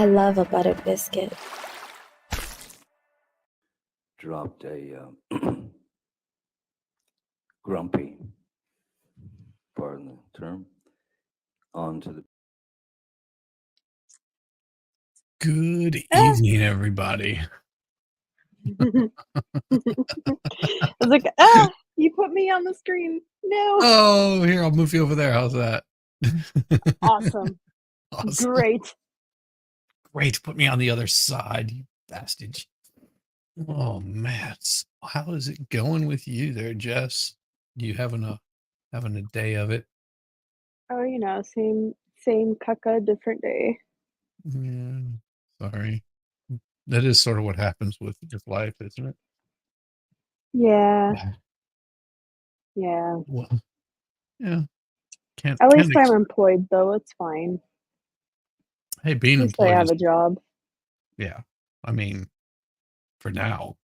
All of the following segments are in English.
I love a buttered biscuit. Dropped a grumpy, pardon the term, onto the. Good evening, everybody. I was like, you put me on the screen. No. Oh, here, I'll move you over there. How's that? Awesome. Awesome. Great. Put me on the other side, you bastard. Oh, man. How is it going with you there, Jess? You having a day of it? Oh, same caca, different day. Yeah, sorry. That is sort of what happens with life, isn't it? Yeah. Well, yeah. At least I'm employed, though. It's fine. Hey, being At least I employed have a job. Yeah. I mean, for now.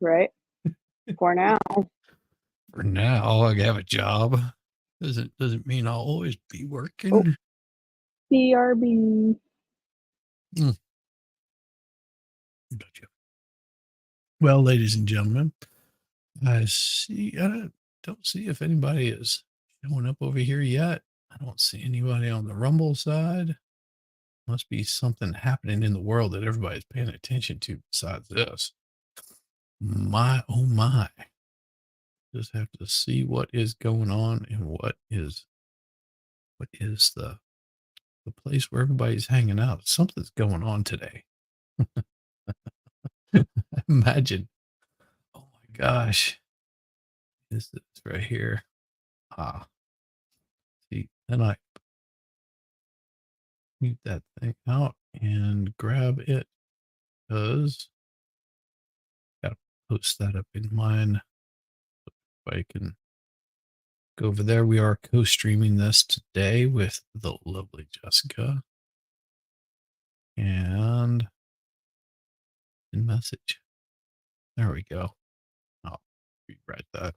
Right? For now. For now, I have a job. Doesn't mean I'll always be working. Oh. BRB. Gotcha. Well, ladies and gentlemen, I don't see if anybody is showing up over here yet. I don't see anybody on the Rumble side. Must be something happening in the world that everybody's paying attention to besides this. My, oh my. Just have to see what is going on and what is the place where everybody's hanging out. Something's going on today. Imagine. Oh my gosh. This is right here. See, then I mute that thing out and grab it because gotta post that up in mine. If I can go over there. We are co-streaming this today with the lovely Jessica. And in message. There we go. I'll rewrite that.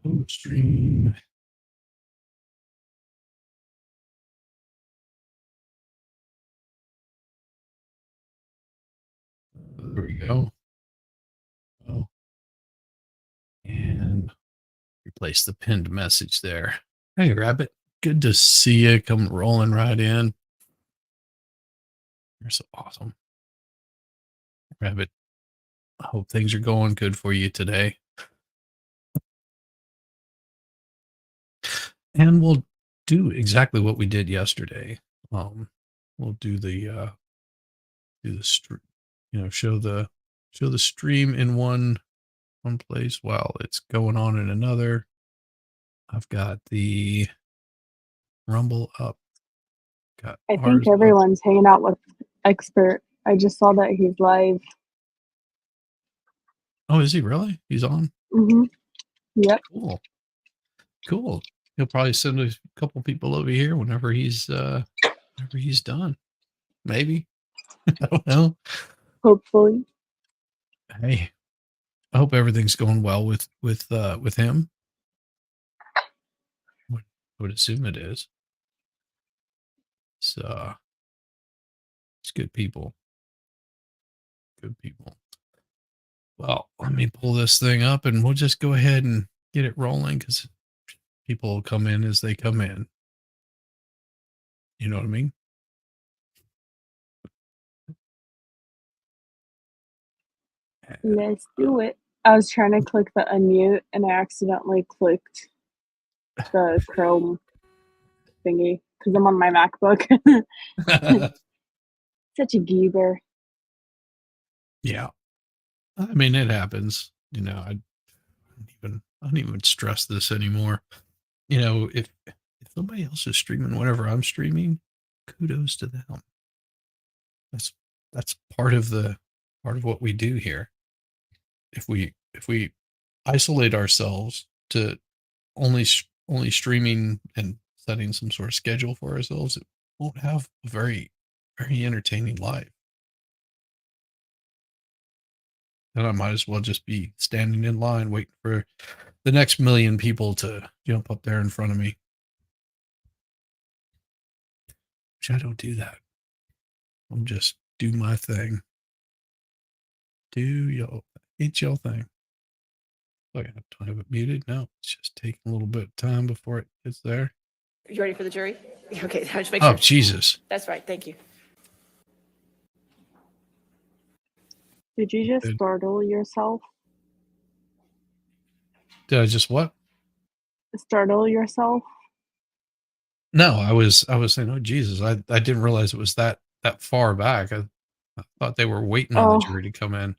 Co-stream. There we go. Oh. And replace the pinned message there. Hey, Rabbit. Good to see you. Come rolling right in. You're so awesome. Rabbit, I hope things are going good for you today. And we'll do exactly what we did yesterday. We'll do the stream, show the stream in one place while it's going on in another. I've got the Rumble up. I think everyone's hanging out with Expert. I just saw that he's live. Oh, is he really? He's on? Mm-hmm. Yep. Cool. He'll probably send a couple people over here whenever he's done. Maybe. I don't know. Hopefully. Hey, I hope everything's going well with him. Would assume it is. So it's good people. Good people. Well, let me pull this thing up and we'll just go ahead and get it rolling because people will come in as they come in. You know what I mean? Let's do it. I was trying to click the unmute and I accidentally clicked the Chrome thingy because I'm on my MacBook. Such a geezer. Yeah. I mean, it happens. I don't even stress this anymore. If somebody else is streaming whenever I'm streaming, kudos to them. That's part of what we do here. If we isolate ourselves to only streaming and setting some sort of schedule for ourselves, it won't have a very, very entertaining life. And I might as well just be standing in line waiting for the next million people to jump up there in front of me. Which I don't do that. I'm just do my thing. Eat your thing. Oh, yeah, don't have it muted. No, it's just taking a little bit of time before it gets there. You ready for the jury? Okay, I just make Oh, sure. Jesus. That's right. Thank you. Did you just Did- startle yourself? Did I just what? Startle yourself? No, I was saying, oh Jesus, I didn't realize it was that far back. I thought they were waiting on the jury to come in.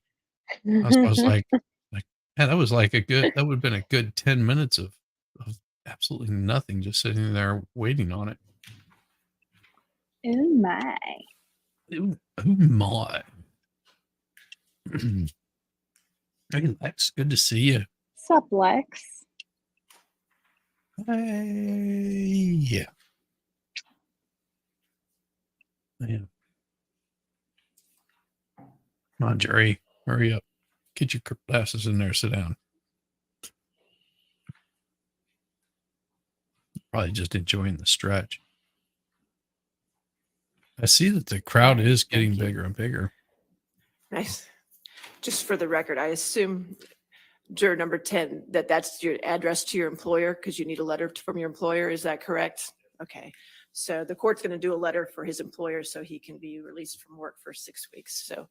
I was like, man, that was like that would have been a good 10 minutes of absolutely nothing, just sitting there waiting on it. Oh my. Oh my. Hey Lex, good to see you. Sup, Lex? Hey, yeah. Man. Come on, Jerry. Hurry up. Get your glasses in there. Sit down. Probably just enjoying the stretch. I see that the crowd is getting Thank you. bigger and bigger. Nice. Just for the record, I assume juror number 10, that's your address to your employer because you need a letter from your employer. Is that correct? Okay. So the court's going to do a letter for his employer so he can be released from work for 6 weeks. So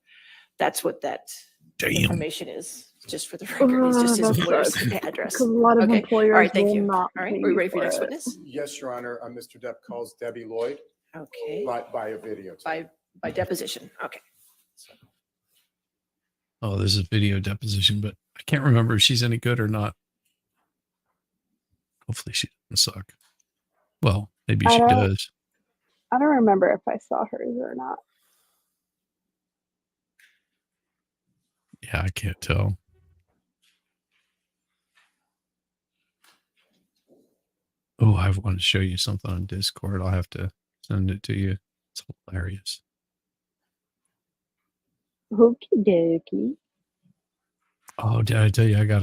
that's what that Damn. information is. Just for the record, it's just his that employer's sucks. address. Because a lot of Okay. employers All right. Thank will you. not All right. pay Are we ready for your next it. witness? Yes, Your Honor. Mr. Depp calls Debbie Lloyd Okay. by a video. By deposition. Okay. Oh, this is video deposition, but I can't remember if she's any good or not. Hopefully she doesn't suck. Well, maybe she does. I don't remember if I saw hers or not. Yeah, I can't tell. Oh, I want to show you something on Discord. I'll have to send it to you. It's hilarious. Okie dokie. Oh, did I tell you I got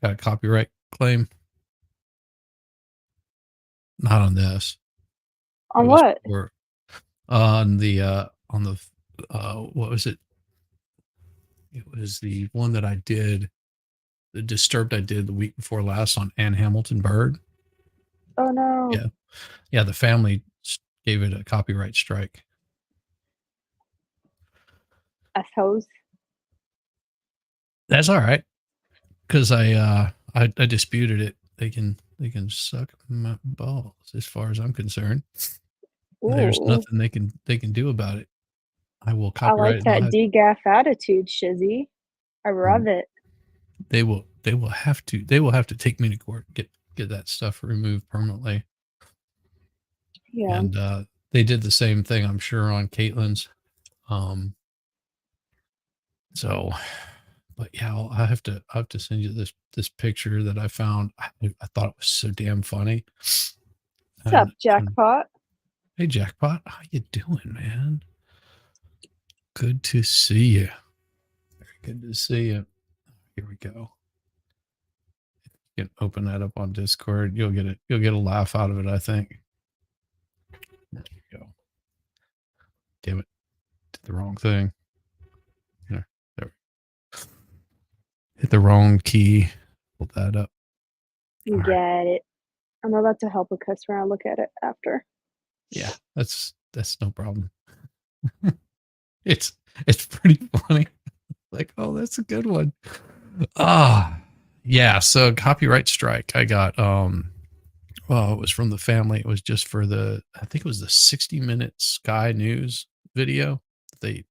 a copyright claim? Not on this. On It was what? on the what was it? It was the one that I did, the Disturbed I did the week before last on Ann Hamilton Bird. Oh no. Yeah. Yeah, the family gave it a copyright strike. Assholes. That's all right. Because I disputed it. They can suck my balls as far as I'm concerned. There's Ooh. nothing they can do about it. I will I copyright like that it. degaff attitude, Shizzy. I love it. They will have to take me to court, get that stuff removed permanently. Yeah. And they did the same thing, I'm sure, on Caitlin's. So, but yeah, I have to send you this picture that I found. I thought it was so damn funny. What's up, Jackpot? Hey, Jackpot, how you doing, man? Good to see you. Very good to see you. Here we go. You can open that up on Discord. You'll get a laugh out of it, I think. There you go. Damn it. Did the wrong thing. There. Hit the wrong key. Pull that up. You All get right. it. I'm about to help a customer. I'll look at it after. Yeah, that's no problem. It's pretty funny. Like, oh, that's a good one. Yeah, so copyright strike. I got well, it was from the family. It was just for I think it was the 60-minute Sky News video. They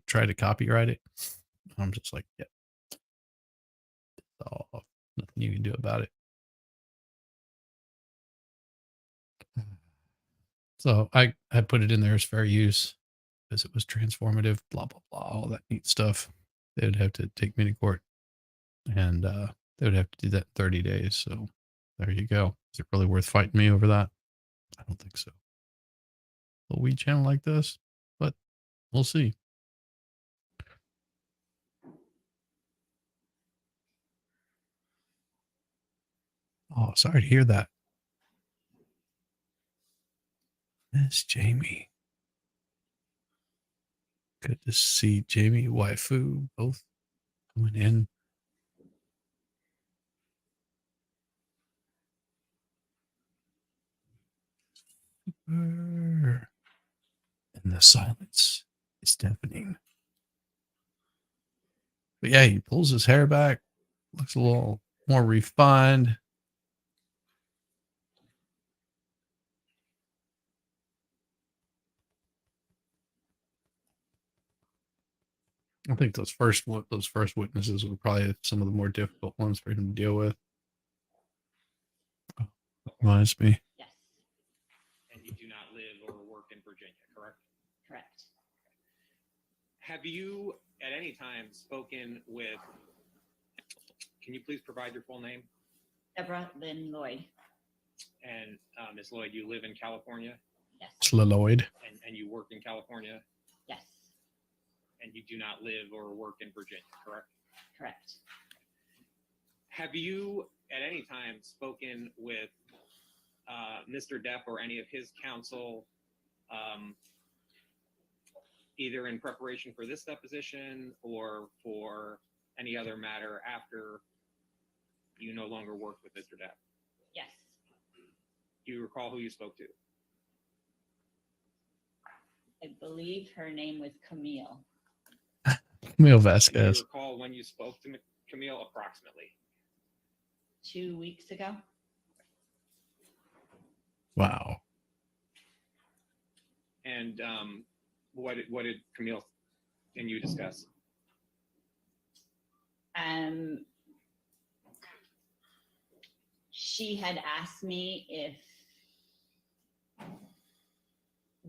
tried to copyright it. I'm just like, yeah. Oh, nothing you can do about it. So I put it in there as fair use because it was transformative, blah, blah, blah, all that neat stuff. They would have to take me to court and they would have to do that in 30 days. So there you go. Is it really worth fighting me over that? I don't think so. A weed channel like this, but we'll see. Oh, sorry to hear that. Miss Jamie. Good to see Jamie, waifu, both coming in. And the silence is deafening. But yeah, he pulls his hair back, looks a little more refined. I think those first witnesses were probably some of the more difficult ones for him to deal with. Reminds me. Yes, And you do not live or work in Virginia, correct? correct. Have you at any time spoken with, can you please provide your full name? Deborah Lynn Lloyd. And Ms. Lloyd, you live in California Yes, Lloyd. and you work in California yes, and you do not live or work in Virginia, correct? correct. Have you at any time spoken with Mr. Depp or any of his counsel, either in preparation for this deposition or for any other matter after you no longer work with Mr. Depp? Yes, Do you recall who you spoke to? I believe her name was Camille. Camille Do you Vasquez. recall when you spoke to Camille approximately? 2 weeks ago. Wow. And what did Camille and you discuss? She had asked me if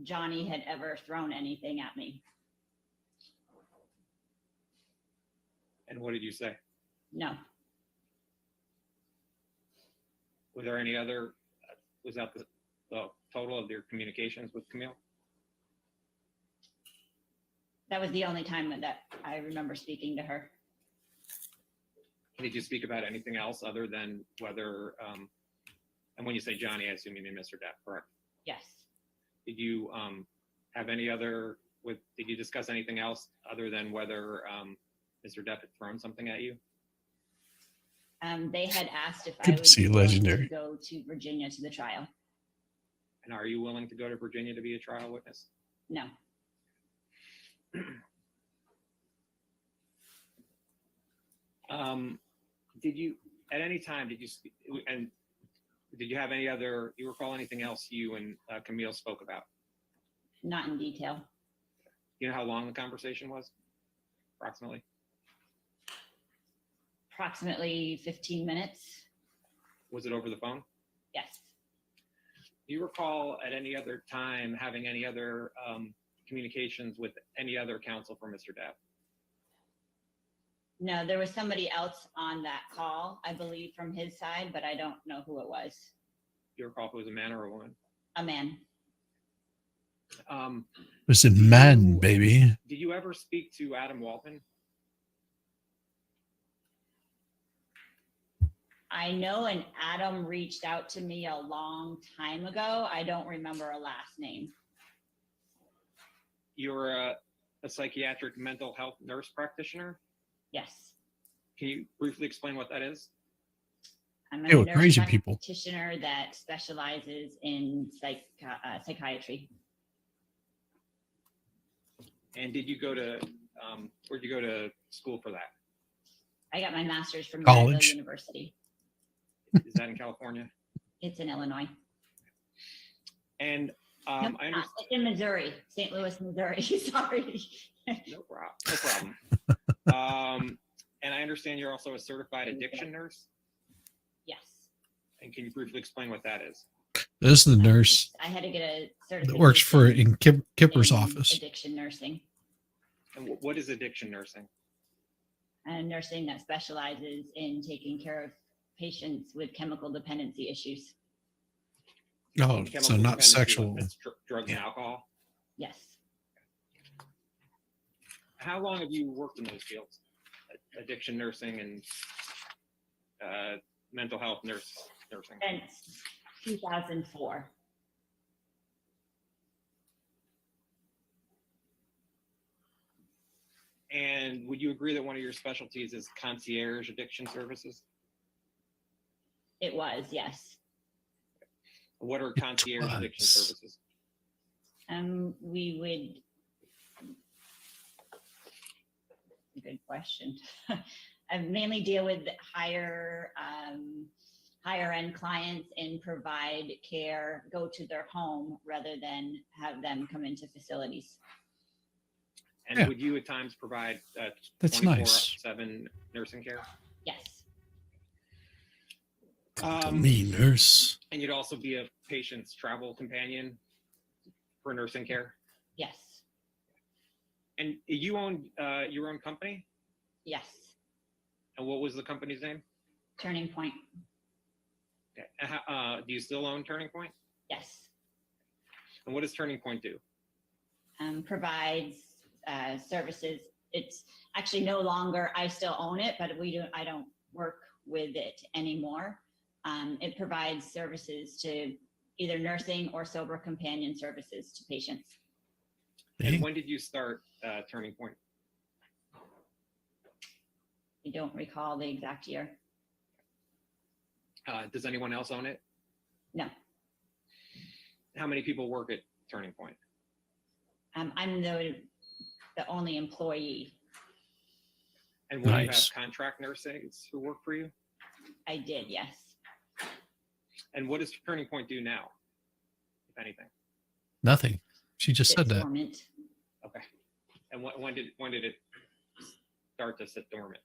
Johnny had ever thrown anything at me. And what did you say? No, Was there any other, was that the total of your communications with Camille? that was the only time that I remember speaking to her. Did you speak about anything else other than whether, and when you say Johnny, I assume you mean Mr. Depp, correct? Yes, Did you have any other, did you discuss anything else other than whether Mr. Depp had thrown something at you? they had asked if I Good to would see be you, willing legendary. to go to Virginia to the trial. And are you willing to go to Virginia to be a trial witness? No, Did you, at any time, did you speak, and did you have any other, you recall anything else you and Camille spoke about? not in detail. You know how long the conversation was, approximately? Approximately 15 minutes. Was it over the phone? Yes, Do you recall at any other time having any other communications with any other counsel for Mr. Depp? no, there was somebody else on that call, I believe, from his side, but I don't know who it was. Do you recall if it was a man or a woman? A man. It's a man, baby. Did you ever speak to Adam Walton? I know an Adam reached out to me a long time ago. I don't remember a last name. You're a psychiatric mental health nurse practitioner. Yes. Can you briefly explain what that is? I'm Hey, a with nurse crazy people. practitioner that specializes in psychiatry. And did you go to, where'd you go to school for that? I got my master's from College. Vanderbilt University. Is that in California? It's in Illinois. And No, I it's not. understand. It's in Missouri, St. Louis, Missouri. Sorry. No problem. And I understand you're also a certified addiction nurse. Yes. And can you briefly explain what that is? This is the nurse I had to get a that certification. works for in Kipper's in office. Addiction nursing. And what is addiction nursing? And nursing that specializes in taking care of patients with chemical dependency issues. Oh, Chemical so not dependency, sexual. that's drugs and Yeah. alcohol. Yes. How long have you worked in those fields? Addiction nursing and mental health nursing. Since 2004. And would you agree that one of your specialties is concierge addiction services? It was, yes. What are concierge addiction was. services? We would. Good question. I mainly deal with higher end clients and provide care, go to their home rather than have them come into facilities. And Yeah. would you at times provide That's nice. 24/7 nursing care? Yes, Come to me, nurse. And you'd also be a patient's travel companion for nursing care? yes, And you own your own company? yes. And what was the company's name? Turning Point, Okay. Do you still own Turning Point? yes. And what does Turning Point do? Provides services. It's actually no longer, I still own it, but I don't work with it anymore. It provides services to either nursing or sober companion services to patients. And Hey, when did you start Turning Point? I don't recall the exact year. Does anyone else own it? No, How many people work at Turning Point? I'm the only employee. And will you have Nice. contract nurses who work for you? I did, yes. And what does Turning Point do now, if anything? nothing. She just said It's that. dormant. Okay. And when did it start to sit dormant?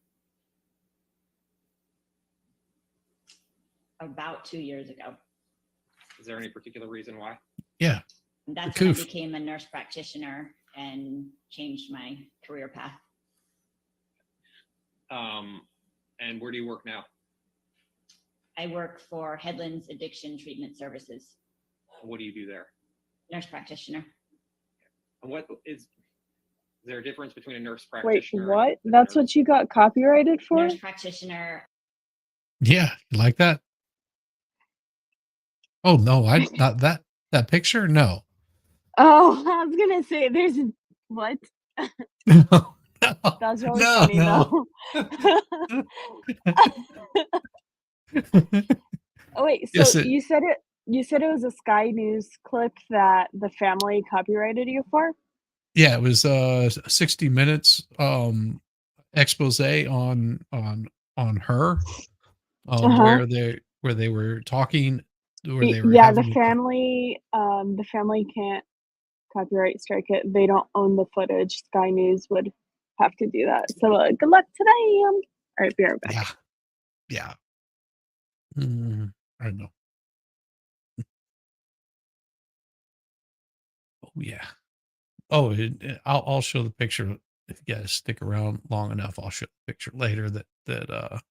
About 2 years ago. Is there any particular reason why? Yeah. And that's when I Coof. became a nurse practitioner and changed my career path. And where do you work now? I work for Headlands Addiction Treatment Services, What do you do there? nurse practitioner. And what is there a difference between a nurse Wait, practitioner? what? That's what you got copyrighted for? Nurse practitioner. Yeah. You like that? Oh no, I not that picture. No. Oh, I was gonna say there's what? No. That's really No, funny no. though. Oh wait, so Yes, you said it was a Sky News clip that the family copyrighted you for? Yeah, it was 60 minutes expose on her Uh-huh. where they were talking where they were Yeah, having the family can't copyright strike it. They don't own the footage. Sky News would have to do that. So good luck to them. All right, be right back. yeah. I don't know. Oh yeah. Oh, I'll show the picture if you guys stick around long enough. I'll show the picture later that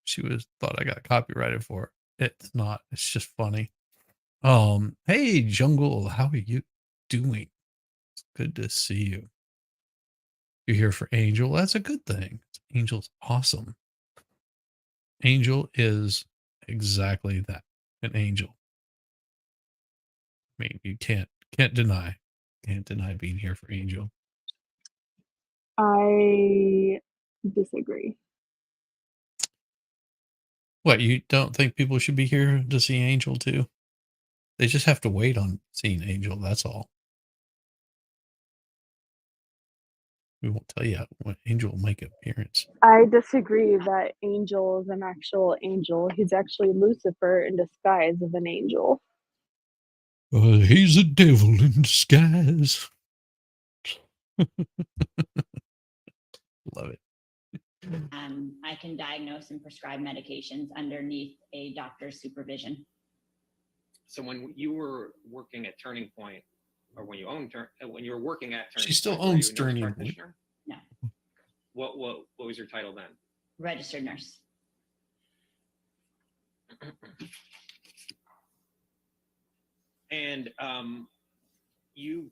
she thought I got copyrighted for. It's not. It's just funny. Hey Jungle, how are you doing? It's good to see you. You're here for Angel. That's a good thing. Angel's awesome. Angel is exactly that, an angel. I mean, you can't deny being here for Angel. I disagree. What, you don't think people should be here to see Angel too? They just have to wait on seeing Angel, that's all. We won't tell you when Angel will make an appearance. I disagree that Angel is an actual angel. He's actually Lucifer in disguise of an angel. He's a devil in disguise. Love it. I can diagnose and prescribe medications underneath a doctor's supervision. So when you were working at Turning Point, or when you were working at Turning She still Point, were owns you a nurse Turning Point. practitioner? No. What was your title then? Registered nurse. And you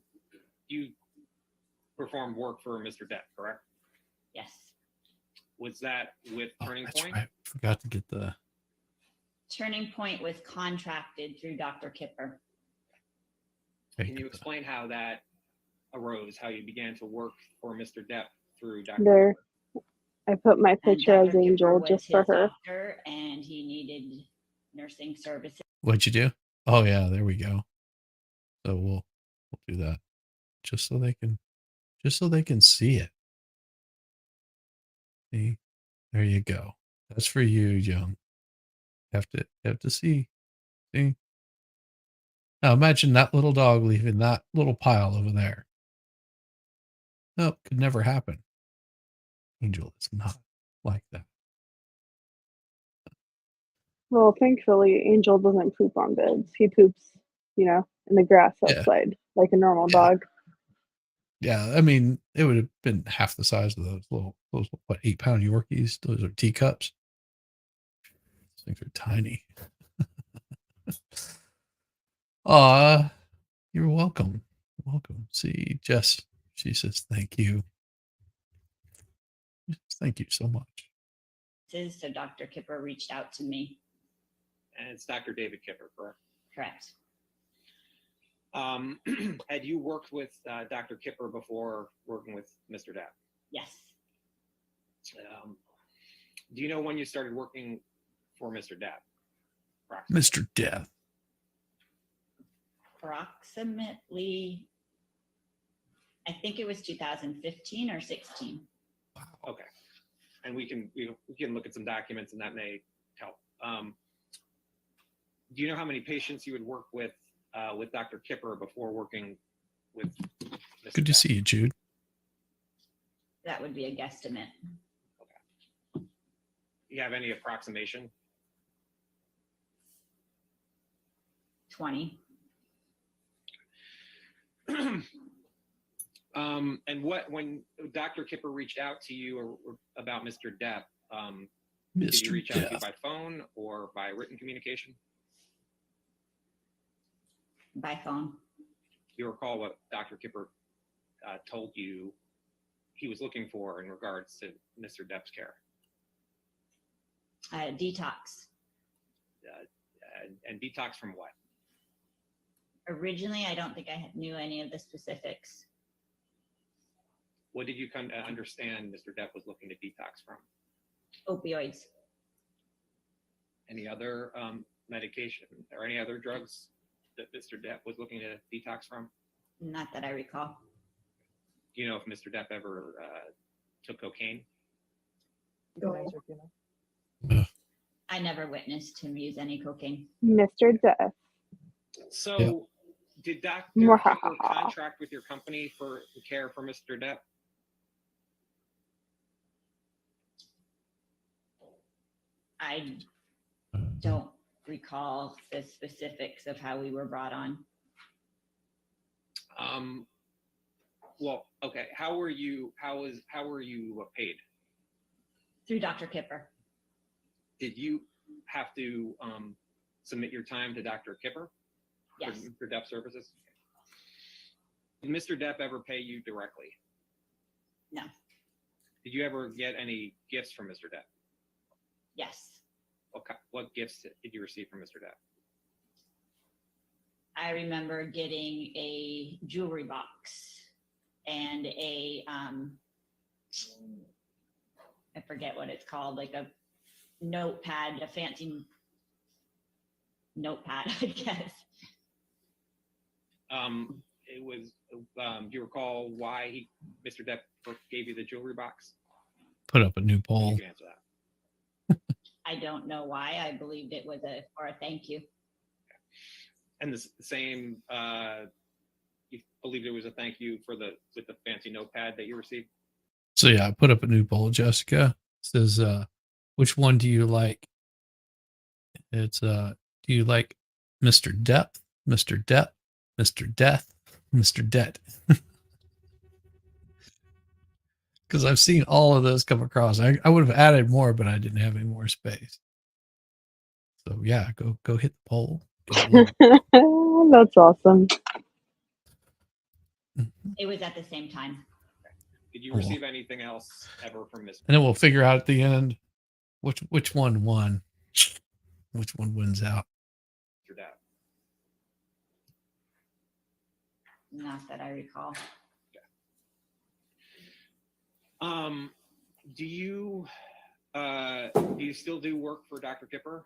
performed work for Mr. Depp, correct? Yes. Was that with Turning That's Point? right. Forgot to get the. Turning Point was contracted through Dr. Kipper. Can you explain how that arose, how you began to work for Mr. Depp through Dr. There I put my And picture as Dr. Kipper Angel was just for his her. doctor, and he needed nursing services. What'd you do? Oh yeah, there we go. So we'll do that just so they can see it. See, there you go. That's for you, Young. Have to see. See. Now imagine that little dog leaving that little pile over there. No, could never happen. Angel is not like that. Well, thankfully, Angel doesn't poop on beds. He poops, in the grass Yeah. outside, like a normal Yeah. dog. Yeah, I mean, it would have been half the size of those what, 8-pound Yorkies. Those are teacups. Those things are tiny. You're welcome. Welcome. See, Jess, she says thank you. Thank you so much. So Dr. Kipper reached out to me. And it's Dr. David Kipper, correct? Correct. Had you worked with Dr. Kipper before working with Mr. Depp? Yes. Do you know when you started working for Mr. Depp? Mr. Death. Approximately, I think it was 2015 or 16. Okay. And we can look at some documents and that may help. Do you know how many patients you would work with Dr. Kipper before working with Mr. Good to Depp? see you, Jude. That would be a guesstimate. Do you have any approximation? 20. And when Dr. Kipper reached out to you about Mr. Depp, did he Mr. reach out to you Death. by phone or by written communication? By phone. Do you recall what Dr. Kipper told you he was looking for in regards to Mr. Depp's care? Detox. And detox from what? Originally, I don't think I knew any of the specifics. What did you come to understand Mr. Depp was looking to detox from? Opioids. Any other medication or any other drugs that Mr. Depp was looking to detox from? Not that I recall. Do you know if Mr. Depp ever took cocaine? I never witnessed him use any cocaine. Mr. Death. So, Yep. Did Dr. Kipper contract with your company for the care for Mr. Depp? I don't recall the specifics of how we were brought on. Well, okay. How were you paid? Through Dr. Kipper. Did you have to submit your time to Dr. Kipper? Yes. For Depp services? Did Mr. Depp ever pay you directly? No. Did you ever get any gifts from Mr. Depp? Yes. What gifts did you receive from Mr. Depp? I remember getting a jewelry box and a I forget what it's called, like a notepad, a fancy notepad, I guess. It was. Do you recall why Mr. Depp gave you the jewelry box? Put up a new poll. You can answer that. I don't know why. I believed it was for a thank you. And the same. You believed it was a thank you with the fancy notepad that you received? So yeah, I put up a new poll, Jessica. It says, which one do you like? It's do you like Mr. Depp, Mr. Depp, Mr. Death, Mr. Debt? Because I've seen all of those come across. I would have added more, but I didn't have any more space. So yeah, go hit the poll. That's awesome. It was at the same time. Did you Cool. receive anything else ever from Mr. And then we'll figure out at the end which one won. Which one wins out. Depp? Not that I recall. Do you still do work for Dr. Kipper?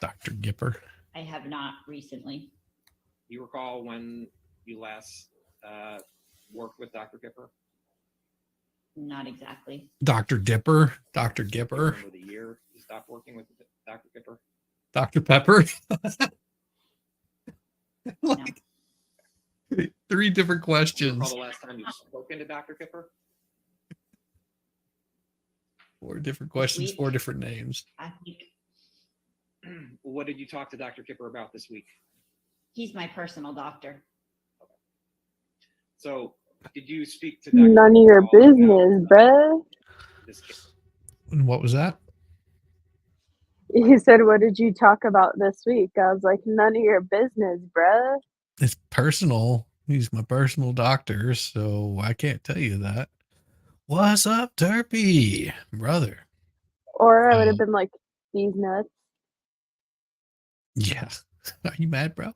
Dr. Gipper. I have not recently. Do you recall when you last worked with Dr. Kipper? Not exactly. Dr. Dipper. Dr. Do you Gipper. remember the year you stopped working with Dr. Kipper? Dr. Pepper. No. Three different Do you questions. recall the last time you spoken to Dr. Kipper? Four different questions, week. 4 different names. I think What did you talk to Dr. Kipper about this week? he's my personal doctor. So, did you speak to Dr. None of Kipper your at all business, about, bruh. this case? And what was that? He said, "What did you talk about this week?" I was like, "None of your business, bruh." It's personal. He's my personal doctor, so I can't tell you that. What's up, Turpy? Brother. Or I would have been like, "These nuts." Yeah. Are you mad, bro?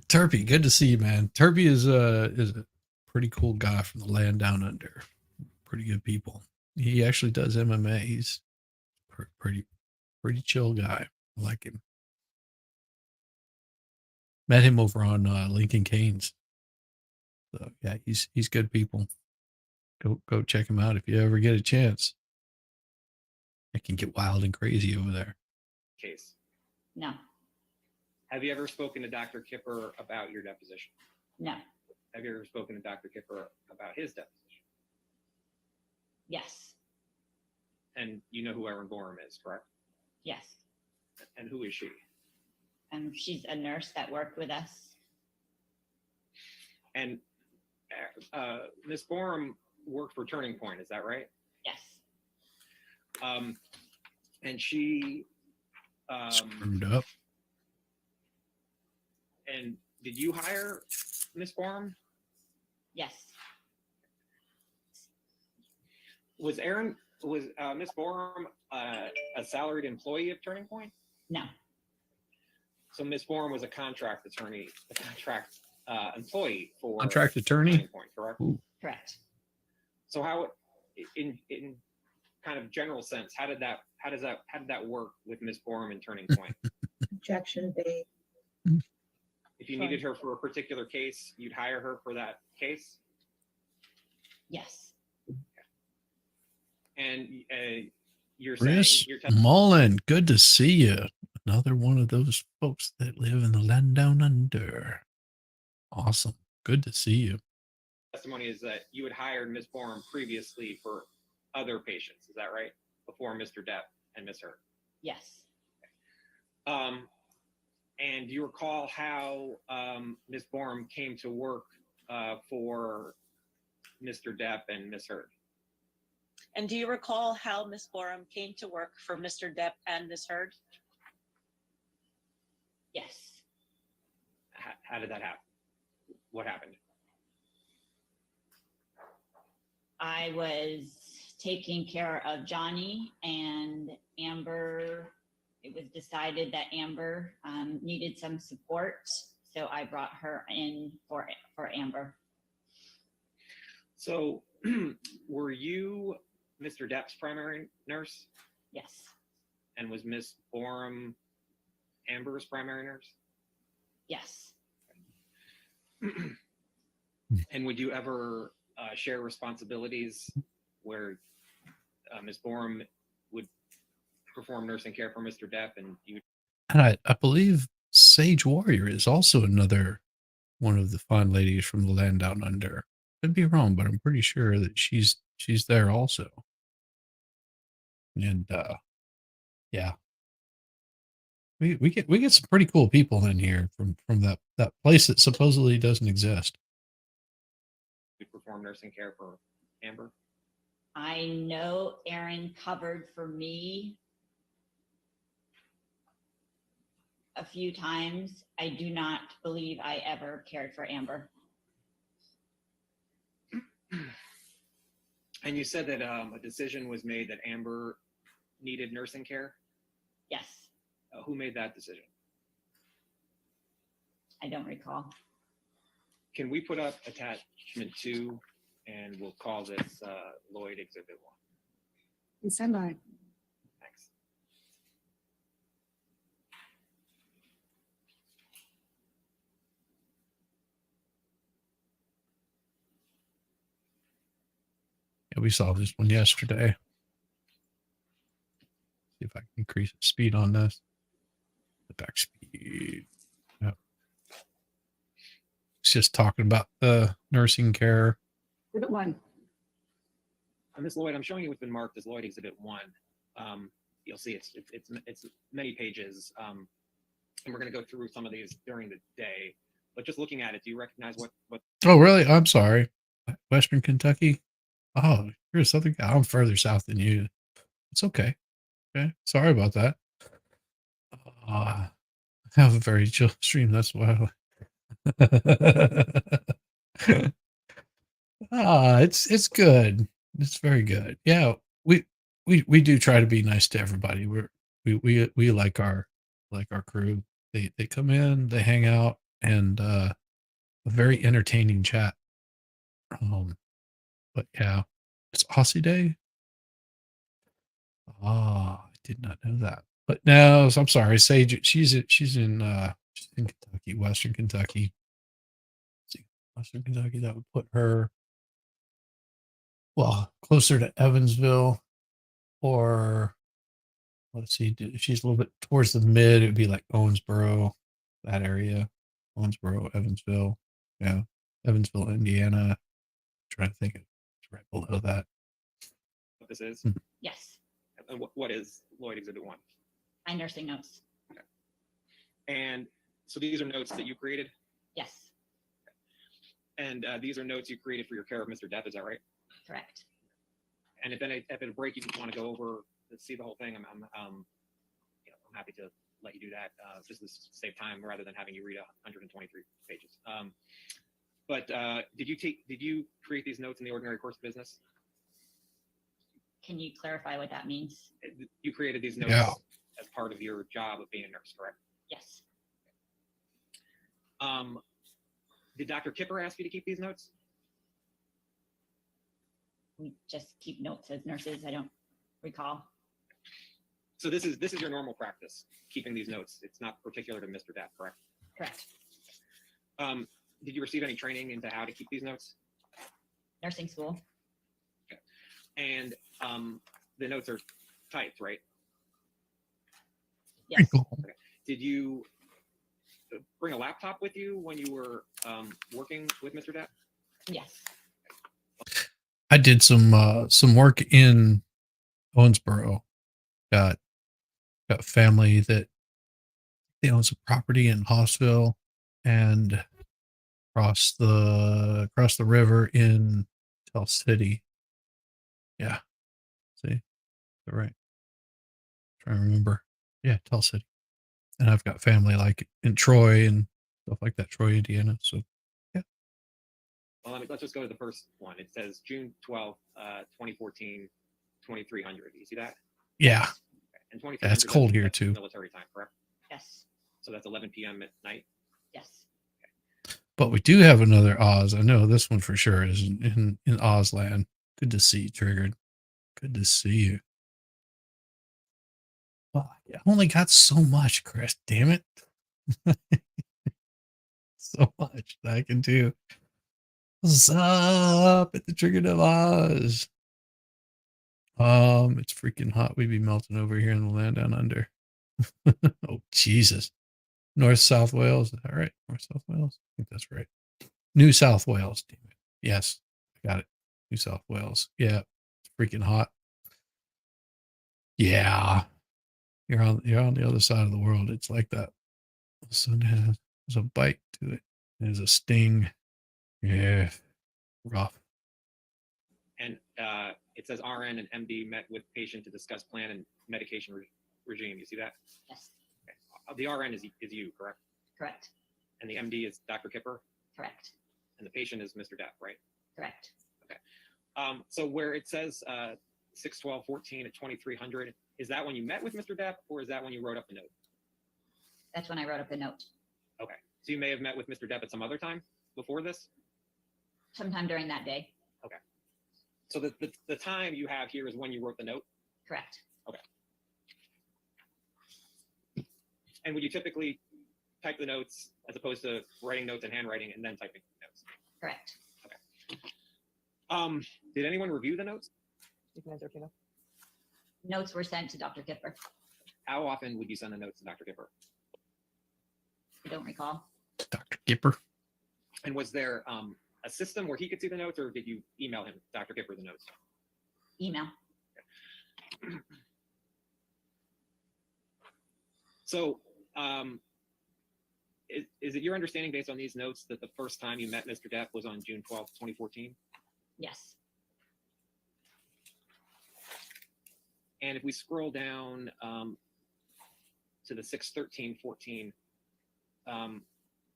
Turpy, good to see you, man. Turpy is a pretty cool guy from the land down under. Pretty good people. He actually does MMA. He's pretty chill guy. I like him. Met him over on Lincoln Canes. So yeah, he's good people. Go check him out if you ever get a chance. It can get wild and crazy over there. Case. No, Have you ever spoken to Dr. Kipper about your deposition? no, Have you ever spoken to Dr. Kipper about his deposition? yes, And you know who Erin Gorham is, correct? yes. And who is she? She's a nurse that worked with us. And Ms. Gorham worked for Turning Point, is that right? Yes, And she Screwed up. and did you hire Ms. Gorham? yes, Was Ms. Gorham a salaried employee of Turning Point? no, So Ms. Gorham was a contract employee for Contract attorney? Turning Point, correct? Ooh. correct. So how, in kind of general sense, how did that work with Ms. Gorham and Turning Point? Objection, babe. If you needed her for a particular case, you'd hire her for that case? Yes, And you're saying, Chris you're telling Mullen, good to see you. Another one of those folks that live in the land down under. Awesome. Good to see you. testimony is that you had hired Ms. Gorham previously for other patients, is that right? Before Mr. Depp and Ms. Heard. yes, And do you recall how Ms. Gorham came to work for Mr. Depp and Ms. Heard? And do you recall how Ms. Gorham came to work for Mr. Depp and Ms. Heard? yes. How did that happen? What happened? I was taking care of Johnny and Amber. It was decided that Amber needed some support, so I brought her in for Amber. So were you Mr. Depp's primary nurse? Yes, And was Ms. Gorham Amber's primary nurse? yes, And would you ever share responsibilities where Ms. Gorham would perform nursing care for Mr. Depp and you? And I believe Sage Warrior is also another one of the fine ladies from the land down under. Could be wrong, but I'm pretty sure that she's there also. And yeah. We get some pretty cool people in here from that place that supposedly doesn't exist. You perform nursing care for Amber? I know Erin covered for me a few times. I do not believe I ever cared for Amber. And you said that a decision was made that Amber needed nursing care. Yes, Who made that decision? I don't recall. Can we put up attachment 2 And we'll call this Lloyd Exhibit 1. And stand by. Thanks. Yeah, we saw this one yesterday. See if I can increase the speed on this. The back speed. Yep. It's just talking about the nursing care. Exhibit 1. Ms. Lloyd, I'm showing you what's been marked as Lloyd Exhibit 1. You'll see it's many pages, and we're going to go through some of these during the day. But just looking at it, do you recognize what? Oh, really? I'm sorry. Western Kentucky. Oh, you're a southern guy. I'm further south than you. It's okay. Okay. Sorry about that. I have a very chill stream. That's why. It's good. It's very good. Yeah, we do try to be nice to everybody. We like our crew. They come in, they hang out, and a very entertaining chat. But yeah, it's Aussie Day. I did not know that. But no, I'm sorry, Sage. She's in Kentucky, Western Kentucky. Let's see, Western Kentucky. That would put her closer to Evansville, or let's see, if she's a little bit towards the mid, it would be like Owensboro, that area. Owensboro, Evansville. Yeah, Evansville, Indiana. Trying to think, it's right below that. What this is? Yes, And what is Lloyd Exhibit 1? my nursing notes. And so these are notes that you created, Yes, and these are notes you created for your care of Mr. Depp. Is that right? correct. And if at a break you want to go over to see the whole thing, I'm happy to let you do that, just to save time rather than having you read 123 pages. But did you create these notes in the ordinary course of business? Can you clarify what that means? You created these notes Yeah. as part of your job of being a nurse, correct? Yes, Did Dr. Kipper ask you to keep these notes? we just keep notes as nurses. I don't recall. So this is your normal practice, keeping these notes. It's not particular to Mr. Depp, correct? Correct. Did you receive any training into how to keep these notes? Nursing school. And the notes are typed, right? Yes, Did you bring a laptop with you when you were working with Mr. Depp? yes, I did some work in Owensboro. Got family that they own some property in Hossville and across the river in Tell City. Yeah. See? All right. Trying to remember. Yeah, Tell City. And I've got family like in Troy and stuff like that, Troy, Indiana. So Well, let's just go to the first one. It says June 12th, 2014, 2300. You see that? yeah. And 2300. That's cold here, that's too. Military time, correct? yes, So that's 11 p.m. at night. yes. But we do have another Oz. I know this one for sure is in Ozland. Good to see you, Triggered. Good to see you. Well, I only got so much, Chris. Damn it. So much that I can do. What's up at the Triggered of Oz? It's freaking hot. We'd be melting over here in the land down under. Oh, Jesus. North South Wales. Is that right? North South Wales? I think that's right. New South Wales. Damn it. Yes, I got it. New South Wales. Yeah, it's freaking hot. Yeah, you're on the other side of the world. It's like that. The sun has a bite to it. There's a sting. Yeah, rough. And it says RN and MD met with patient to discuss plan and medication regime. You see that? Yes, The RN is you, correct? correct, And the MD is Dr. Kipper, correct, and the patient is Mr. Depp, right? correct. So where it says 6/12/14 at 2300, is that when you met with Mr. Depp, or is that when you wrote up the note? That's when I wrote up the note. Okay, so you may have met with Mr. Depp at some other time before this. Sometime during that day. Okay, So the time you have here is when you wrote the note? Correct. And would you typically type the notes as opposed to writing notes in handwriting and then typing notes? Correct. Did anyone review the notes? Notes were sent to Dr. Kipper. How often would you send the notes to Dr. Kipper? I don't recall. Dr. Gipper. And was there a system where he could see the notes, or did you email him, Dr. Kipper, the notes? Email. So is it your understanding based on these notes that the first time you met Mr. Depp was on June 12th, 2014? Yes. And if we scroll down to the 6/13/14,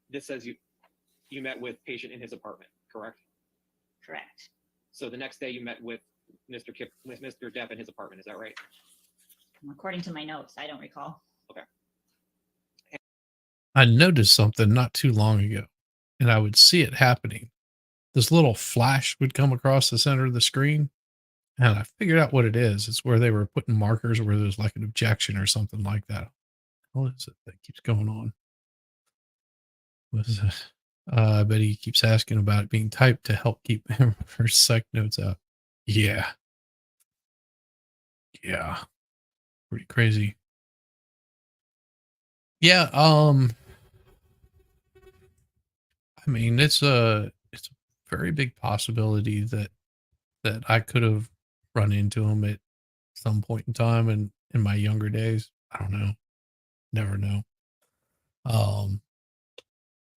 this says you met with patient in his apartment, correct? Correct. So the next day you met with Mr. Depp in his apartment, is that right? According to my notes, I don't recall. I noticed something not too long ago, and I would see it happening. This little flash would come across the center of the screen, and I figured out what it is. It's where they were putting markers where there's like an objection or something like that. What is it that keeps going on? What is it? I bet he keeps asking about it being typed to help keep her psych notes out. Yeah. Yeah. Pretty crazy. Yeah, I mean, it's a very big possibility that I could have run into him at some point in time in my younger days. I don't know. Never know. I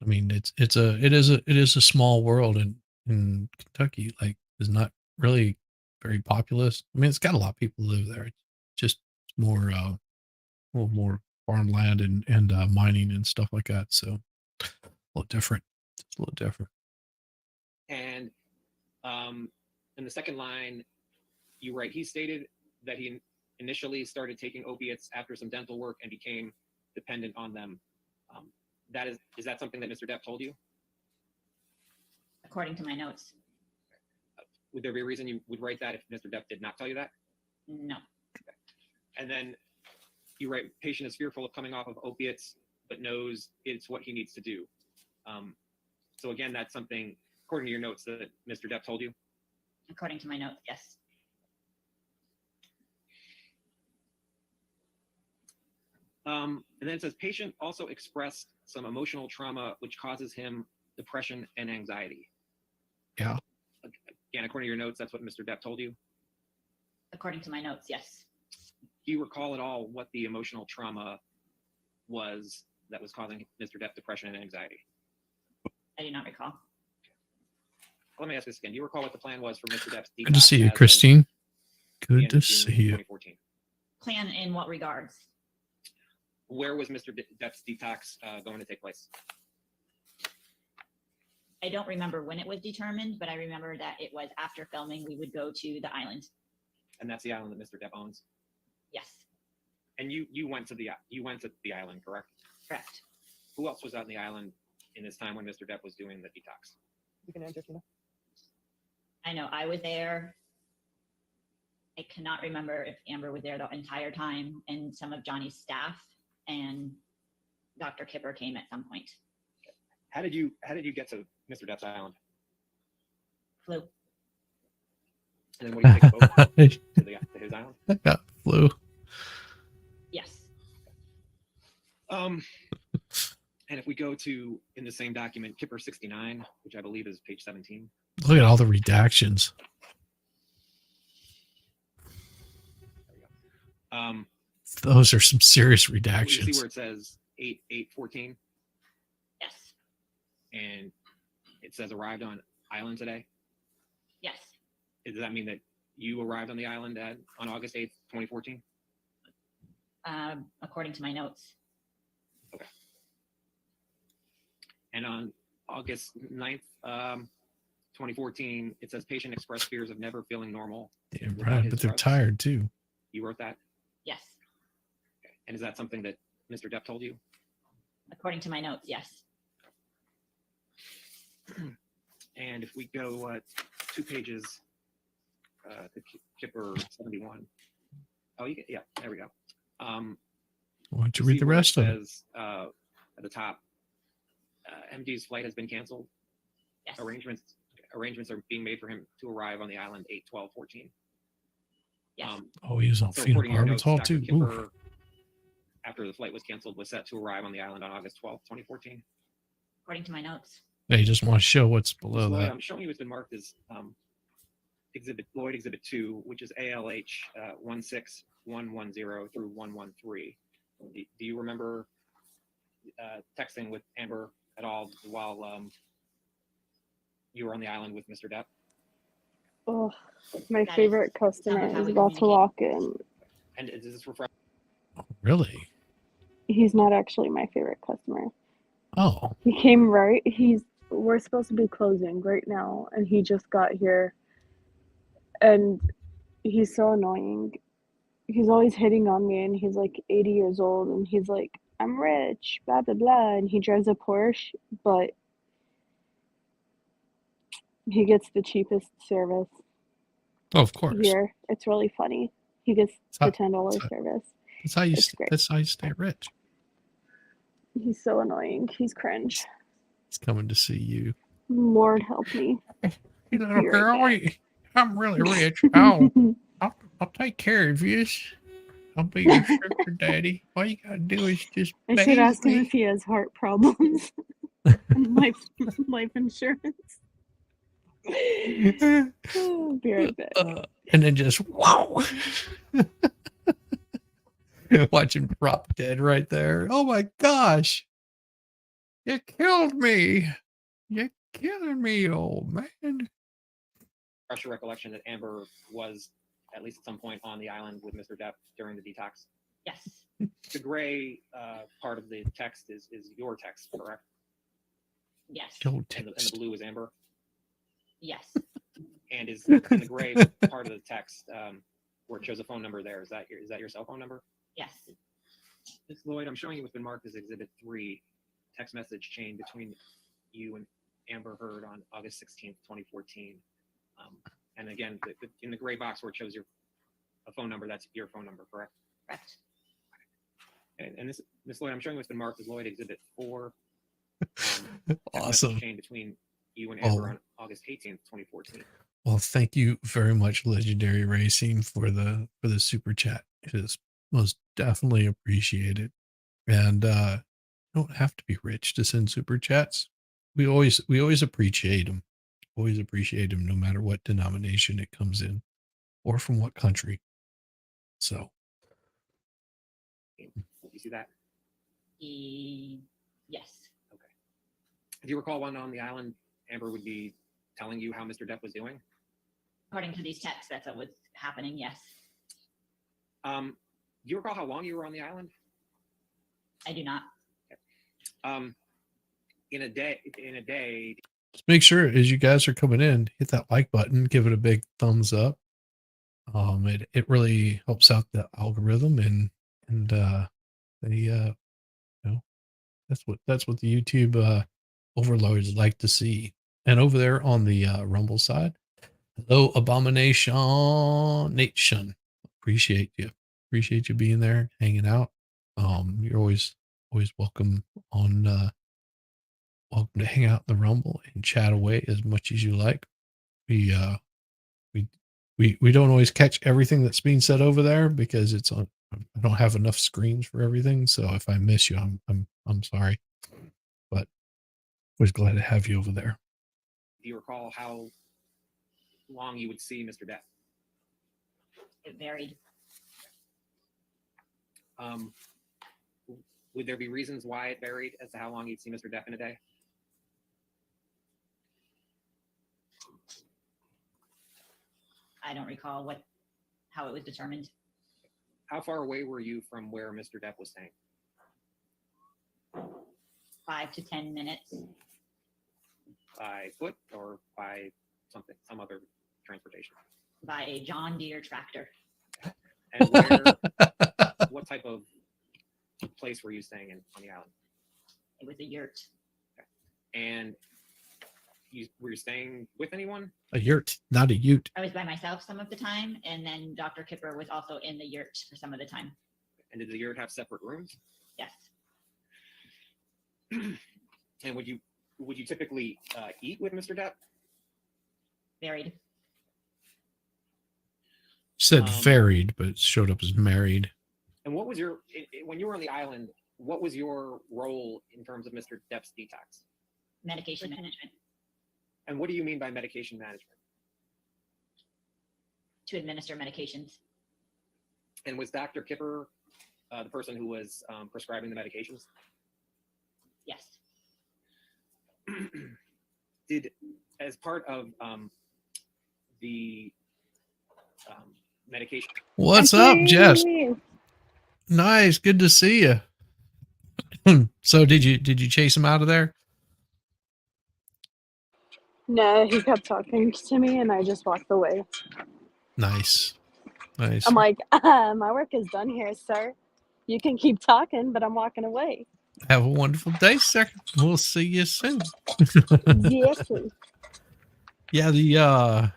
mean, it is a small world in Kentucky. Like, it's not really very populous. I mean, it's got a lot of people who live there. It's just more a little more farmland and mining and stuff like that. So a little different. It's a little different. And in the second line, you write, he stated that he initially started taking opiates after some dental work and became dependent on them. Is that something that Mr. Depp told you? According to my notes, Would there be a reason you would write that if Mr. Depp did not tell you that? no. And then you write, patient is fearful of coming off of opiates, but knows it's what he needs to do. So again, that's something, according to your notes, that Mr. Depp told you? According to my notes, yes. And then it says, patient also expressed some emotional trauma, which causes him depression and anxiety. Yeah. Again, according to your notes, that's what Mr. Depp told you? According to my notes, yes. Do you recall at all what the emotional trauma was that was causing Mr. Depp depression and anxiety? I do not recall. Let me ask this again. Do you recall what the plan was for Mr. Depp's Good to see you, detox as of Christine. the Good end to of June see you. 2014? Plan in what regards? Where was Mr. Depp's detox going to take place? I don't remember when it was determined, but I remember that it was after filming, we would go to the island. And that's the island that Mr. Depp owns. Yes, And you went to the island, correct? correct. Who else was on the island in this time when Mr. Depp was doing the detox? You can answer, Tina. I know I was there. I cannot remember if Amber was there the entire time, and some of Johnny's staff and Dr. Kipper came at some point. How did you get to Mr. Depp's island? Flew. And then what do you take a boat to his island? I got flu. Yes. And if we go to, in the same document, Kipper 69, which I believe is page 17. Look at all the redactions. Those are some serious You see redactions. where it says 8/8/14, Yes. and it says arrived on island today. Yes. Does that mean that you arrived on the island on August 8th, 2014? According to my notes. And on August 9th, 2014, it says patient expressed fears of never feeling normal. Damn without right, his but they're drugs. tired too. You wrote that? Yes. And is that something that Mr. Depp told you? According to my notes, yes. And if we go 2 pages to Kipper 71. Oh, you can, yeah, there we go. Why don't you see read the where it rest of it? says, at the top, MD's flight has been canceled. Yes. Arrangements are being made for him to arrive on the island 8/12/14. Yes. Oh, he was on So Phoenix according to your notes, Arbitol Dr. too. Ooh. Kipper, after the flight was canceled, was set to arrive on the island on August 12th, 2014. According to my notes. They just want to show what's Ms. below Lloyd, that. I'm showing you it's been marked as Exhibit 2, which is ALH 16110 through 113. Do you remember texting with Amber at all while you were on the island with Mr. Depp? Oh, my That is favorite some customer of how is we about to communicate. walk in. And is this refer? Oh, really? He's not actually my favorite customer. Oh, He came right. We're supposed to be closing right now, and he just got here. And he's so annoying. He's always hitting on me, and he's like 80 years old, and he's like, I'm rich, blah blah blah, and he drives a Porsche, but he gets the cheapest service of course. here. It's really funny. He gets the That's $10 how- service. That's how you. It's great. That's how you stay rich. He's so annoying. He's cringe. He's coming to see you. Lord help me. You little Be right girl, back. I'm really rich. I'll take care of you. I'll be your sugar daddy. All you gotta do is just I should bathe ask him me. if he has heart problems and life insurance. Oh, be right back. And then just wow. Watch him drop dead right there. Oh my gosh. You killed me. You're killing me, old man. Fresh recollection that Amber was at least at some point on the island with Mr. Depp during the detox. Yes. The gray part of the text is your text, correct? Yes. Yo, And the text. blue is Amber. Yes. And is in the gray part of the text where it shows a phone number there. Is that your cell phone number? Yes. Ms. Lloyd, I'm showing you what's been marked as Exhibit 3, text message chain between you and Amber Heard on August 16th, 2014. And again, in the gray box where it shows a phone number, that's your phone number, correct? Correct. And this, Ms. Lloyd, I'm showing you what's been marked as Lloyd Exhibit 4. Text message Awesome. chain between you and Amber Oh. on August 18th, 2014. Well, thank you very much, Legendary Racing, for the super chat. It is most definitely appreciated. And you don't have to be rich to send super chats. We always appreciate them. Always appreciate them, no matter what denomination it comes in, or from what country. So You see that? Yes. Do you recall when on the island, Amber would be telling you how Mr. Depp was doing? According to these texts, that's what was happening. Yes. Do you recall how long you were on the island? I do not. In a day, just make sure as you guys are coming in, hit that like button, give it a big thumbs up. It really helps out the algorithm and they that's what the YouTube overlords like to see. And over there on the Rumble side, hello Abomination Nation. Appreciate you being there, hanging out. You're always welcome on welcome to hang out in the Rumble and chat away as much as you like. We don't always catch everything that's being said over there because it's on. I don't have enough screens for everything, so if I miss you, I'm sorry. But always glad to have you over there. do you recall how long you would see Mr. Depp? It varied. Would there be reasons why it varied as to how long you'd see Mr. Depp in a day? I don't recall how it was determined. How far away were you from where Mr. Depp was staying? 5 to 10 minutes. By foot or by some other transportation? By a John Deere tractor. And what type of place were you staying in on the island? It was a yurt. And were you staying with anyone? A yurt, not a ute. I was by myself some of the time, and then Dr. Kipper was also in the yurt for some of the time. And did the yurt have separate rooms? Yes. And would you typically eat with Mr. Depp? Varied. Said Um, varied, but it showed up as married. And what was when you were on the island, what was your role in terms of Mr. Depp's detox? Medication management. And what do you mean by medication management? To administer medications. And was Dr. Kipper the person who was prescribing the medications? Yes. Did, as part of the medication, What's up, Jess? Nice, good to see you. So did you chase him out of there? No, he kept talking to me and I just walked away. Nice. Nice. I'm like, my work is done here, sir. You can keep talking, but I'm walking away. Have a wonderful day, sir. We'll see you soon. Yes, please. Yeah, you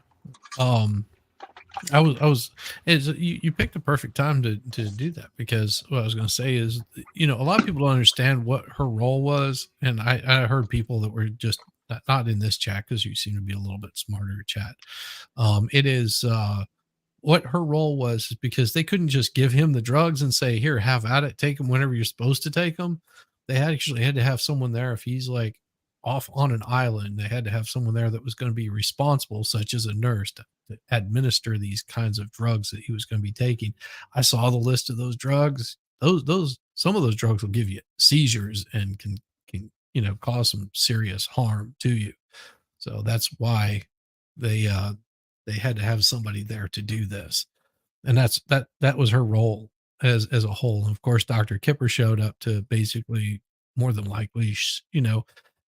picked a perfect time to do that, because what I was going to say is, a lot of people don't understand what her role was. And I heard people that were just not in this chat, because you seem to be a little bit smarter chat. It is, what her role was, is because they couldn't just give him the drugs and say, here, have at it, take them whenever you're supposed to take them. They actually had to have someone there. If he's like off on an island, they had to have someone there that was going to be responsible, such as a nurse, to administer these kinds of drugs that he was going to be taking. I saw the list of those drugs. Some of those drugs will give you seizures and can cause some serious harm to you. So that's why they had to have somebody there to do this. And that was her role as a whole. And of course, Dr. Kipper showed up to basically, more than likely,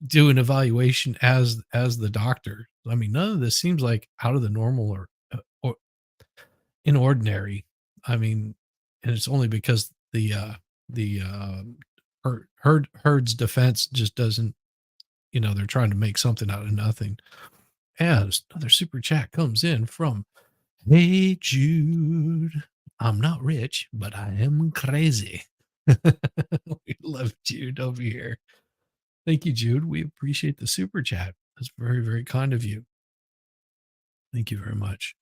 do an evaluation as the doctor. I mean, none of this seems like out of the normal or inordinary. I mean, and it's only because Heard's defense just doesn't, they're trying to make something out of nothing. And another super chat comes in from, hey, Jude, I'm not rich, but I am crazy. We love Jude over here. Thank you, Jude. We appreciate the super chat. That's very, very kind of you. Thank you very much.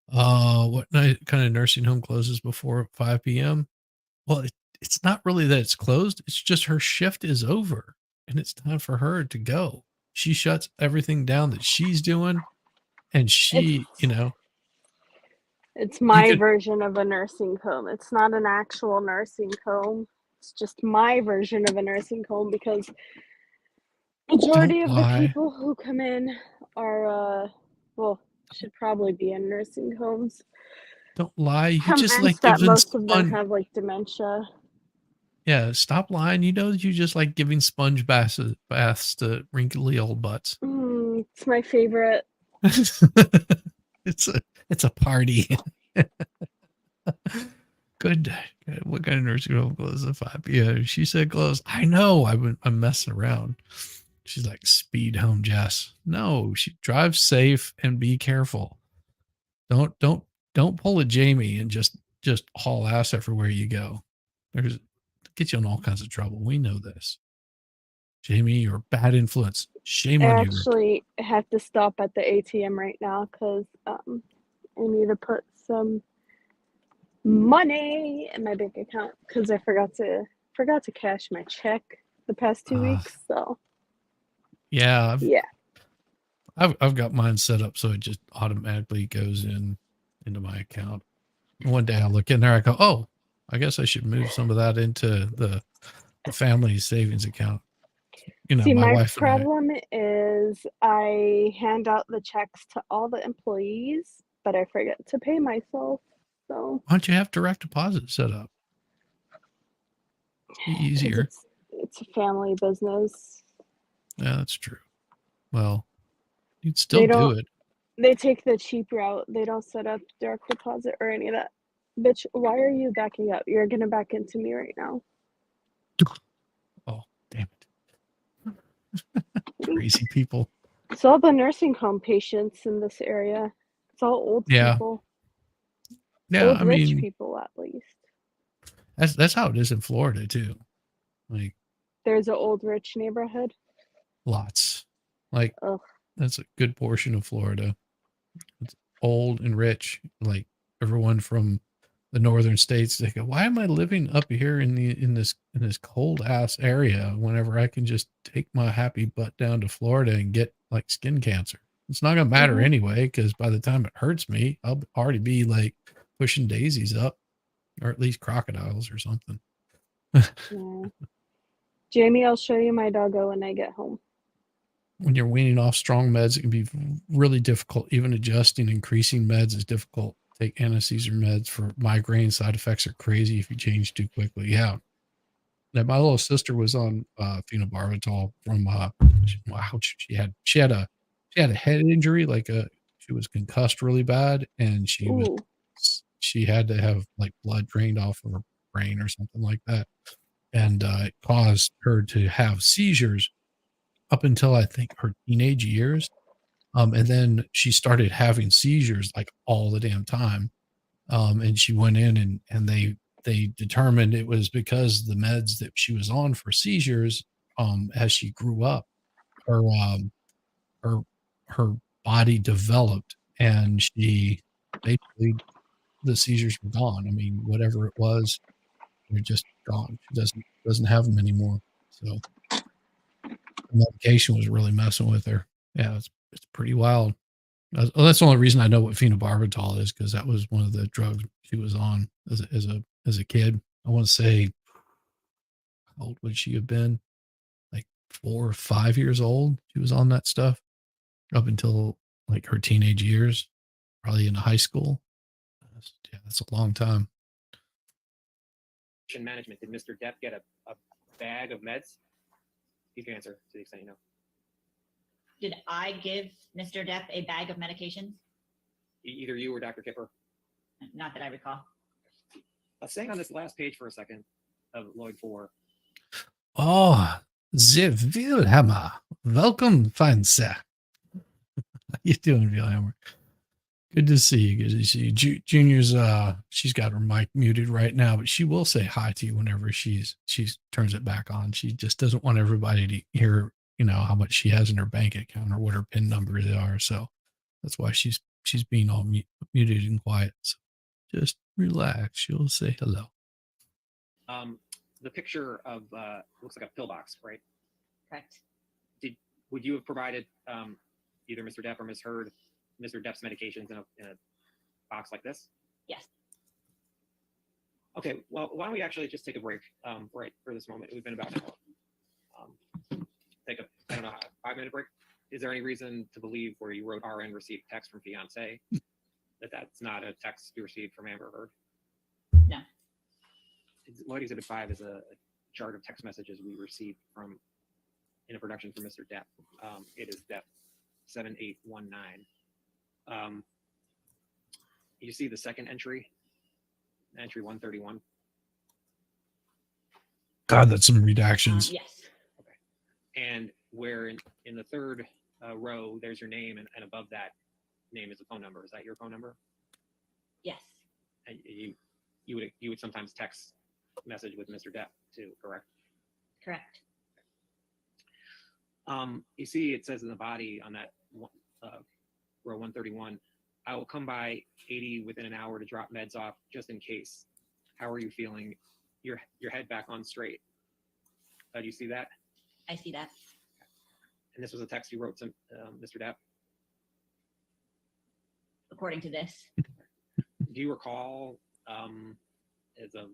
What kind of nursing home closes before 5 p.m.? Well, it's not really that it's closed. It's just her shift is over and it's time for her to go. She shuts everything down that she's doing. And she, It's my version of a nursing home. It's not an actual nursing home. It's just my version of a nursing home, because majority of the people who come in are, should probably be in nursing homes. Don't lie. You just like that giving most of them have like dementia. Yeah, stop lying. You just like giving sponge baths to wrinkly old butts. It's my favorite. It's a party. Good. What kind of nursing home closes at 5 p.m.? She said close. I know. I'm messing around. She's like, speed home, Jess. No, she drives safe and be careful. Don't pull a Jamie and just haul ass everywhere you go. Get you in all kinds of trouble. We know this. Jamie, you're a bad influence. Shame on you. I actually have to stop at the ATM right now because I need to put some money in my bank account because I forgot to cash my check the past 2 weeks. So yeah, yeah, I've got mine set up so it just automatically goes into my account. One day I look in there, I go, oh, I guess I should move some of that into the family savings account. See, my my wife problem is I hand out the checks to all the employees, but I forget to pay myself. So why don't you have direct deposit set up? Be easier. It's a family business. Yeah, that's true. Well, you'd still do it. They take the cheap route. They don't set up direct deposit or any of that. Bitch, why are you backing up? You're gonna back into me right now. Oh, damn it. Crazy people. It's all the nursing home patients in this area. It's all old Yeah. people. Yeah, Old I rich mean, people, at least. that's how it is in Florida too. Like There's an old rich neighborhood. lots. Like Ugh. that's a good portion of Florida. It's old and rich. Like everyone from the northern states, they go, "Why am I living up here in this cold ass area whenever I can just take my happy butt down to Florida and get like skin cancer? It's not gonna matter Mhm. anyway, because by the time it hurts me, I'll already be like pushing daisies up, or at least crocodiles or something." Yeah. Jamie, I'll show you my doggo when I get home. When you're weaning off strong meds, it can be really difficult. Even adjusting, increasing meds is difficult. Take anesthesia meds for migraine. Side effects are crazy if you change too quickly. Yeah. Now, my little sister was on phenobarbital from wow, she had a head injury, like she was concussed really bad, and Ooh. she had to have like blood drained off of her brain or something like that, and it caused her to have seizures up until I think her teenage years. And then she started having seizures like all the damn time. And she went in and they determined it was because the meds that she was on for seizures, as she grew up, her her her body developed and she basically the seizures were gone. I mean, whatever it was, they're just gone. She doesn't have them anymore. So the medication was really messing with her. Yeah, it's pretty wild. That's the only reason I know what phenobarbital is, because that was one of the drugs she was on as a kid. I want to say, how old would she have been? Like 4 or 5 years old. She was on that stuff up until like her teenage years, probably in high school. Yeah, that's a long time. Management, did Mr. Depp get a bag of meds? You can answer to the extent you know. Did I give Mr. Depp a bag of medications? Either you or Dr. Kipper. Not that I recall. Staying on this last page for a second of Lloyd 4. Oh, the Wilhelmer. Welcome, fine sir. How you doing, Wilhelmer? Good to see you. Good to see you. Junior's she's got her mic muted right now, but she will say hi to you whenever she turns it back on. She just doesn't want everybody to hear, how much she has in her bank account or what her PIN numbers are. So that's why she's being all muted and quiet. So just relax. She'll say hello. The picture of looks like a pillbox, right? Correct. Would you have provided either Mr. Depp or Ms. Heard Mr. Depp's medications in a box like this? Yes. Okay, well, why don't we actually just take a break right for this moment? We've been about an hour. Take a, I don't know, 5-minute break. Is there any reason to believe where you wrote RN received text from fiance that's not a text you received from Amber Heard? No. Lloyd Exhibit 5 is a chart of text messages we received in a production from Mr. Depp. It is Depp 7819. You see the second entry 131. God, that's some redactions. Yes. Okay. And where in the third row, there's your name, and above that name is a phone number. Is that your phone number? Yes. And you would sometimes text message with Mr. Depp too, correct? Correct. You see, it says in the body on that row 131, I will come by 80 within an hour to drop meds off just in case. How are you feeling? Your head back on straight. Do you see that? I see that. And this was a text you wrote to Mr. Depp. According to this. Do you recall as of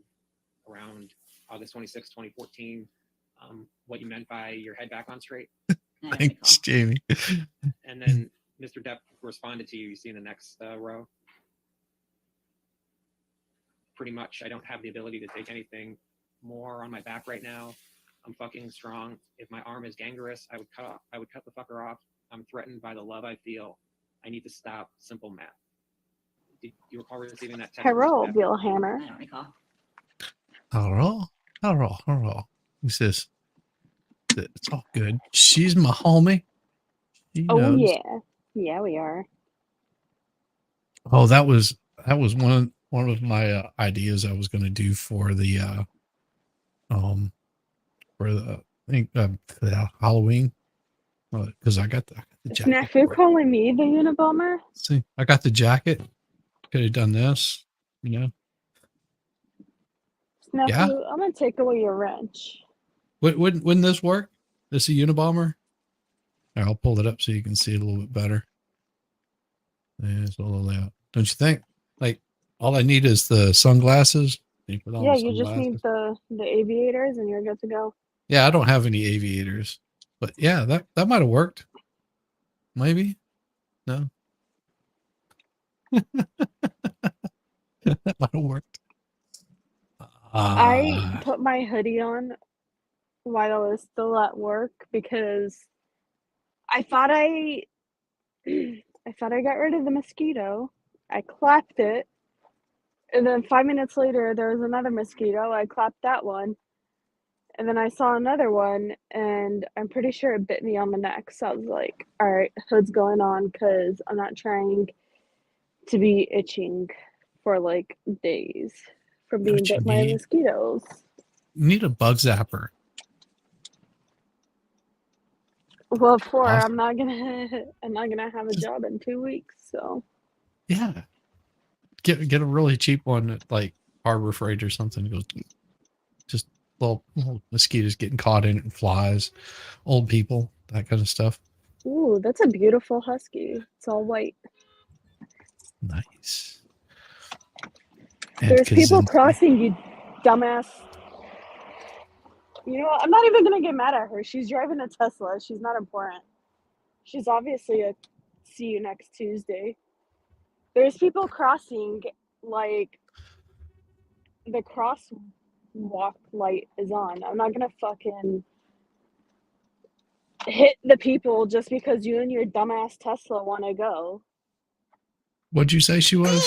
around August 26, 2014, what you meant by your head back on straight? Thanks, Jamie. And then Mr. Depp responded to you. You see in the next row. Pretty much, I don't have the ability to take anything more on my back right now. I'm fucking strong. If my arm is gangrenous, I would cut the fucker off. I'm threatened by the love I feel. I need to stop. Simple math. Do you recall receiving that text? Hello, Bill Hammer. I don't recall. Hello. Who's this? It's all good. She's my homie. He Oh knows. yeah. Yeah, we are. Oh, that was one of my ideas I was going to do for the for the I think the Halloween, because I got the jacket. Snafu calling me the Unabomber? See, I got the jacket. Could have done this, you know. Snafu, Yeah. I'm gonna take away your wrench. Wouldn't this work? This a Unabomber? Here, I'll pull it up so you can see it a little bit better. There's all the layout. Don't you think? Like, all I need is the sunglasses. You put on Yeah, the you just need sunglasses. the aviators and you're good to go. Yeah, I don't have any aviators, but yeah, that might have worked. Maybe. No. That might have worked. I put my hoodie on while I was still at work because I thought I I thought I got rid of the mosquito. I clapped it, and then 5 minutes later there was another mosquito. I clapped that one, and then I saw another one, and I'm pretty sure it bit me on the neck. So I was like, "All right, hood's going on because I'm not trying to be itching for like days from being What you bit by need? mosquitoes." You need a bug zapper. Well, for Awesome. I'm not gonna have a job in 2 weeks, so Yeah. Get a really cheap one at like Harbor Freight or something. It goes just little mosquitoes getting caught in it and flies, old people, that kind of stuff. ooh, that's a beautiful husky. It's all white. Nice. And There's people Kaczynski. crossing, you dumbass. You know what? I'm not even gonna get mad at her. She's driving a Tesla. She's not important. She's obviously a see you next Tuesday. There's people crossing, like the crosswalk light is on. I'm not gonna fucking hit the people just because you and your dumbass Tesla want to go. What'd you say she was?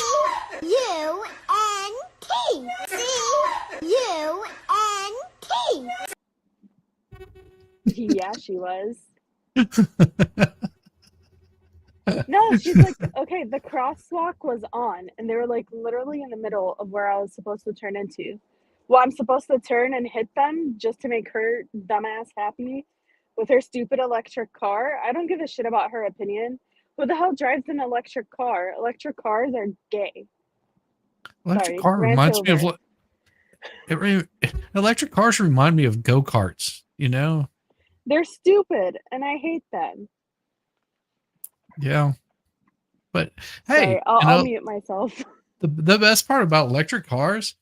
C-U-N-T. C-U-N-T. Yeah, she was. No, she's like, okay, the crosswalk was on, and they were like literally in the middle of where I was supposed to turn into. Well, I'm supposed to turn and hit them just to make her dumbass happy with her stupid electric car. I don't give a shit about her opinion. Who the hell drives an electric car? Electric cars are gay. Electric Sorry, car rant reminds me of over. electric cars remind me of go-karts, you know? They're stupid, and I hate them. Yeah. But hey, Sorry, I'll, you know, I'll mute myself. the best part about electric cars,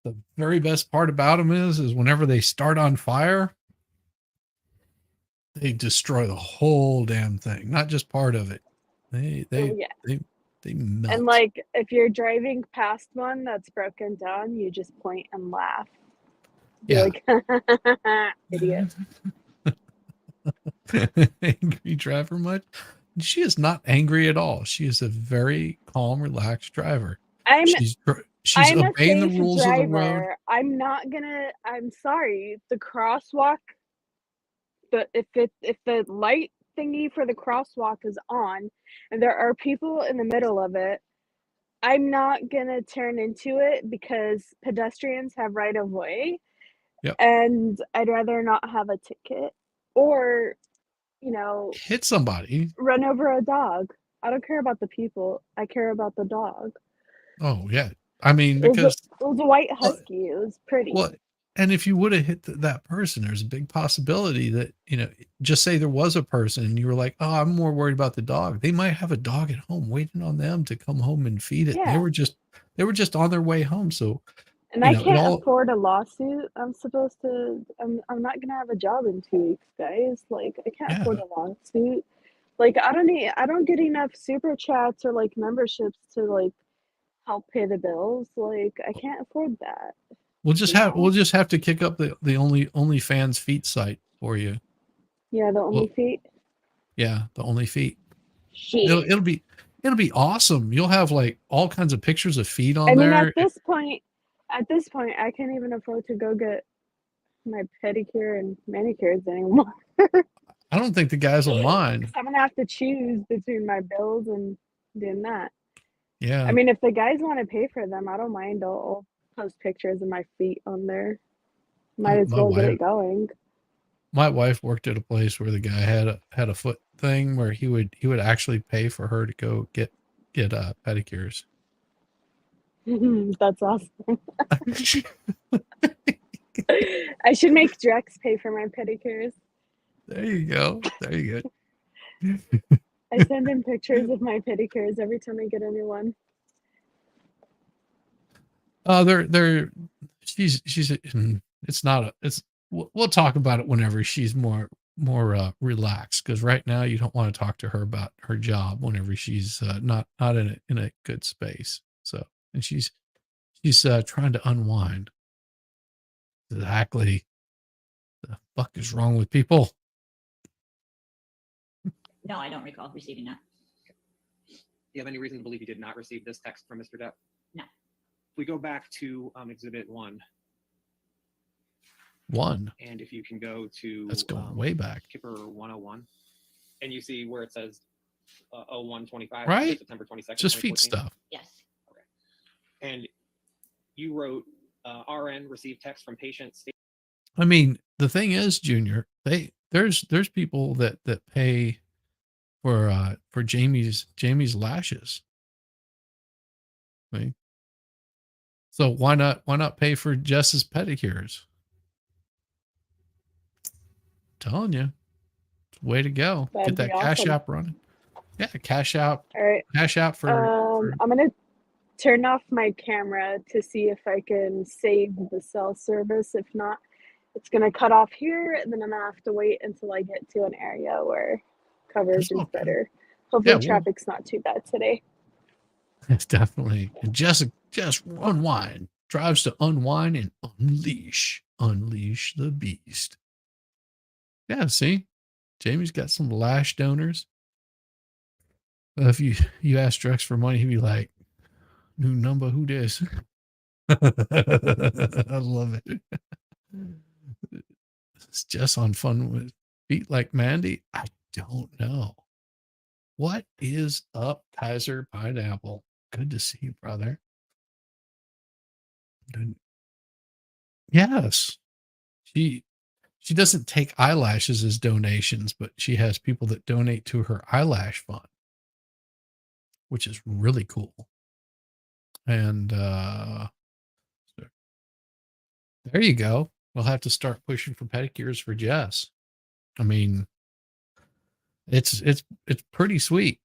the very best part about them is whenever they start on fire, they destroy the whole damn thing, not just part of it. They melt. And like, if you're driving past one that's broken down, you just point and laugh. Be Yeah. like, idiot. Angry driver much? She is not angry at all. She is a very calm, relaxed driver. She's I'm obeying a the safe rules of the road. driver. I'm sorry. The crosswalk, if the light thingy for the crosswalk is on and there are people in the middle of it, I'm not gonna turn into it because pedestrians have right of way. Yep. And I'd rather not have a ticket or, you know, Hit somebody. run over a dog. I don't care about the people. I care about the dog. Oh yeah. I mean, It because was a white husky. It was pretty. well, and if you would have hit that person, there's a big possibility that, you know, just say there was a person and you were like, oh, I'm more worried about the dog. They might have a dog at home waiting on them to come home and feed it. Yeah. They were just on their way home. So, And I can't afford a lawsuit. I'm not gonna have a job in 2 weeks, guys. Like, I can't afford a lawsuit. Like, I don't get enough super chats or like memberships to like help pay the bills. Like, I can't afford that. we'll just have to kick up the OnlyFans feet site for you. Yeah, the only feet. Yeah, the only feet. Shit. It'll be awesome. You'll have like all kinds of pictures of feet on I mean, there. at this point, I can't even afford to go get my pedicure and manicures anymore. I don't think the guys will mind. I'm gonna have to choose between my bills and doing that. Yeah. I mean, if the guys want to pay for them, I don't mind. I'll post pictures of my feet on there. Might as My well get wife- it going. My wife worked at a place where the guy had a foot thing where he would actually pay for her to go get pedicures. That's awesome. I should make Drex pay for my pedicures. There you go. There you go. I send him pictures of my pedicures every time I get a new one. She's it's not a, it's, we'll talk about it whenever she's more relaxed. Cause right now you don't want to talk to her about her job whenever she's not in a good space. So, and she's trying to unwind. Exactly. The fuck is wrong with people? No, I don't recall receiving that. Do you have any reason to believe you did not receive this text from Mr. Depp? No. If we go back to Exhibit 1, and if you can go to That's going way back. Kipper 101, and you see where it says 0125, Right? September 22nd. Just feed 2014? stuff. Yes. And you wrote RN received text from patient. I mean, the thing is, Junior, there's people that pay for Jamie's lashes. Right? So why not pay for Jess's pedicures? Telling you, way to go. That'd Get that be cash awesome. app running. Yeah, cash out. All right. Cash out for I'm gonna turn off my camera to see if I can save the cell service. If not, it's gonna cut off here, and then I'm gonna have to wait until I get to an area where coverage That's is okay. better. Hopefully, Yeah, well- traffic's not too bad today. It's definitely. And just unwind. Drives to unwind and unleash the beast. Yeah, see, Jamie's got some lash donors. If you ask Drex for money, he'd be like, "New number, who this?" I love it. It's just on fun with feet like Mandy. I don't know. What is up, Kaiser Pineapple? Good to see you, brother. Yes. She doesn't take eyelashes as donations, but she has people that donate to her eyelash fund, which is really cool. And there you go. We'll have to start pushing for pedicures for Jess. I mean, it's pretty sweet.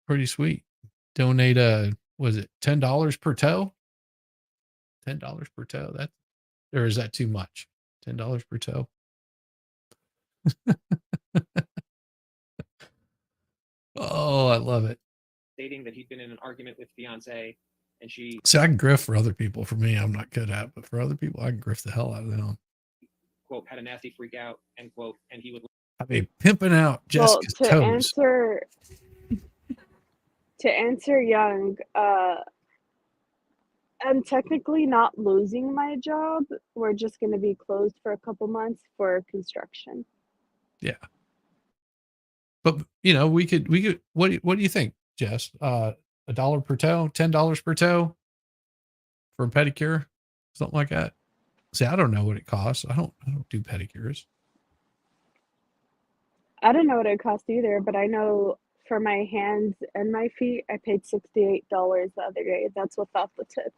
Pretty sweet. Donate was it $10 per toe? $10 per toe. That, or is that too much? $10 per toe. Oh, I love it. Stating that he'd been in an argument with fiance, and she See, I can grift for other people. For me, I'm not good at, but for other people, I can grift the hell out of them. quote had a nasty freak out, end quote, and he would I mean, pimping out Jessica's toes. To answer Young, I'm technically not losing my job. We're just going to be closed for a couple months for construction. Yeah. But you know, we could what do you think, Jess? $1 per toe, $10 per toe for a pedicure, something like that. See, I don't know what it costs. I don't do pedicures. I don't know what it costs either, but I know for my hands and my feet, I paid $68 the other day. That's without the tip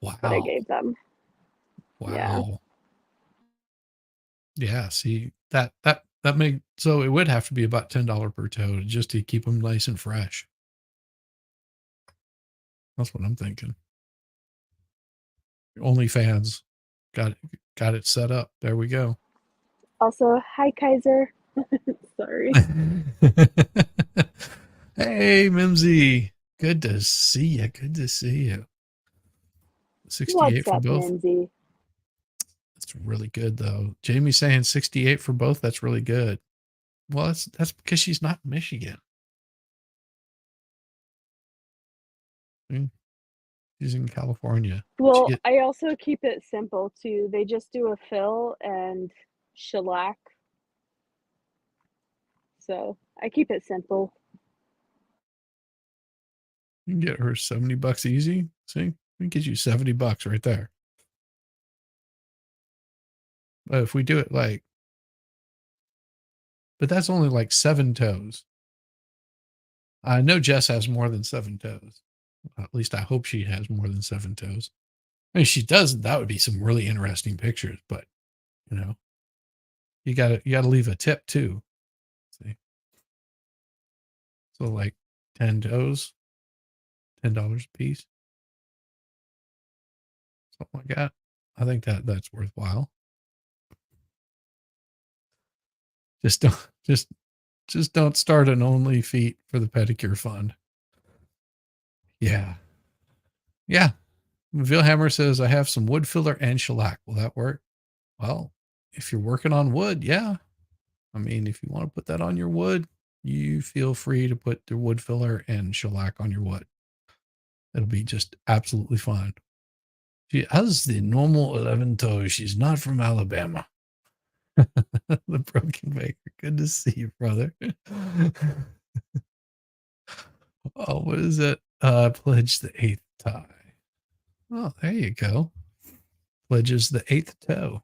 Wow. that I gave them. Wow. Yeah. See, that may, so it would have to be about $10 per toe just to keep them nice and fresh. That's what I'm thinking. OnlyFans got it set up. There we go. Also, hi Kaiser. Sorry. Hey, Mimsy. Good to see you. Good to see you. 68 What's for up, both. Lindsay? That's really good, though. Jamie saying 68 for both. That's really good. Well, that's because she's not in Michigan. She's in California. Well, I also keep it simple too. They just do a fill and shellac. so I keep it simple. You can get her $70 easy. See, we can get you $70 right there. But if we do it like, but that's only like 7 toes. I know Jess has more than 7 toes. At least I hope she has more than 7 toes. I mean, if she doesn't, that would be some really interesting pictures. But you know, you gotta leave a tip too. See, so like 10 toes, $10 a piece, something like that. I think that's worthwhile. Just don't just don't start an only feet for the pedicure fund. Yeah. Yeah. Vilhammer says, I have some wood filler and shellac. Will that work? Well, if you're working on wood, yeah. I mean, if you want to put that on your wood, you feel free to put the wood filler and shellac on your wood. It'll be just absolutely fine. She has the normal 11 toes. She's not from Alabama. The broken baker. Good to see you, brother. Oh, what is it? Pledge the 8th tie. Oh, there you go. Pledges the 8th toe.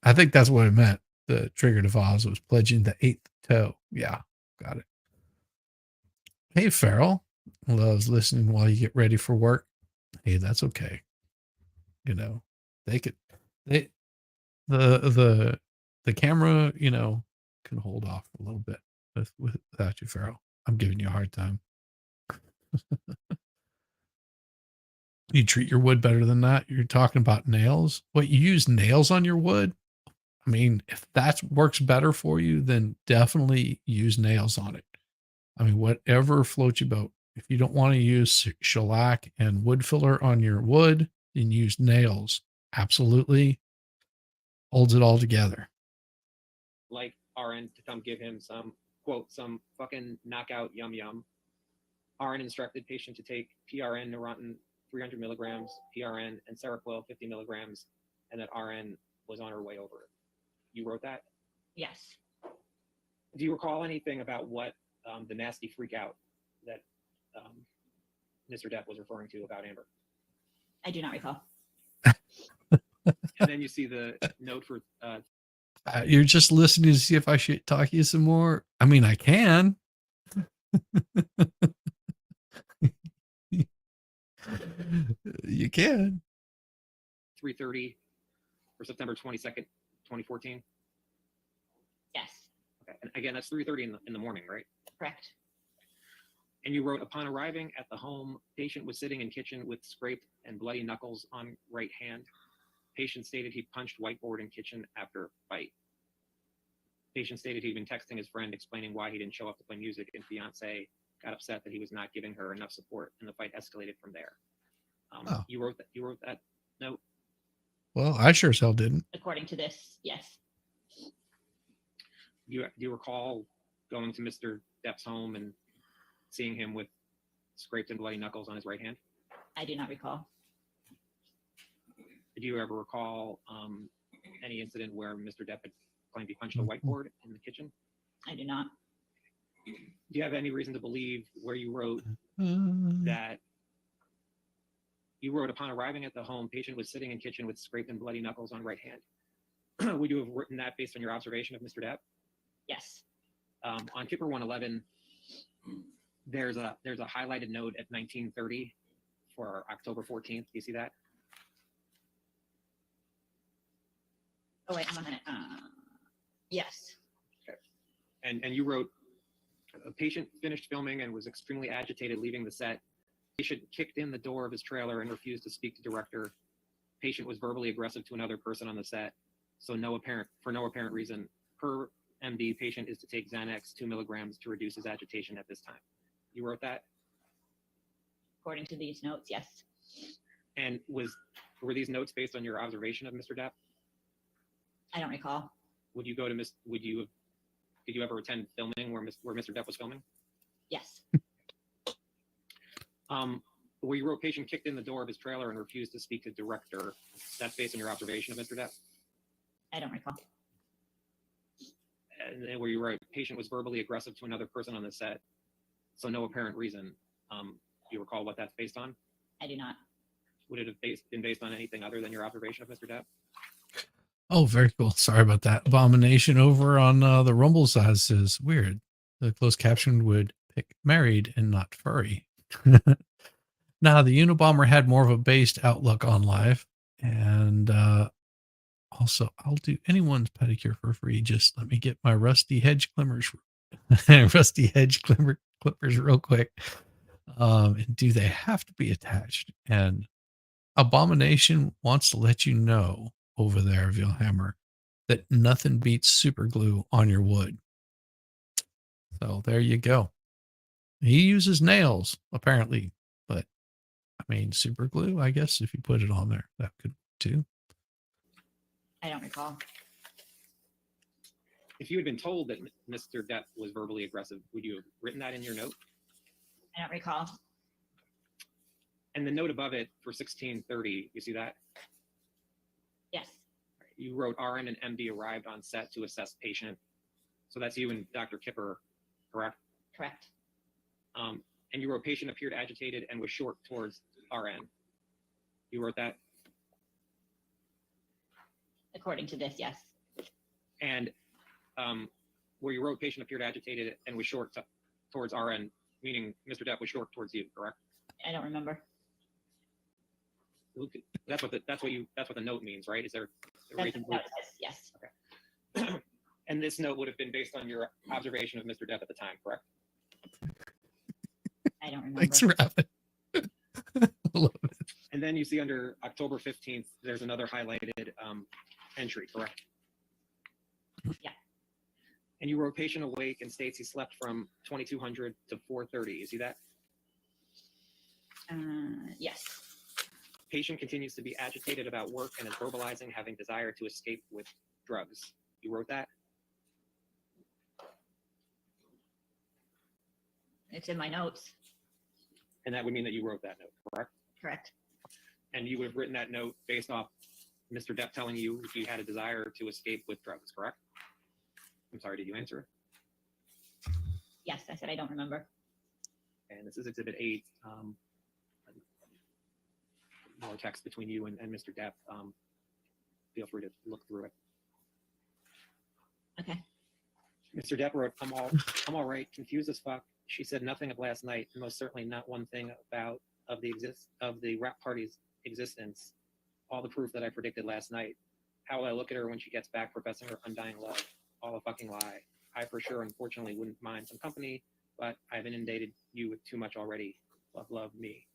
I think that's what it meant. The trigger to Oz was pledging the 8th toe. Yeah, got it. Hey, Farrell. Loves listening while you get ready for work. Hey, that's okay. You know, the camera, you know, can hold off a little bit without you, Farrell. I'm giving you a hard time. You treat your wood better than that. You're talking about nails. What, you use nails on your wood? I mean, if that works better for you, then definitely use nails on it. I mean, whatever floats your boat. If you don't want to use shellac and wood filler on your wood, then use nails. Absolutely holds it all together. Like RN to come give him some, quote, some fucking knockout yum yum. RN instructed patient to take PRN Neurontin 300 milligrams, PRN and Seroquel 50 milligrams, and that RN was on her way over it. You wrote that? Yes, Do you recall anything about what the nasty freak out that Mr. Depp was referring to about Amber? I do not recall. And then you see the note for You're just listening to see if I should talk to you some more. I mean, I can. You can. 3:30 for September 22nd, 2014. Yes, Okay. And again, that's 3:30 in the morning, right? correct. And you wrote, upon arriving at the home, patient was sitting in kitchen with scraped and bloody knuckles on right hand. Patient stated he punched whiteboard in kitchen after fight. Patient stated he'd been texting his friend explaining why he didn't show up to play music, and fiance got upset that he was not giving her enough support, and the fight escalated from there. Oh. You wrote that note. Well, I sure as hell didn't. According to this, yes. Do you recall going to Mr. Depp's home and seeing him with scraped and bloody knuckles on his right hand? I do not recall. Did you ever recall any incident where Mr. Depp had claimed he punched a whiteboard in the kitchen? I do not. Do you have any reason to believe where you wrote that you wrote, upon arriving at the home, patient was sitting in kitchen with scraped and bloody knuckles on right hand? Would you have written that based on your observation of Mr. Depp? Yes. On Kipper 111, there's a highlighted note at 1930 for October 14th. Do you see that? Oh, wait, a minute. Yes. And you wrote, a patient finished filming and was extremely agitated leaving the set. Patient kicked in the door of his trailer and refused to speak to director. Patient was verbally aggressive to another person on the set. For no apparent reason. Per MD, patient is to take Xanax 2 milligrams to reduce his agitation at this time. You wrote that? According to these notes, yes. And were these notes based on your observation of Mr. Depp? I don't recall. Did you ever attend filming where Mr. Depp was filming? Yes. Where you wrote, patient kicked in the door of his trailer and refused to speak to director, that's based on your observation of Mr. Depp? I don't recall. And then where you wrote, patient was verbally aggressive to another person on the set, so no apparent reason. Do you recall what that's based on? I do not. Would it have been based on anything other than your observation of Mr. Depp? Oh, very cool. Sorry about that. Abomination over on the Rumble side says weird. The closed caption would pick married and not furry. Now, the Unabomber had more of a based outlook on life. And also, I'll do anyone's pedicure for free. Just let me get my rusty hedge clippers, clippers real quick. And do they have to be attached? And Abomination wants to let you know over there, Vilhammer, that nothing beats super glue on your wood. So there you go. He uses nails, apparently, but I mean, super glue, I guess, if you put it on there, that could too. I don't recall. If you had been told that Mr. Depp was verbally aggressive, would you have written that in your note? I don't recall. And the note above it for 1630, you see that? Yes. You wrote RN and MD arrived on set to assess patient. So that's you and Dr. Kipper, correct? Correct. And you wrote patient appeared agitated and was short towards RN. You wrote that? According to this, yes. And where you wrote patient appeared agitated and was short towards RN, meaning Mr. Depp was short towards you, correct? I don't remember. That's what the note means, right? Is there a reason? Yes. Okay. And this note would have been based on your observation of Mr. Depp at the time, correct? I don't remember. Thanks, Rabbit. Love it. And then you see under October 15th, there's another highlighted entry, correct? Yeah. And you wrote patient awake and states he slept from 2200 to 4:30. You see that? Yes. Patient continues to be agitated about work and is verbalizing having desire to escape with drugs. You wrote that? It's in my notes. And that would mean that you wrote that note, correct? Correct. And you would have written that note based off Mr. Depp telling you he had a desire to escape with drugs, correct? I'm sorry, did you answer? Yes, I said I don't remember. And this is Exhibit 8. More text between you and Mr. Depp. Feel free to look through it. Okay. Mr. Depp wrote, I'm all right, confused as fuck. She said nothing of last night, and most certainly not one thing of the rap party's existence. All the proof that I predicted last night. How will I look at her when she gets back professing her undying love? All a fucking lie. I for sure, unfortunately, wouldn't mind some company, but I've inundated you with too much already. Love, love, me.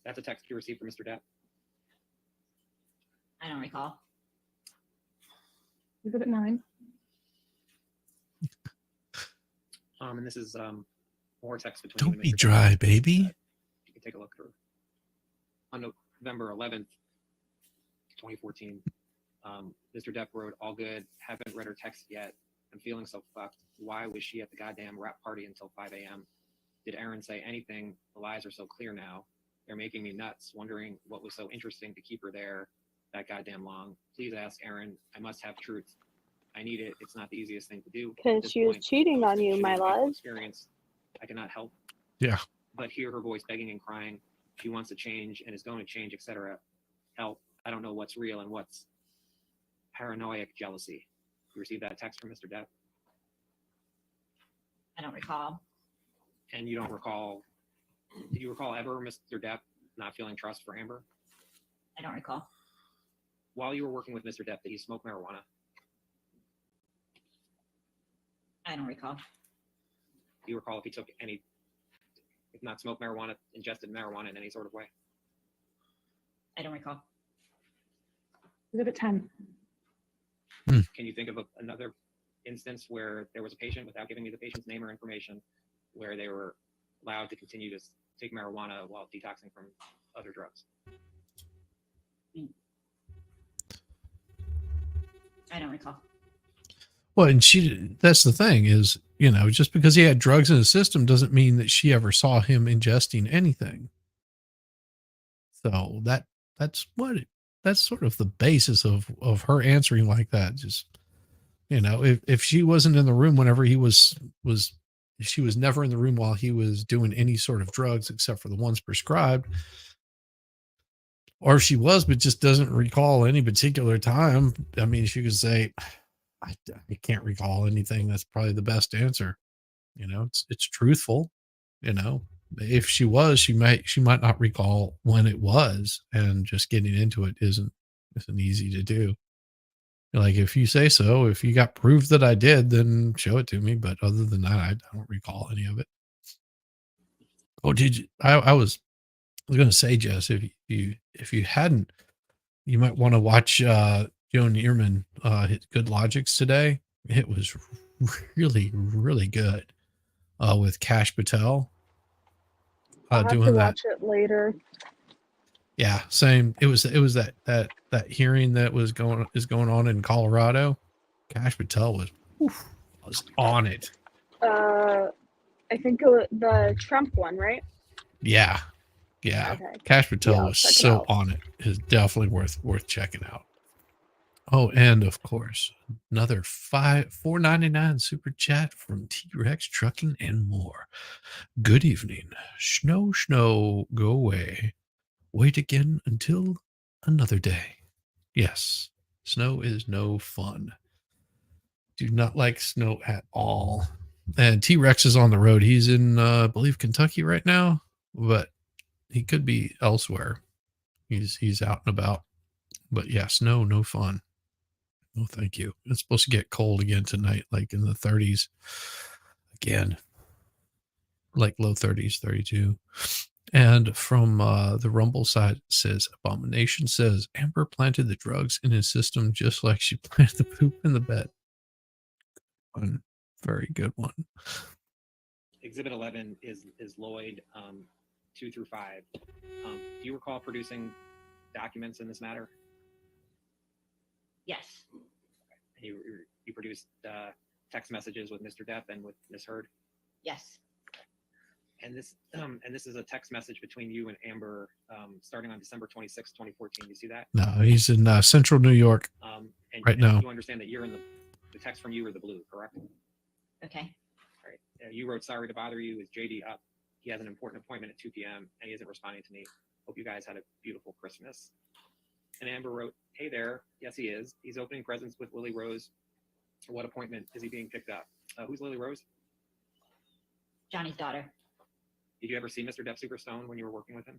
That's a text you received from Mr. Depp. I don't recall. Exhibit 9. And this is more text between you Don't and be Mr. Depp. dry, baby. You can take a look through. On November 11th, 2014, Mr. Depp wrote, all good, haven't read her text yet. I'm feeling so fucked. Why was she at the goddamn rap party until 5 a.m.? Did Aaron say anything? The lies are so clear now. They're making me nuts, wondering what was so interesting to keep her there that goddamn long. Please ask Aaron. I must have truth. I need it. It's not the easiest thing to do. At Because this she was point, cheating on you, shitty my painful love. Experience. I cannot help Yeah. but hear her voice begging and crying. She wants to change and is going to change, etc. Help. I don't know what's real and what's paranoid jealousy. You received that text from Mr. Depp, I don't recall. and you don't recall. Did you recall ever Mr. Depp not feeling trust for Amber? I don't recall. While you were working with Mr. Depp, did he smoke marijuana? I don't recall. Do you recall if he took any, if not smoked marijuana, ingested marijuana in any sort of way? I don't recall. Exhibit 10. Can you think of another instance where there was a patient, without giving me the patient's name or information, where they were allowed to continue to take marijuana while detoxing from other drugs? I don't recall. Well, and that's the thing is, just because he had drugs in his system doesn't mean that she ever saw him ingesting anything. So that's sort of the basis of her answering like that. Just You know, if she wasn't in the room whenever he was if she was never in the room while he was doing any sort of drugs except for the ones prescribed, or if she was but just doesn't recall any particular time, I mean, she could say, I can't recall anything. That's probably the best answer. You know, it's truthful. You know, if she was, she might not recall when it was, and just getting into it isn't easy to do. Like, if you say so, if you got proof that I did, then show it to me. But other than that, I don't recall any of it. Oh, did you? I was going to say, Jess, if you hadn't, you might want to watch Joe Neerman hit Good Logics today. It was really, really good with Cash Patel I'll have to doing that. watch it later. Yeah, same. It was that hearing that is going on in Colorado. Cash Patel was on it. I think it was the Trump one, right? Yeah. Okay. Cash Patel I'll was check it so out. on it. Is definitely worth checking out. Oh, and of course, another $4.99 super chat from T-Rex Trucking and More. Good evening. Snow, go away. Wait again until another day. Yes, snow is no fun. Do not like snow at all. And T-Rex is on the road. He's in, I believe, Kentucky right now, but he could be elsewhere. He's out and about. But yeah, snow, no fun. No, thank you. It's supposed to get cold again tonight, like in the 30s again, like low 30s, 32. And from the Rumble side says, Abomination says, Amber planted the drugs in his system just like she planted the poop in the bed. One very good one. Exhibit 11 is Lloyd 2 through 5. Do you recall producing documents in this matter? Yes, You produced text messages with Mr. Depp and with Ms. Heard. yes. And this is a text message between you and Amber starting on December 26, 2014. You see that? No, he's in Central New York right now. You understand that you're in the text from you are the blue, correct? Okay. All right. You wrote, sorry to bother you. Is JD up? He has an important appointment at 2 p.m. and he isn't responding to me. Hope you guys had a beautiful Christmas. And Amber wrote, hey there. Yes, he is. He's opening presents with Lily Rose. What appointment is he being picked up? Who's Lily Rose? Johnny's daughter. Did you ever see Mr. Depp super stoned when you were working with him?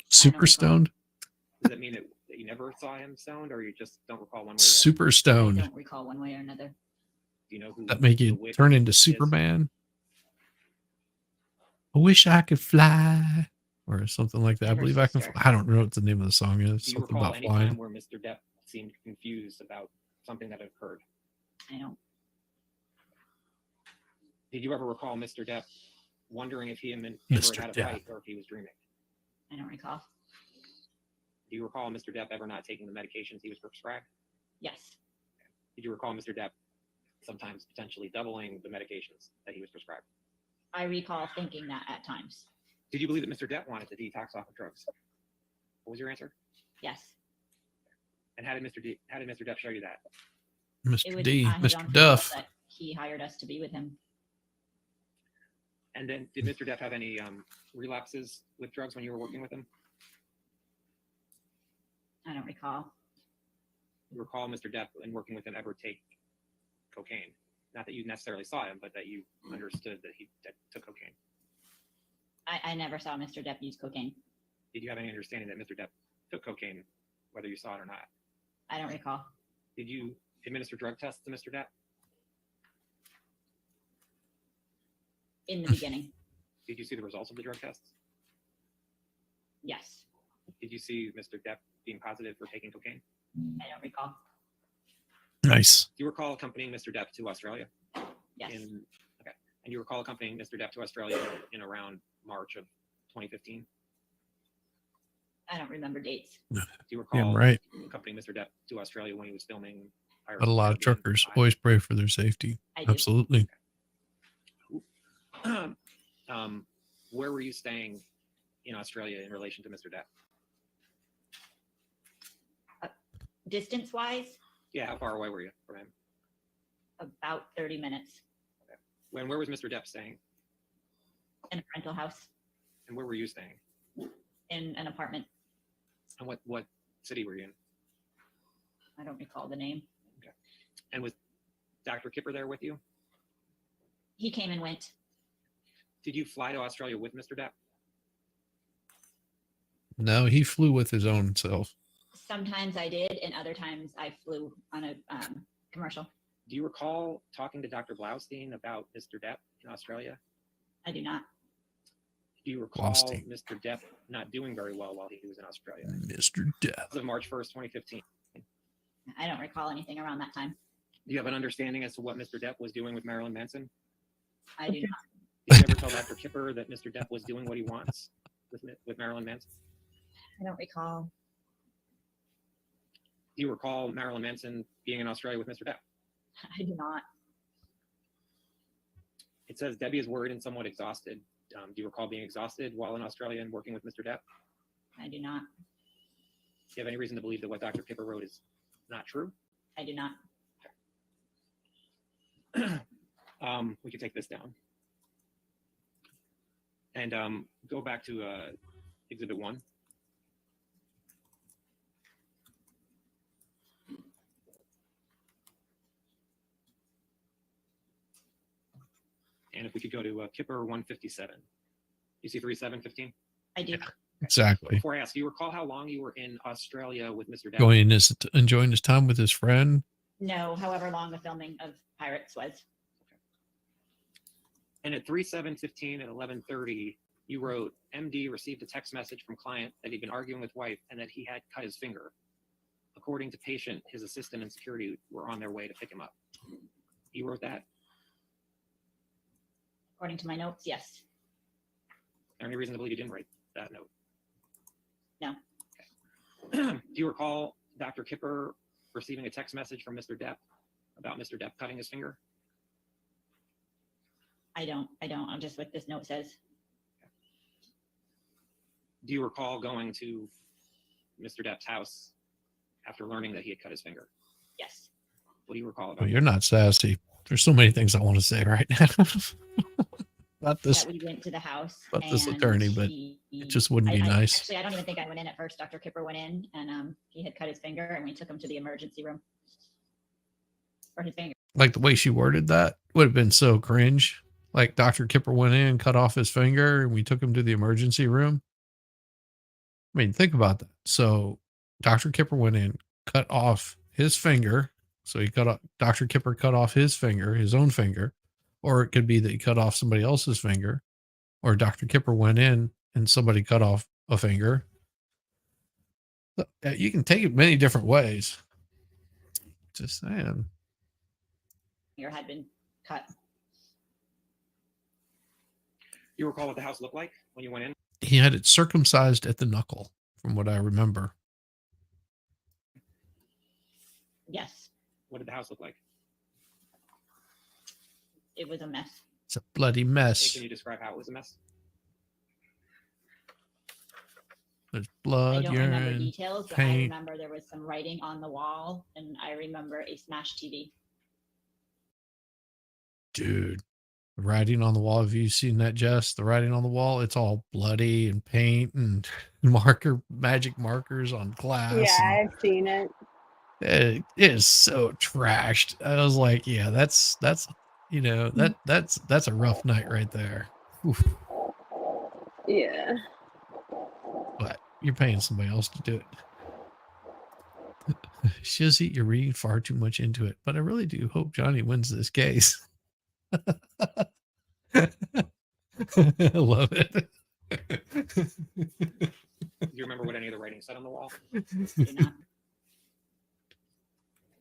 Super stoned? Does that mean that you never saw him stoned, or you just don't recall one way or the other? Super I stoned. don't recall one way or another. Do you know who That make the you witch turn into is? Superman? I wish I could fly, or something like that. I Never believe I can. sister. I don't know what the name of the song is. Do you Something recall about any flying. time where Mr. Depp seemed confused about something that had occurred? I don't. Did you ever recall Mr. Depp wondering if he and Amber Mr. had a Depp. fight or if he was dreaming? I don't recall. Do you recall Mr. Depp ever not taking the medications he was prescribed? Yes. Did you recall Mr. Depp sometimes potentially doubling the medications that he was prescribed? I recall thinking that at times. Did you believe that Mr. Depp wanted to detox off of drugs? What was your answer? Yes. And how did Mr. Depp show you that? It Mr. was D, on his Mr. own free will Duff. that he hired us to be with him. And then did Mr. Depp have any relapses with drugs when you were working with him? I don't recall. You recall Mr. Depp and working with him ever take cocaine? Not that you necessarily saw him, but that you understood that he took cocaine. I never saw Mr. Depp use cocaine. Did you have any understanding that Mr. Depp took cocaine, whether you saw it or not? I don't recall. Did you administer drug tests to Mr. Depp? In the beginning. Did you see the results of the drug tests? Yes. Did you see Mr. Depp being positive for taking cocaine? I don't recall. Nice. Do you recall accompanying Mr. Depp to Australia? Yes. Okay. And you recall accompanying Mr. Depp to Australia in around March of 2015? I don't remember dates. Do you Damn recall right. accompanying Mr. Depp to Australia when he was filming Pirates But a of lot the of Caribbean truckers 5? always pray for their safety. I do. Absolutely. Where were you staying in Australia in relation to Mr. Depp? Distance wise, Yeah, how far away were you from him? About 30 minutes Where was Mr. Depp staying? in a rental house, And where were you staying? in an apartment. And what city were you in? I don't recall the name. And was Dr. Kipper there with you? He came and went. Did you fly to Australia with Mr. Depp? No, he flew with his own self. Sometimes I did, and other times I flew on a commercial. Do you recall talking to Dr. Blaustein about Mr. Depp in Australia? I do not. Do you recall Blaustein. Mr. Depp not doing very well while he was in Australia? Mr. Depp. As of March 1st, 2015. I don't recall anything around that time. Do you have an understanding as to what Mr. Depp was doing with Marilyn Manson? I do not. Did you ever tell Dr. Kipper that Mr. Depp was doing what he wants with Marilyn Manson? I don't recall. Do you recall Marilyn Manson being in Australia with Mr. Depp? I do not. It says Debbie is worried and somewhat exhausted. Do you recall being exhausted while in Australia and working with Mr. Depp? I do not. Do you have any reason to believe that what Dr. Kipper wrote is not true? I do not. We can take this down. And go back to Exhibit 1. And if we could go to Kipper 157. You see 3715? I do. Exactly. Before I ask, do you recall how long you were in Australia with Mr. Depp? Enjoying his time with his friend. No, however long the filming of Pirates was. And at 3/7/15 and 11:30, you wrote, MD received a text message from client that he'd been arguing with wife and that he had cut his finger. According to patient, his assistant and security were on their way to pick him up. You wrote that? According to my notes, yes. Is there any reason to believe you didn't write that note? No. Okay. Do you recall Dr. Kipper receiving a text message from Mr. Depp about Mr. Depp cutting his finger? I don't. I'm just what this note says. Do you recall going to Mr. Depp's house after learning that he had cut his finger? Yes. What do you recall about Well, that? you're not sassy. There's so many things I want to say right now. Not this, That we went to the house. about this and attorney, but it just wouldn't be nice. Actually, I don't even think I went in at first. Dr. Kipper went in and he had cut his finger and we took him to the emergency room for his finger. Like the way she worded that would have been so cringe. Like Dr. Kipper went in, cut off his finger, and we took him to the emergency room. I mean, think about that. So Dr. Kipper went in, cut off his finger. So Dr. Kipper cut off his finger, his own finger, or it could be that he cut off somebody else's finger, or Dr. Kipper went in and somebody cut off a finger. You can take it many different ways. Just saying. Finger had been cut. You recall what the house looked like when you went in? He had it circumcised at the knuckle, from what I remember. Yes, What did the house look like? it was a mess. It's a bloody Hey, mess. can you describe how it was a mess? There's I blood, don't remember urine. details, but I paint. remember there was some writing on the wall and I remember a smashed TV. Dude, the writing on the wall. Have you seen that, Jess? The writing on the wall, it's all bloody and paint and magic markers on glass. Yeah, I've seen it. It is so trashed. I was like, yeah, that's that's a rough night right there. Oof. Yeah. But you're paying somebody else to do it. Shizzy, you're reading far too much into it, but I really do hope Johnny wins this case. I love it. Do you remember what any of the writing said on the wall? Do not.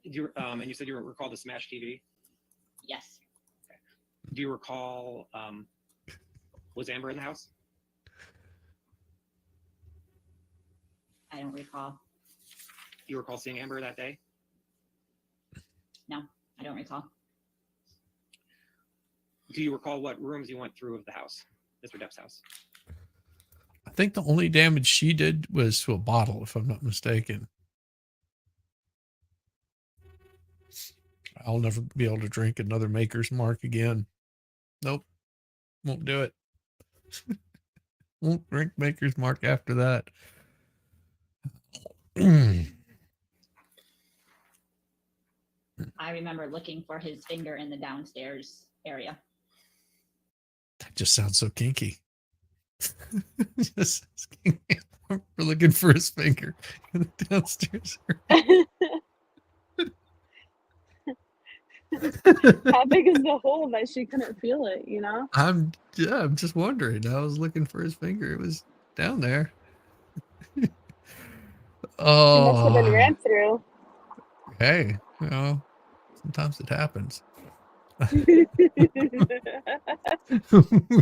And you said you recall the smashed TV. Yes, Do you recall, was Amber in the house? I don't recall. Do you recall seeing Amber that day? No, I don't recall. Do you recall what rooms you went through of the house, Mr. Depp's house? I think the only damage she did was to a bottle, if I'm not mistaken. I'll never be able to drink another Maker's Mark again. Nope. Won't do it. Won't drink Maker's Mark after that. I remember looking for his finger in the downstairs area. That just sounds so kinky. Just kinky. We're looking for his finger in the downstairs. How big is the hole that she couldn't feel it, you know? I'm just wondering. I was looking for his finger. It was down there. She must have been Oh, ran through. hey, you know, sometimes it happens. We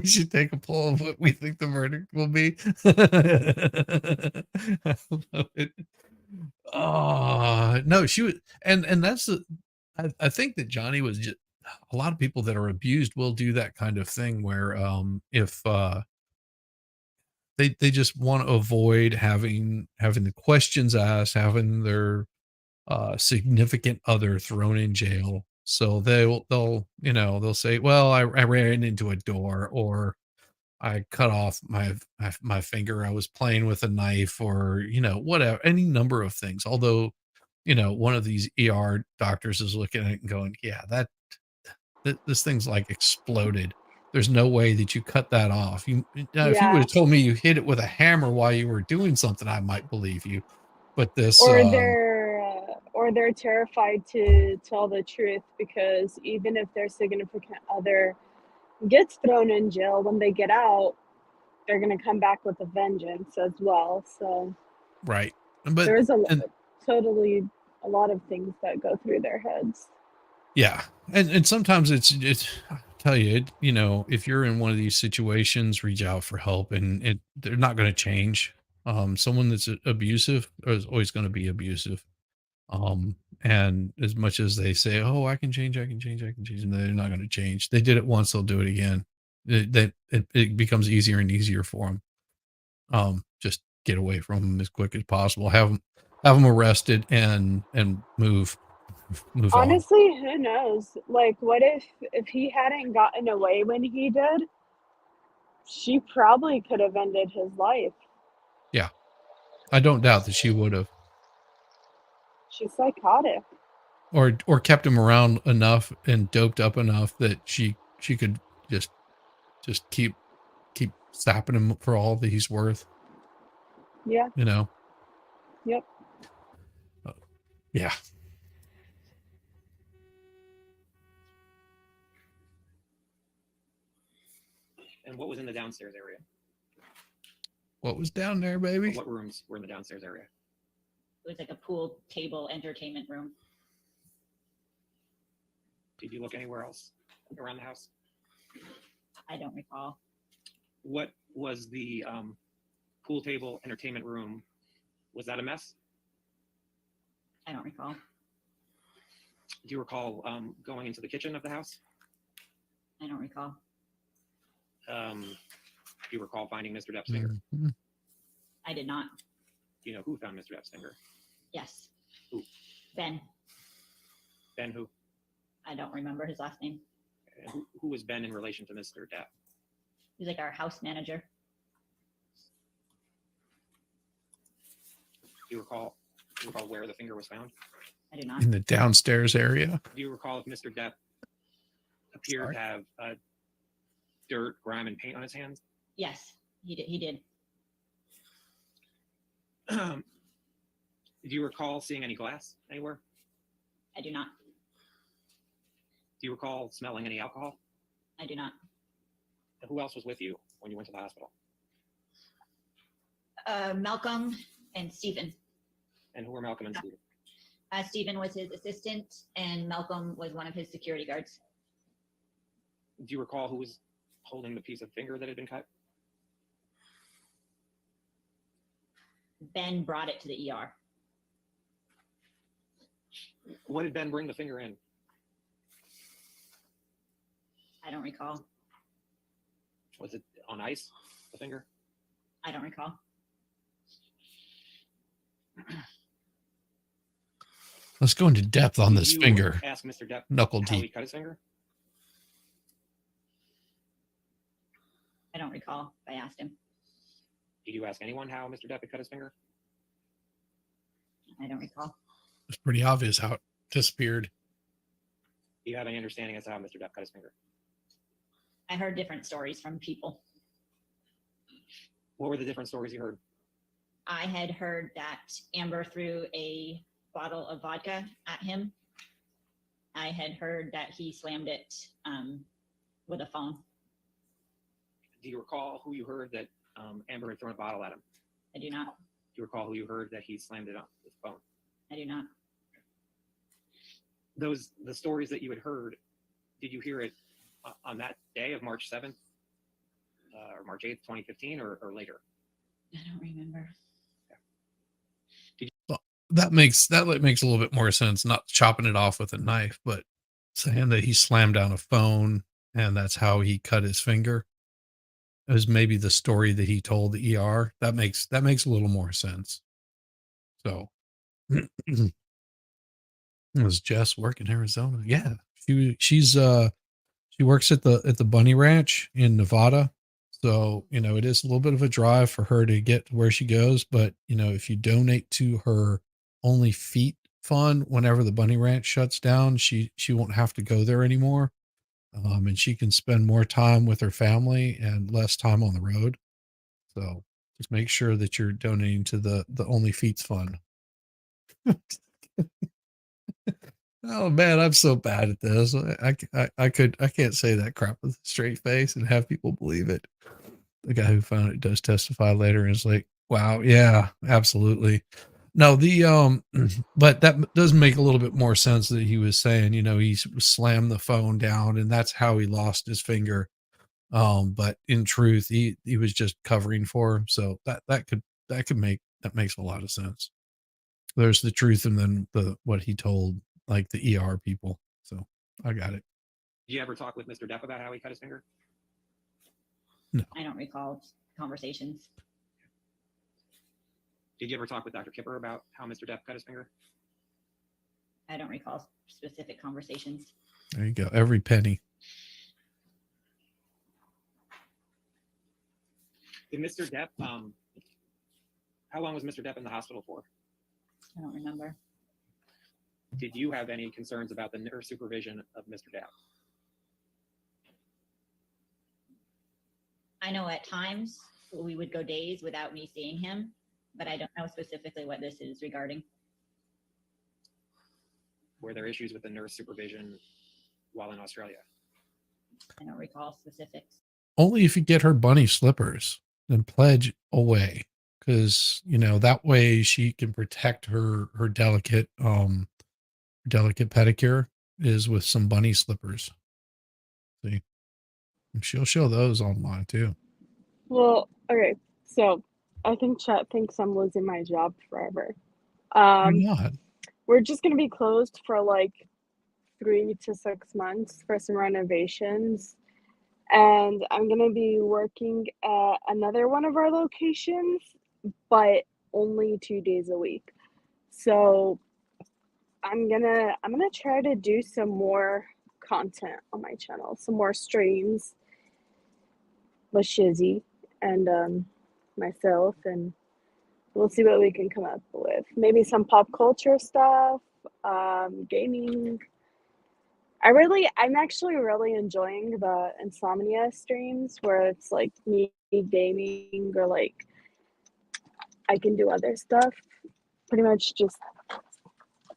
should take a poll of what we think the verdict will be. I love it. Oh no, she was, and that's the. I think that Johnny was just a lot of people that are abused will do that kind of thing where if they just want to avoid having the questions asked, having their significant other thrown in jail. So they'll they'll say, well, I ran into a door, or I cut off my finger. I was playing with a knife, or whatever, any number of things. Although, one of these ER doctors is looking at it and going, yeah, that this thing's like exploded. There's no way that you cut that off. Now, if you would Yeah. have told me you hit it with a hammer while you were doing something, I might believe you. But this, Or they're terrified to tell the truth, because even if their significant other gets thrown in jail, when they get out, they're going to come back with a vengeance as well. So right. But there's and totally a lot of things that go through their heads. yeah, and sometimes it's I tell you, if you're in one of these situations, reach out for help, and they're not going to change. Someone that's abusive is always going to be abusive. And as much as they say, oh, I can change, and they're not going to change. They did it once, they'll do it again. It becomes easier and easier for them. Just get away from them as quick as possible. Have them arrested and move on. Honestly, who knows? Like, what if he hadn't gotten away when he did? She probably could have ended his life. Yeah, I don't doubt that she would have. She's psychotic. Or kept him around enough and doped up enough that she could just keep sapping him for all that he's worth. Yeah. Yep. Yeah. And what was in the downstairs area? What was down there, baby? What rooms were in the downstairs area? It was like a pool table entertainment room. Did you look anywhere else around the house? I don't recall. What was the pool table entertainment room? Was that a mess? I don't recall. Do you recall going into the kitchen of the house? I don't recall. Do you recall finding Mr. Depp's finger? Mhm. I did not. Do you know who found Mr. Depp's finger? Yes. Who? Ben. Ben who? I don't remember his last name. And who was Ben in relation to Mr. Depp? He's like our house manager. Do you recall where the finger was found? I do not. In the downstairs area. Do you recall if Mr. Depp appeared to have dirt, grime, and paint on his hands? Yes, he did. He did. Do you recall seeing any glass anywhere? I do not. Do you recall smelling any alcohol? I do not. And who else was with you when you went to the hospital? Malcolm and Stephen. And who were Malcolm and Stephen? Stephen was his assistant, and Malcolm was one of his security guards. Do you recall who was holding the piece of finger that had been cut? Ben brought it to the ER. What did Ben bring the finger in? I don't recall. Was it on ice, the finger? I don't recall. Let's go into depth on Did this you finger. Ask Mr. Depp Knuckle how he deep. cut his finger? I don't recall if I asked him. Did you ask anyone how Mr. Depp had cut his finger? I don't recall. It's pretty obvious how it disappeared. Do you have any understanding as to how Mr. Depp cut his finger? I heard different stories from people. What were the different stories you heard? I had heard that Amber threw a bottle of vodka at him. I had heard that he slammed it with a phone. Do you recall who you heard that Amber had thrown a bottle at him? I do not. Do you recall who you heard that he slammed it on his phone? I do not. The stories that you had heard, did you hear it on that day of March 7th or March 8th, 2015 or later? I don't remember. That makes a little bit more sense, not chopping it off with a knife, but saying that he slammed down a phone and that's how he cut his finger. It was maybe the story that he told the ER. That makes a little more sense. So does Jess work in Arizona? Yeah. She works at the bunny ranch in Nevada. So, it is a little bit of a drive for her to get to where she goes. But, if you donate to her Only Feet fund, whenever the bunny ranch shuts down, she won't have to go there anymore. And she can spend more time with her family and less time on the road. So just make sure that you're donating to the Only Feet fund. Oh man, I'm so bad at this. I can't say that crap with a straight face and have people believe it. The guy who found it does testify later and is like, wow, yeah, absolutely. No, but that does make a little bit more sense that he was saying, he slammed the phone down and that's how he lost his finger. But in truth, he was just covering for him. So that makes a lot of sense. There's the truth and then what he told like the ER people. So I got it. Did you ever talk with Mr. Depp about how he cut his finger? No. I don't recall conversations. Did you ever talk with Dr. Kipper about how Mr. Depp cut his finger? I don't recall specific conversations. There you go. Every penny. Did Mr. Depp, how long was Mr. Depp in the hospital for? I don't remember. Did you have any concerns about the nurse supervision of Mr. Depp? I know at times we would go days without me seeing him, but I don't know specifically what this is regarding. Were there issues with the nurse supervision while in Australia? I don't recall specifics. Only if you get her bunny slippers and pledge away. Because, that way she can protect her delicate pedicure is with some bunny slippers. See, and she'll show those online too. Well, okay, so I think chat thinks I'm losing my job forever. You're not. We're just gonna be closed for like 3 to 6 months for some renovations, and I'm gonna be working at another one of our locations, but only 2 days a week. So I'm gonna try to do some more content on my channel, some more streams with Shizzy and myself, and we'll see what we can come up with. Maybe some pop culture stuff, gaming. I'm actually really enjoying the insomnia streams where it's like me gaming or like I can do other stuff. Pretty much just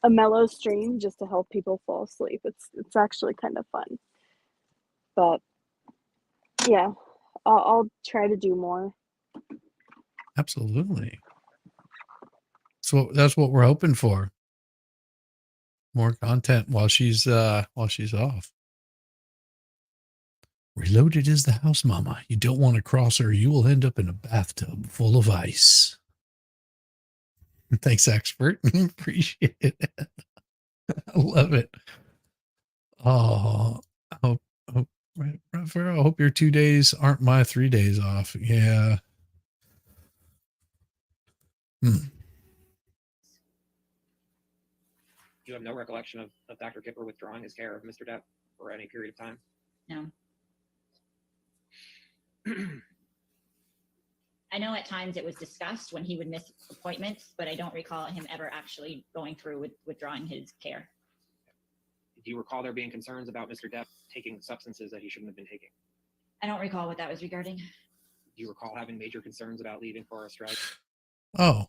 a mellow stream just to help people fall asleep. It's actually kind of fun. But yeah, I'll try to do more. Absolutely. So that's what we're hoping for. More content while she's off. Reloaded is the house mama. You don't want to cross her. You will end up in a bathtub full of ice. Thanks, expert. Appreciate it. I love it. Oh, I hope your 2 days aren't my 3 days off. Yeah. You have no recollection of Dr. Kipper withdrawing his care of Mr. Depp for any period of time? No. I know at times it was discussed when he would miss appointments, but I don't recall him ever actually going through with withdrawing his care. Do you recall there being concerns about Mr. Depp taking substances that he shouldn't have been taking? I don't recall what that was regarding. Do you recall having major concerns about leaving for a strike? Oh,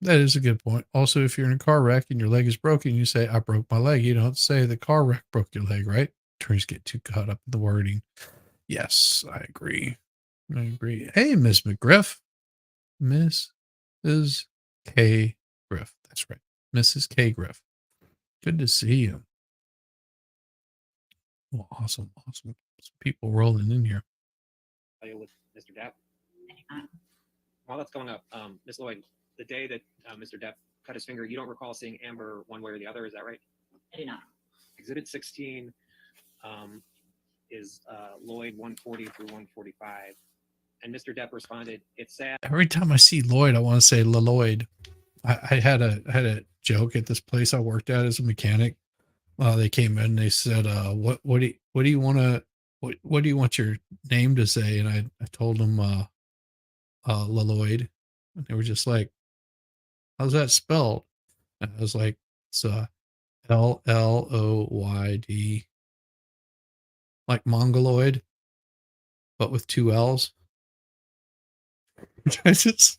that is a good point. Also, if you're in a car wreck and your leg is broken, you say, I broke my leg. You don't say the car wreck broke your leg, right? Attorneys get too caught up in the wording. Yes, I agree. I agree. Hey, Miss McGriff. Mrs. K. Griff. That's right. Mrs. K. Griff. Good to see you. Well, awesome. Awesome. Some people rolling in here. With Mr. Depp? I do not. While that's going up, Ms. Lloyd, the day that Mr. Depp cut his finger, you don't recall seeing Amber one way or the other, is that right? I do not. Exhibit 16 is Lloyd 140 through 145. And Mr. Depp responded, it's sad. Every time I see Lloyd, I want to say Lloyd. I had a joke at this place I worked at as a mechanic. They came in and they said, what do you want to, what do you want your name to say? And I told them, Lloyd, and they were just like, how's that spelled? And I was like, it's Lloyd, like Mongoloid, but with 2 L's. I just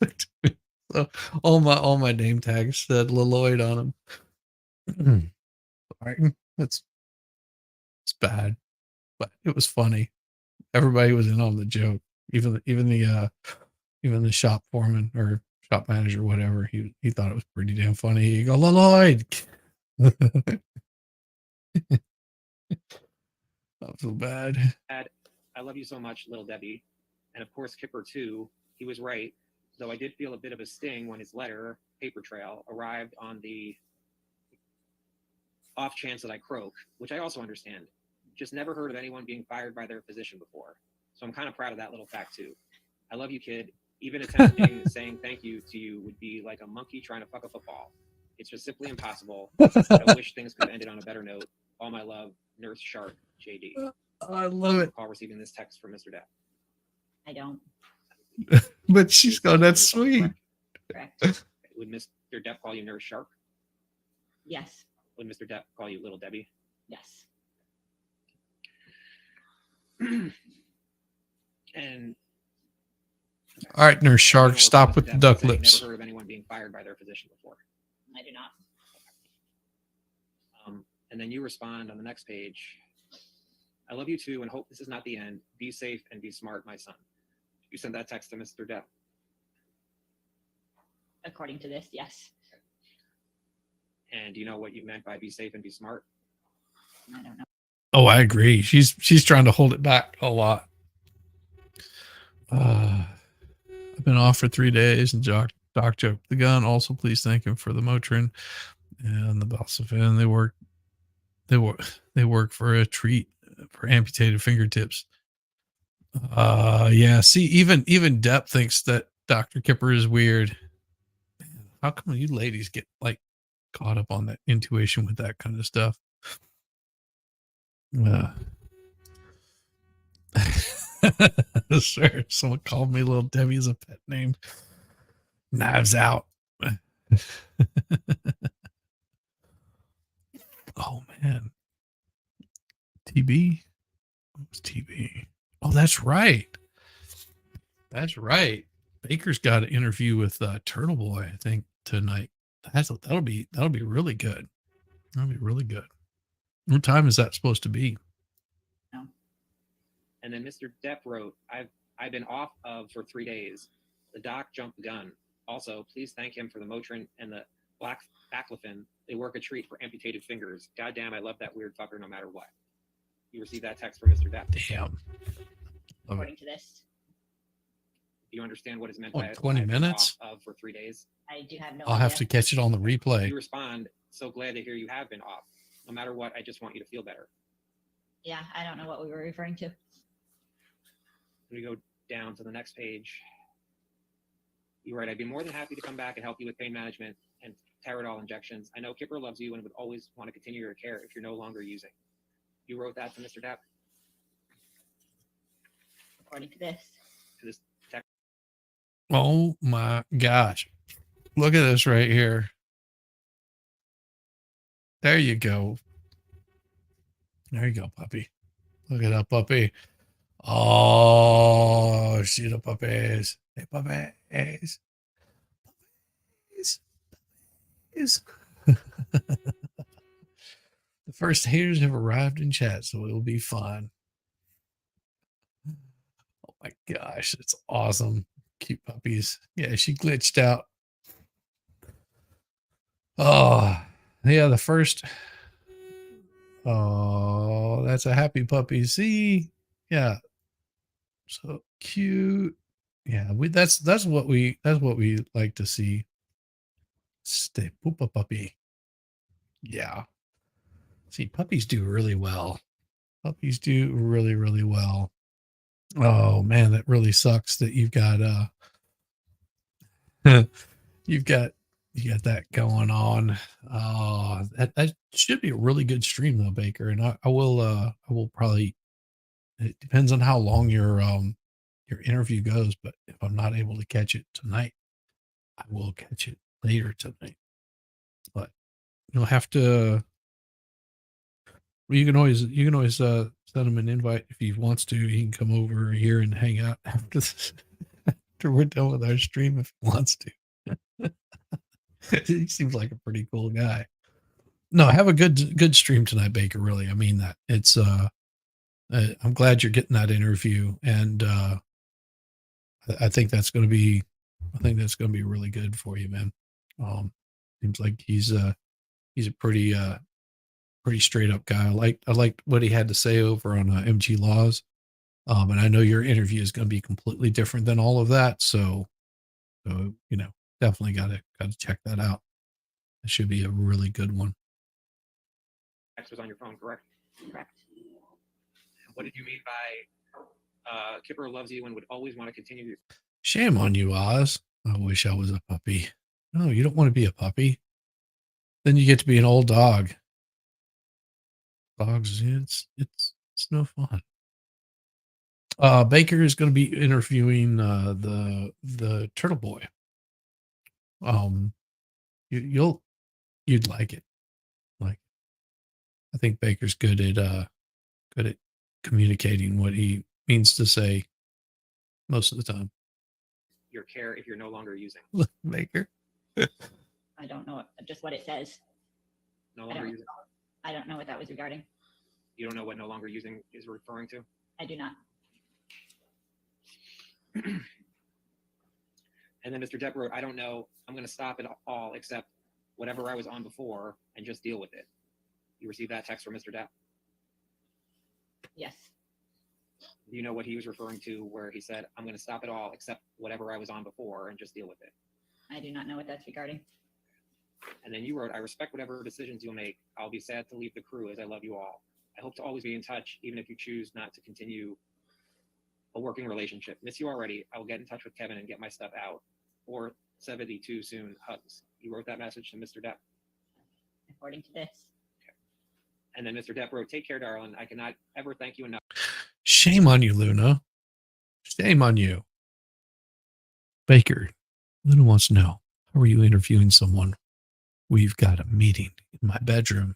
so all my name tags said Lloyd on them. Sorry, it's bad, but it was funny. Everybody was in on the joke. Even the shop foreman or shop manager, whatever. He thought it was pretty damn funny. He go, Lloyd. Not so bad. I love you so much, little Debbie. And of course, Kipper too. He was right, though I did feel a bit of a sting when his letter, paper trail, arrived on the off chance that I croak, which I also understand. Just never heard of anyone being fired by their position before. So I'm kind of proud of that little fact too. I love you, kid. Even attempting saying thank you to you would be like a monkey trying to fuck a football. It's just simply impossible. I wish things could have ended on a better note. All my love, Nurse Shart, JD. I love it. Recall receiving this text from Mr. Depp. I don't. But she's going, that's sweet. Correct. Would Mr. Depp call you Nurse Shark? Yes. Would Mr. Depp call you Little Debbie? Yes. And All right, Nurse Shark, stop with the duck lips. Never heard of anyone being fired by their position before. I do not. And then you respond on the next page. I love you too and hope this is not the end. Be safe and be smart, my son. You sent that text to Mr. Depp. According to this, yes. And do you know what you meant by be safe and be smart? I don't know. Oh, I agree. She's trying to hold it back a lot. I've been off for 3 days, and Doc jumped the gun. Also, please thank him for the Motrin and the Balsafin. They work for a treat for amputated fingertips. Yeah. See, even Depp thinks that Dr. Kipper is weird. How come you ladies get like caught up on that intuition with that kind of stuff? Sure. Someone called me Little Debbie as a pet name. Knives Out. Oh man. TB? What was TB? Oh, that's right. That's right. Baker's got an interview with Turtle Boy, I think, tonight. That'll be really good. That'll be really good. What time is that supposed to be? No. And then Mr. Depp wrote, I've been off of for 3 days. The doc jumped the gun. Also, please thank him for the Motrin and the black baclofen. They work a treat for amputated fingers. Goddamn, I love that weird fucker no matter what. You received that text from Mr. Depp. Damn. According to this, Do you understand what is meant Oh, by 20 I've been minutes? off of for 3 days? I do have no I'll have to idea. catch it on the You replay. respond, so glad to hear you have been off. No matter what, I just want you to feel better. Yeah, I don't know what we were referring to. We go down to the next page. You write, I'd be more than happy to come back and help you with pain management and Taradol injections. I know Kipper loves you and would always want to continue your care if you're no longer using. You wrote that to Mr. Depp? According to this. To this text? Oh my gosh. Look at this right here. There you go. There you go, puppy. Look at that puppy. Oh, see the puppies. Hey, puppies. Puppies. Puppies. The first haters have arrived in chat, so it'll be fun. Oh my gosh, it's awesome. Cute puppies. Yeah, she glitched out. Oh, yeah, the first. Oh, that's a happy puppy. See? Yeah. So cute. Yeah, that's what we like to see. Stay poopa puppy. Yeah. See, puppies do really well. Puppies do really, really well. Oh man, that really sucks that you've got you've got that going on. Oh, that should be a really good stream though, Baker. And I will probably, it depends on how long your interview goes, but if I'm not able to catch it tonight, I will catch it later tonight. But you'll have to, well, you can always send him an invite if he wants to. He can come over here and hang out after this, after we're done with our stream if he wants to. He seems like a pretty cool guy. No, have a good stream tonight, Baker. Really, I mean that. It's I'm glad you're getting that interview, and I think that's going to be really good for you, man. Seems like he's a pretty straight up guy. I liked what he had to say over on MG Laws. And I know your interview is going to be completely different than all of that. So you know, definitely got to check that out. It should be a really good one. Text was on your phone, correct? Correct. What did you mean by Kipper loves you and would always want to continue your Shame on you, Oz. I wish I was a puppy. No, you don't want to be a puppy. Then you get to be an old dog. Dogs, it's no fun. Baker is going to be interviewing the Turtle Boy. You'd like it. Like, I think Baker's good at communicating what he means to say most of the time. your care if you're no longer using? Look, Baker. I don't know just what it says. No I longer don't, using? I don't know what that was regarding. You don't know what no longer using is referring to? I do not. And then Mr. Depp wrote, I don't know, I'm going to stop it all except whatever I was on before and just deal with it. You received that text from Mr. Depp? Yes. Do you know what he was referring to where he said, I'm going to stop it all except whatever I was on before and just deal with it? I do not know what that's regarding. And then you wrote, I respect whatever decisions you'll make. I'll be sad to leave the crew as I love you all. I hope to always be in touch, even if you choose not to continue a working relationship. Miss you already. I will get in touch with Kevin and get my stuff out. Or 72 soon. Hugs. You wrote that message to Mr. Depp? According to this. Okay. And then Mr. Depp wrote, take care, darling. I cannot ever thank you enough. Shame on you, Luna. Shame on you. Baker, Luna wants to know, how are you interviewing someone? We've got a meeting in my bedroom.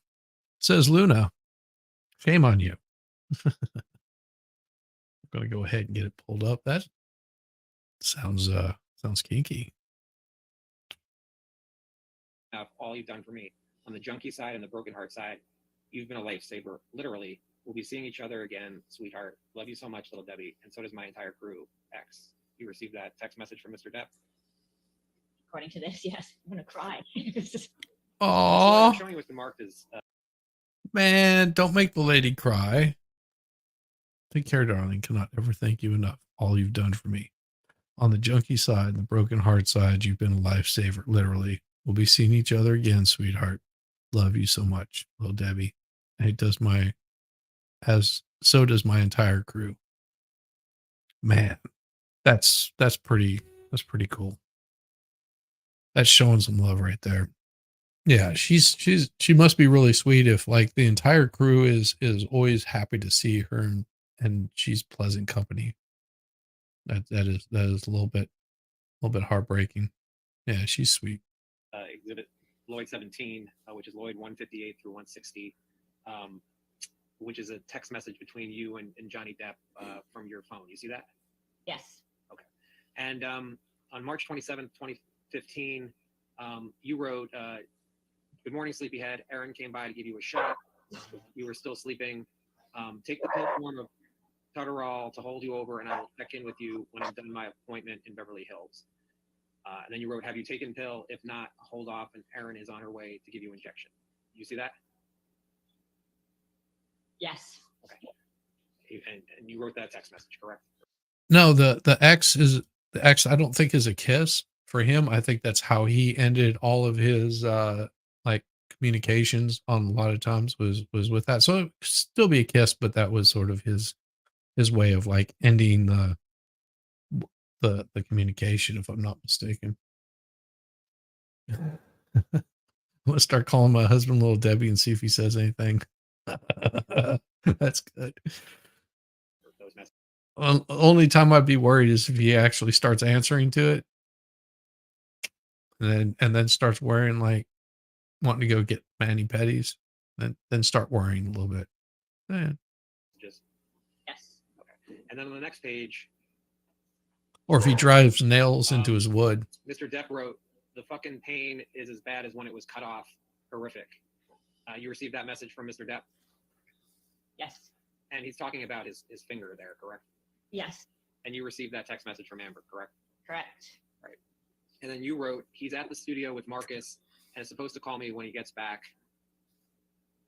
Says Luna. Shame on you. I'm going to go ahead and get it pulled up. That sounds kinky. Of all you've done for me. On the junkie side and the broken heart side, you've been a lifesaver. Literally, we'll be seeing each other again, sweetheart. Love you so much, little Debbie. And so does my entire crew. X. You received that text message from Mr. Depp? According to this, yes. I'm going to cry. What Aw, I'm showing you was marked as man, don't make the lady cry. Take care, darling. Cannot ever thank you enough. All you've done for me. On the junkie side and the broken heart side, you've been a lifesaver, literally. We'll be seeing each other again, sweetheart. Love you so much, little Debbie. And it does so does my entire crew. Man, that's pretty cool. That's showing some love right there. Yeah, she must be really sweet if like the entire crew is always happy to see her and she's pleasant company. That is a little bit heartbreaking. Yeah, she's sweet. Exhibit Lloyd 17, which is Lloyd 158 through 160, which is a text message between you and Johnny Depp from your phone. You see that? Yes. Okay. And on March 27th, 2015, you wrote, "Good morning, sleepyhead. Aaron came by to give you a shot. You were still sleeping. Take the pill form of Tutterall to hold you over, and I will check in with you when I'm done my appointment in Beverly Hills." And then you wrote, "Have you taken pill? If not, hold off, and Erin is on her way to give you injection." You see that? Yes. Okay. And you wrote that text message, correct? No, the X I don't think is a kiss for him. I think that's how he ended all of his like communications on a lot of times was with that. So it could still be a kiss, but that was sort of his way of like ending the communication, if I'm not mistaken. I'm gonna start calling my husband Little Debbie and see if he says anything. That's good. Those messages. Only time I'd be worried is if he actually starts answering to it, and then starts worrying like wanting to go get mani pedis, then start worrying a little bit. Yeah. Just Yes. okay. And then on the next page, Or if he drives nails into his wood. Mr. Depp wrote, "The fucking pain is as bad as when it was cut off. Horrific." You received that message from Mr. Depp, Yes. and he's talking about his finger there, correct? Yes. And you received that text message from Amber, correct? Correct. Right. And then you wrote, "He's at the studio with Marcus and is supposed to call me when he gets back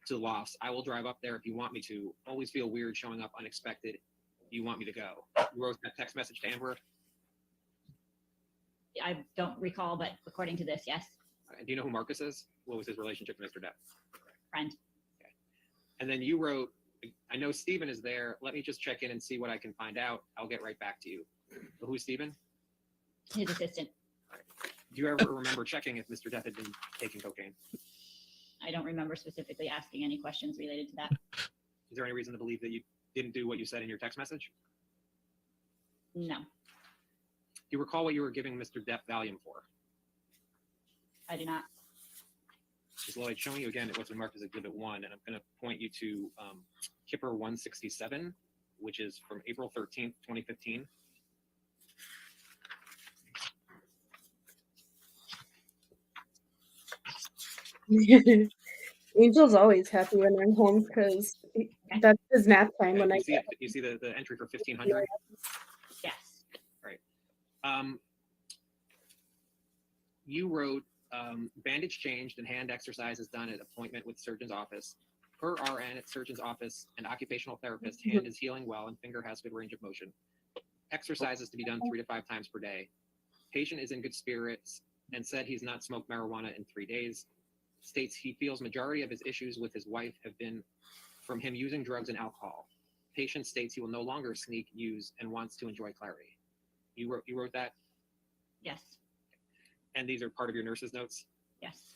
to the lofts. I will drive up there if you want me to. Always feel weird showing up unexpected. You want me to go." You wrote that text message to Amber. I don't recall, but according to this, yes. Do you know who Marcus is? What was his relationship to Mr. Depp? Friend. Okay. And then you wrote, "I know Steven is there. Let me just check in and see what I can find out. I'll get right back to you." Who's Steven? His assistant. Do you ever remember checking if Mr. Depp had been taking cocaine? I don't remember specifically asking any questions related to that. Is there any reason to believe that you didn't do what you said in your text message? No, Do you recall what you were giving Mr. Depp Valium for? I do not. Is Lloyd showing you again what's been marked as Exhibit 1, and I'm going to point you to Kipper 167, which is from April 13th, 2015. Angel's always happy when I'm home because that's his nap time Okay, when I you see, get you see the entry for 1500? Yes. You wrote, "Bandage changed and hand exercises done at appointment with surgeon's office. Per RN at surgeon's office and occupational therapist, hand is healing well and finger has good range of motion. Exercises to be done 3 to 5 times per day. Patient is in good spirits and said he's not smoked marijuana in 3 days. States he feels majority of his issues with his wife have been from him using drugs and alcohol. Patient states he will no longer sneak, use, and wants to enjoy clarity." You wrote that, Yes. and these are part of your nurse's notes. Yes.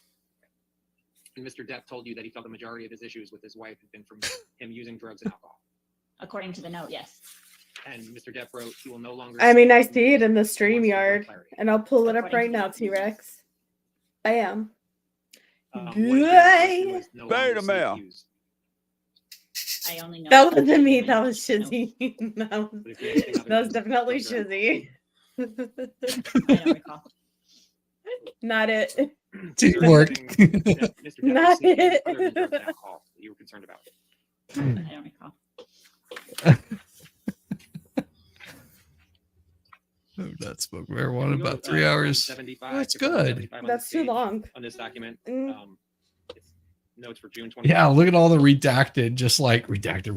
And Mr. Depp told you that he felt the majority of his issues with his wife had been from him using drugs and alcohol. According to the note, yes. And Mr. Depp wrote, "He will no longer." I mean, I sneak, see it use, in the and wants to enjoy StreamYard, clarity. and I'll pull it up According right to now, that, T-Rex. Bam. What did you refer to as no longer Beta sneak, male. use? I only know. That wasn't in me. my That was notes. Shizzy. that But if you have anything other was than definitely drugs or Shizzy. I don't recall. Not it. Is there Teamwork. anything that Mr. Depp Not was sneaking it. other than drugs and alcohol that you were concerned about? I don't recall. I've not smoked Can marijuana we in go about to, 3 hours. 75, Oh, that's Kipper good. 175 on That's this too page, long. on this document. Mm. It's notes for June 20. Yeah, look at all the redacted, just like redacted.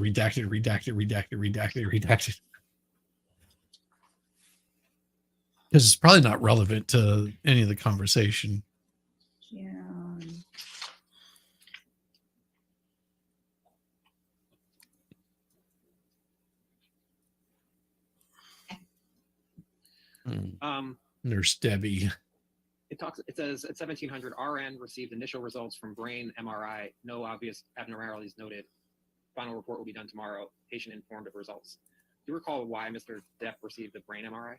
Because it's probably not relevant to any of the conversation. June. Hmm. Um, Nurse Debbie. It says at 1700, RN received initial results from brain MRI. No obvious abnormalities noted. Final report will be done tomorrow. Patient informed of results. Do you recall why Mr. Depp received the brain MRI?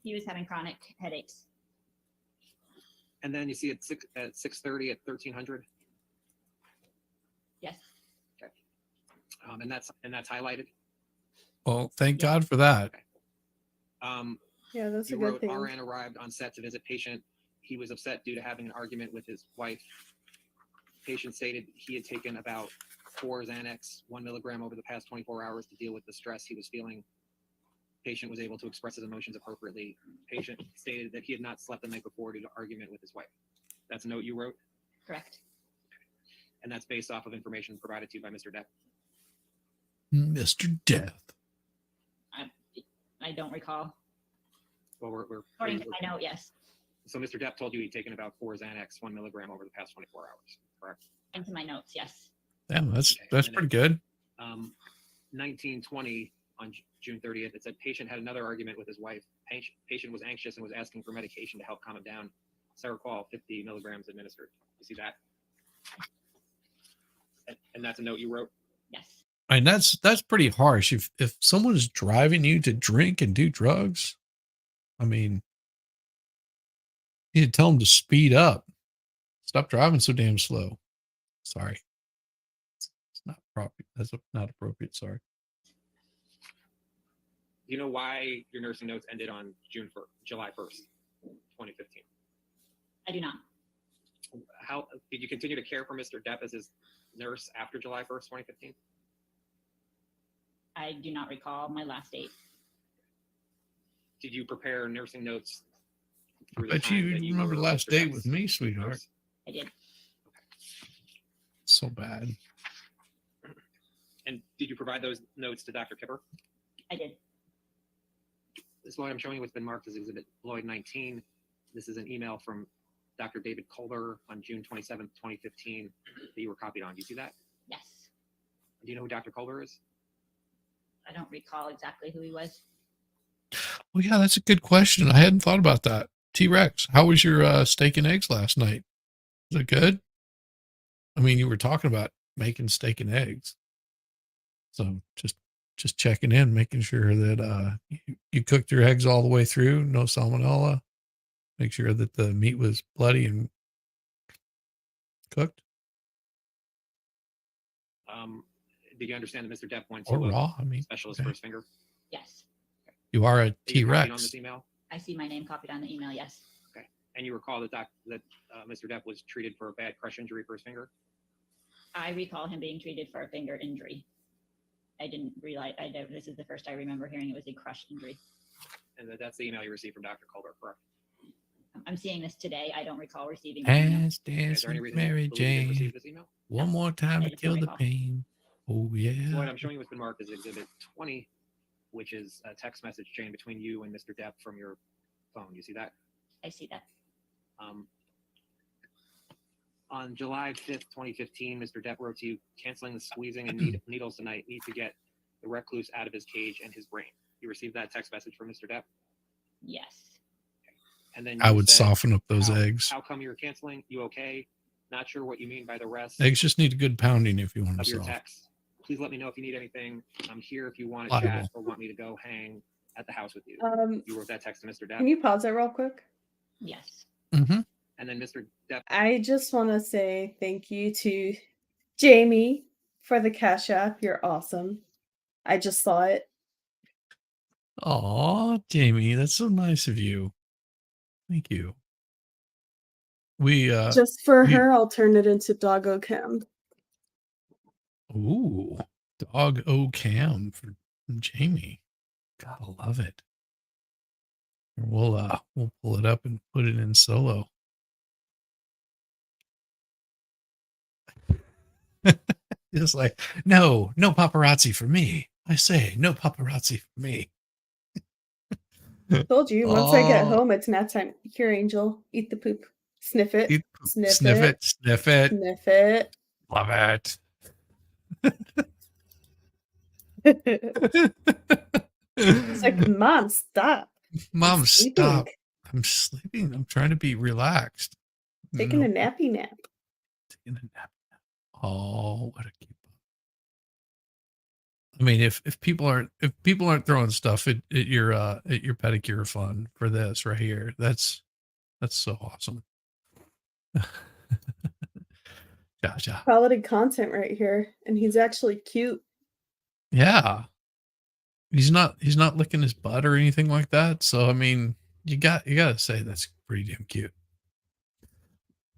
He was having chronic headaches. And then you see at 6:30 at 1300. Yes. And that's highlighted. Well, thank Yeah. God for that. Yeah, that's a You good wrote thing. RN arrived on set to visit patient. He was upset due to having an argument with his wife. Patient stated he had taken about 4 Xanax, 1 milligram over the past 24 hours to deal with the stress he was feeling. Patient was able to express his emotions appropriately. Patient stated that he had not slept the night before due to argument with his wife. That's a note you wrote, Correct. and that's based off of information provided to you by Mr. Depp. Mr. Death. I don't recall. Well, we're According to my note, yes. So Mr. Depp told you he'd taken about 4 Xanax, 1 milligram over the past 24 hours, correct? Into my notes, yes. Damn, that's Okay, and pretty good. 1920 on June 30th, it said patient had another argument with his wife. Patient was anxious and was asking for medication to help calm him down. Seroqual, 50 milligrams administered. You see that? And that's a note you wrote? Yes. I mean, that's pretty harsh. If someone is driving you to drink and do drugs, I mean, you need to tell them to speed up. Stop driving so damn slow. Sorry. It's not appropriate. That's not appropriate. Sorry. Do you know why your nursing notes ended on July 1st, 2015? I do not. How did you continue to care for Mr. Depp as his nurse after July 1st, 2015? I do not recall my last date. Did you prepare nursing notes through the Bet time you that you remember were last Mr. date Depp's with me, sweetheart. nurse? I did. So bad. And did you provide those notes to Dr. Kipper? I did. This is what I'm showing you what's been marked as Exhibit Lloyd 19. This is an email from Dr. David Culver on June 27th, 2015 that you were copied on. Do you see that? Yes. Do you know who Dr. Culver is? I don't recall exactly who he was. Well, yeah, that's a good question. I hadn't thought about that. T-Rex, how was your steak and eggs last night? Was it good? I mean, you were talking about making steak and eggs. So just checking in, making sure that you cooked your eggs all the way through, no salmonella. Make sure that the meat was bloody and cooked Did you understand that Mr. Depp went to or a raw. I mean, specialist okay. for his finger? Yes. You are a Are you copied on T-Rex. this email? I see my name copied on the email. Yes. And you recall that Mr. Depp was treated for a bad crush injury for his finger? I recall him being treated for a finger injury. I didn't realize. This is the first I remember hearing it was a crush injury. And that's the email you received from Dr. Culver, correct? I'm seeing this today. I don't recall receiving the email. As Is dance there any with reason you Mary believe you didn't Jane. receive this email? One more time I to just kill don't the recall. pain. Oh, So what yeah. I'm showing you what's been marked as Exhibit 20, which is a text message chain between you and Mr. Depp from your phone. You see that? I see that. On July 5th, 2015, Mr. Depp wrote to you, canceling the squeezing and needles tonight. Need to get the recluse out of his cage and his brain. You received that text message from Mr. Depp? Yes. And then I you would said, soften up those how, eggs. How come you're canceling? You okay? Not sure what you mean by the rest Eggs just need a good pounding if you want of to your soften. text. Please let me know if you need anything. I'm here if you want to Liable. chat or want me to go hang at the house with you. You wrote that text to Mr. Depp. Can you pause it real quick? Yes. Mm-hmm. And then Mr. Depp, I just want to say thank you to Jamie for the Cash App. You're awesome. I just saw it. Aw, Jamie, that's so nice of you. Thank you. We Just for we- her, I'll turn it into Doggo Cam. ooh, dog o cam for Jamie. Gotta love it. We'll pull it up and put it in solo. Just like, no paparazzi for me. I say, no paparazzi for me. Told you, once I get Oh. home, it's nap time. Here, Angel, eat the poop. Sniff it. Eat- Sniff Sniff it. it, sniff it. Sniff it. Love it. It's like, Mom, stop. Mom, I'm stop. I'm sleeping. I'm trying to be relaxed. Taking No, a nappy nap. taking a nap. Oh, what a cute. I mean, if people aren't throwing stuff at your pedicure fund for this right here, that's so awesome. Ja. Quality content right here. And he's actually cute. Yeah. He's not licking his butt or anything like that. So I mean, you gotta say that's pretty damn cute.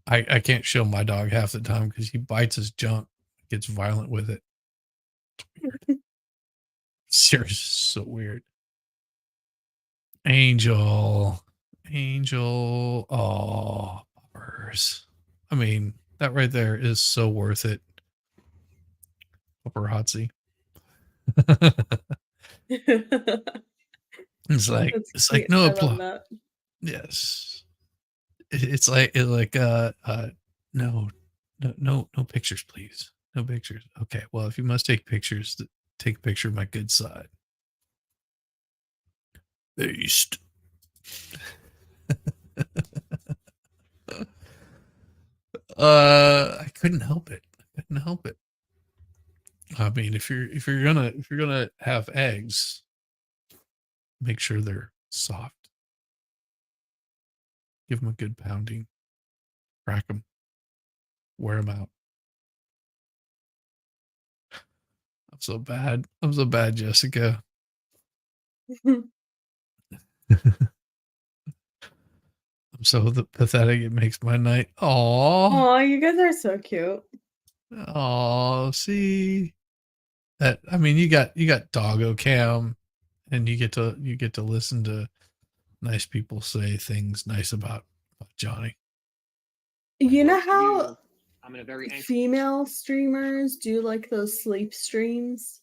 I can't show my dog half the time because he bites his junk, gets violent with it. Seriously, so weird. Angel. Oh, puppers. I mean, that right there is so worth it. Paparazzi. It's like That's cute. no I love applause. that. Yes. It's like no pictures, please. No pictures. Okay. Well, if you must take pictures, take a picture of my good side. Beast. I couldn't help it. I mean, if you're gonna have eggs, make sure they're soft. Give them a good pounding. Crack them. Wear them out. I'm so bad, Jessica. I'm so pathetic. It makes my night. Oh, you guys are so cute. Oh, see that? I mean, you got doggo cam, and you get to listen to nice people say things nice about Johnny. You know Well, for how you, I'm in a very anxious female streamers do like those sleep streams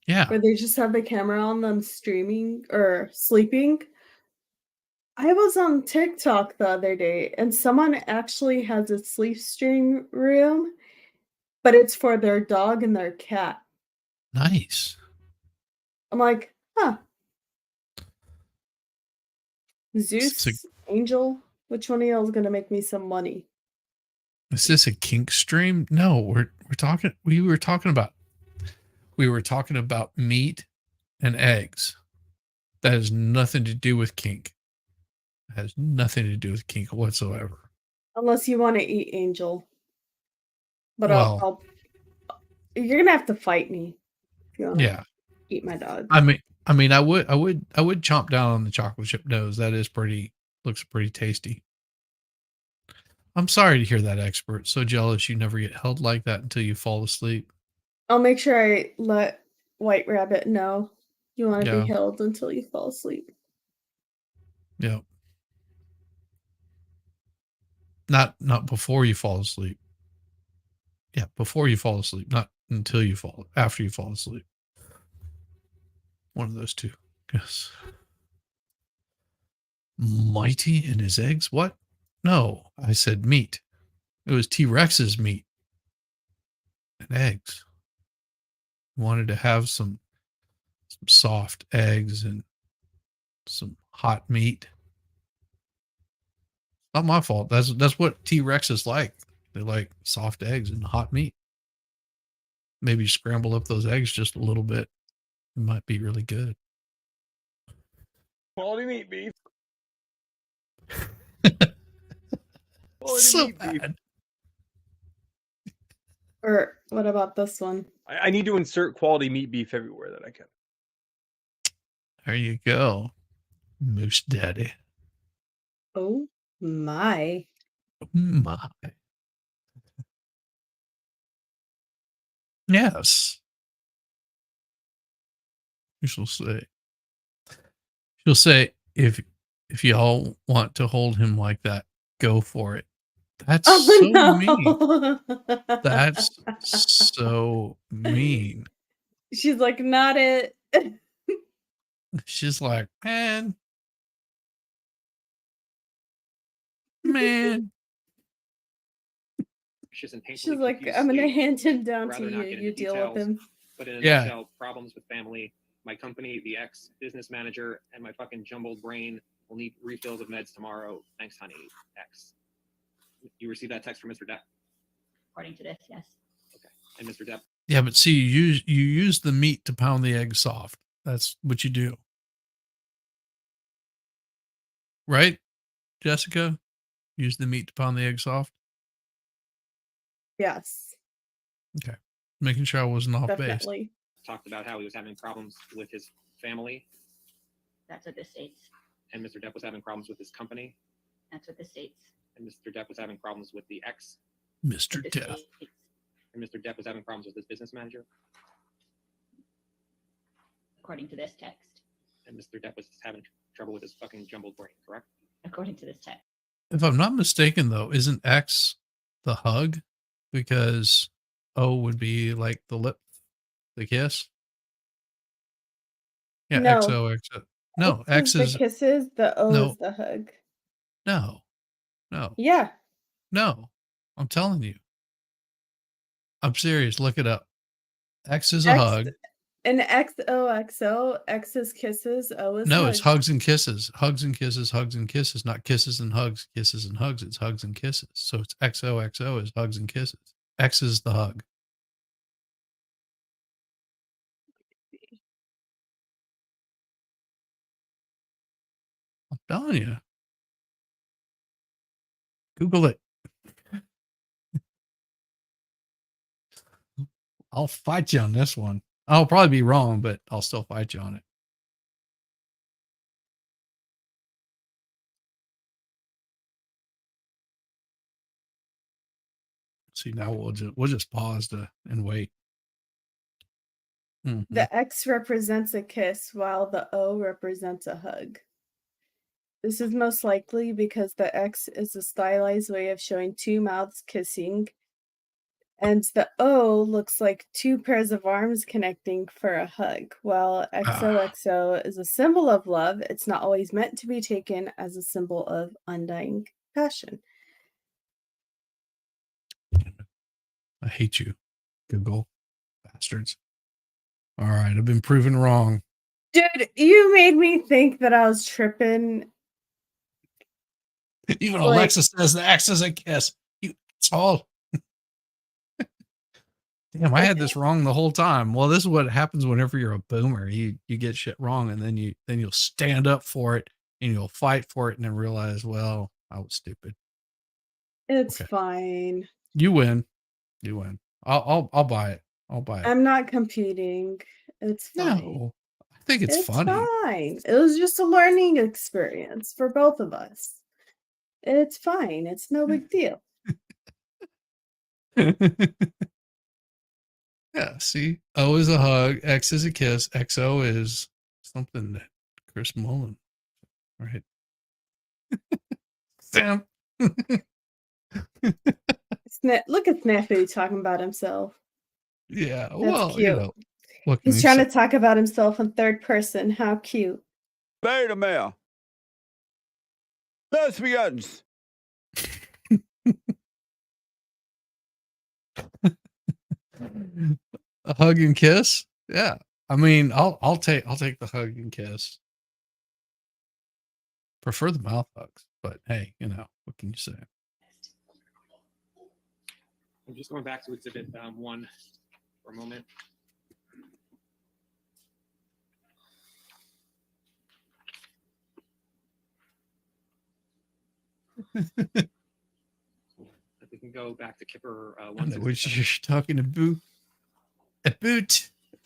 Yeah, where they just have the camera on them streaming or sleeping? I was on TikTok the other day and someone actually has a sleep stream room, but it's for their dog and their cat. nice. I'm like, huh. Is Zeus, Angel, which one of y'all is gonna make me some money? this a kink stream? No, we were talking about meat and eggs. That has nothing to do with kink. It has nothing to do with kink whatsoever. Unless you want to eat Angel. But Well, you're gonna have to fight me if you want to yeah. eat my dog. I mean, I would chomp down on the chocolate chip nose. That is looks pretty tasty. I'm sorry to hear that, expert. So jealous you never get held like that until you fall asleep. I'll make sure I let White Rabbit know you want to Yeah. be held until you fall asleep. Yeah. Not before you fall asleep. Yeah, before you fall asleep, not after you fall asleep. One of those two. Yes. Mighty and his eggs? What? No, I said meat. It was T-Rex's meat and eggs. Wanted to have some soft eggs and some hot meat. Not my fault. That's what T-Rex is like. They like soft eggs and hot meat. Maybe scramble up those eggs just a little bit. It might be really good. Quality meat beef. So bad. Or what about this one? I need to insert quality meat beef everywhere that I can. There you go, Moose Daddy. Oh my. My. Yes. She'll say, if y'all want to hold him like that, go for it. That's so mean. That's so mean. She's like, not it. She's like, man. She's She's like, I'm gonna hand him down to rather not you. get You into deal with details, him. but in a Yeah. nutshell, problems with family my company, the ex business manager, and my fucking jumbled brain will need refills of meds tomorrow. Thanks, honey. X. You received that text from Mr. Depp. According to this, yes. And Mr. Depp, Yeah, but see, you use the meat to pound the egg soft. That's what you do. Right, Jessica? Use the meat to pound the egg soft? Yes, Making sure I wasn't off base. definitely. talked about how he was having problems with his family, That's what this states. and Mr. Depp was having problems with his company, That's what this states. and Mr. Depp was having problems with the ex, Mr. This Death. states. and Mr. Depp was having problems with his business manager, According to this text. and Mr. Depp was having trouble with his fucking jumbled brain, correct? According to this text. If I'm not mistaken, though, isn't X the hug? Because O would be like the lip, the kiss. Yeah, No. XO. No, X is the kisses, the O no. is the hug. no. Yeah. I'm telling you. I'm serious. Look it up. X is a X, hug. And XOXO, X is kisses, O is No, hug. it's hugs and kisses. Hugs and kisses, hugs and kisses, not kisses and hugs, kisses and hugs. It's hugs and kisses. So it's XOXO is hugs and kisses. X is the hug. I'm telling you. Google it. I'll fight you on this one. I'll probably be wrong, but I'll still fight you on it. See, now we'll just pause and wait. Mhm. The X represents a kiss while the O represents a hug. This is most likely because the X is a stylized way of showing two mouths kissing, and the O looks like two pairs of arms connecting for a hug. While XOXO is a symbol of love, it's not always meant to be taken as a symbol of undying passion. I hate you, Google bastards. All right, I've been proven wrong. Dude, you made me think that I was tripping. Even Like- Alexa says the X is a kiss. It's all. Damn, I had this wrong the whole time. Well, this is what happens whenever you're a boomer. You get shit wrong, and then you'll stand up for it and you'll fight for it, and then realize, well, I was stupid. It's Okay. fine. You win. You win. I'll buy it. I'll buy it. I'm not competing. It's fine. No, I think it's funny. Fine. It was just a learning experience for both of us. It's fine. It's no big deal. Yeah, see, O is a hug, X is a kiss, XO is something that Chris Mullen, right? Sam. Look at Snafu talking about himself. Yeah, That's well, cute. you know, look, He's trying to talk about himself in third person. How cute. Beta male. Lesbians. a hug and kiss. Yeah, I mean, I'll take the hug and kiss. Prefer the mouth hugs, but hey, you know, what can you say? I'm just going back to exhibit 1 for a moment. If we can go back to Kipper I know 167. what you're talking about.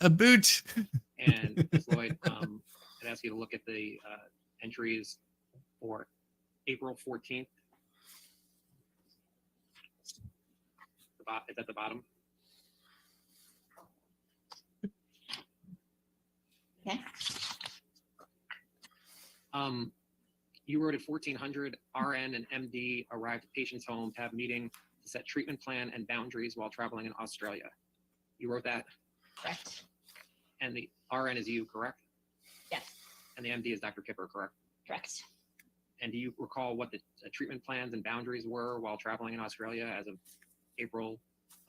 A boot. And Ms. Lloyd, I'd ask you to look at the entries for April 14th. It's at the bottom. Okay. You wrote at 1400, RN and MD arrived at patient's home to have meeting to set treatment plan and boundaries while traveling in Australia. You wrote that? Correct. And the RN is you, correct? Yes. And the MD is Dr. Kipper, correct? Correct. And do you recall what the treatment plans and boundaries were while traveling in Australia as of April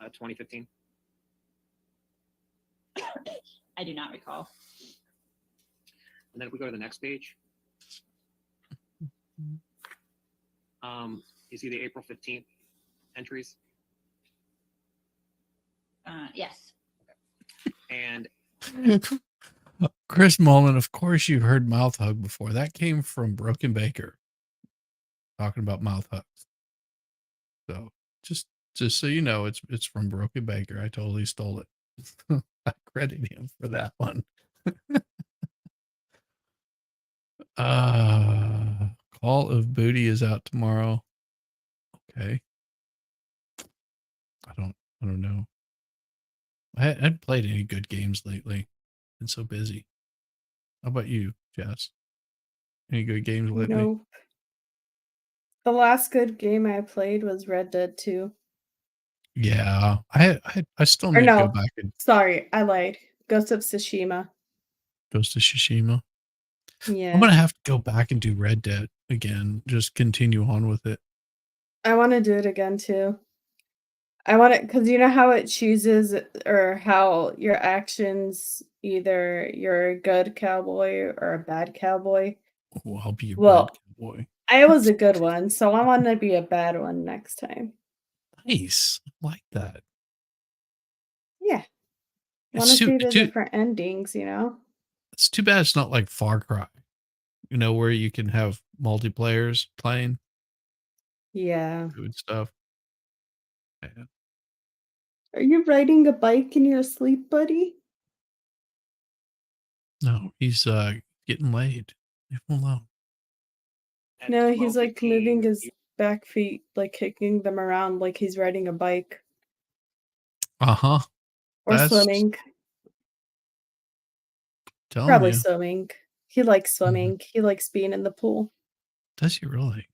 2015? I do not recall. And then if we go to the next page, you see the April 15th entries? Yes. And Chris Mullen, of course you've heard mouth hug before. That came from Broken Baker. Talking about mouth hugs. So just so you know, it's from Broken Baker. I totally stole it. I credit him for that one. Call of Booty is out tomorrow. Okay. I don't know. I hadn't played any good games lately. Been so busy. How about you, Jess? Any good games lately? Nope. The last good game I played was Red Dead 2. Yeah, I still Or need to go no, back and sorry, I lied. Ghost of Tsushima. Ghost of Tsushima. I'm Yeah. gonna have to go back and do Red Dead again. Just continue on with it. I want to do it again too. I want it because you know how it chooses or how your actions, either you're a good cowboy or a bad cowboy. Oh, I'll be your Well, bad cowboy. I was a good one, so I want to be a bad one next time. Nice. I like that. Yeah. It's Want to see the too different endings, you know? it's too bad it's not like Far Cry, where you can have multiplayers playing, Yeah. doing stuff. Yeah. Are you riding a bike in your sleep, buddy? No, he's getting laid. Leave him alone. at No, he's like 12:15, moving his back feet, like kicking them around like he's riding a bike Uh-huh. or That's swimming. telling Probably you. swimming. He likes Mhm. swimming. He likes being in the pool. Does he really?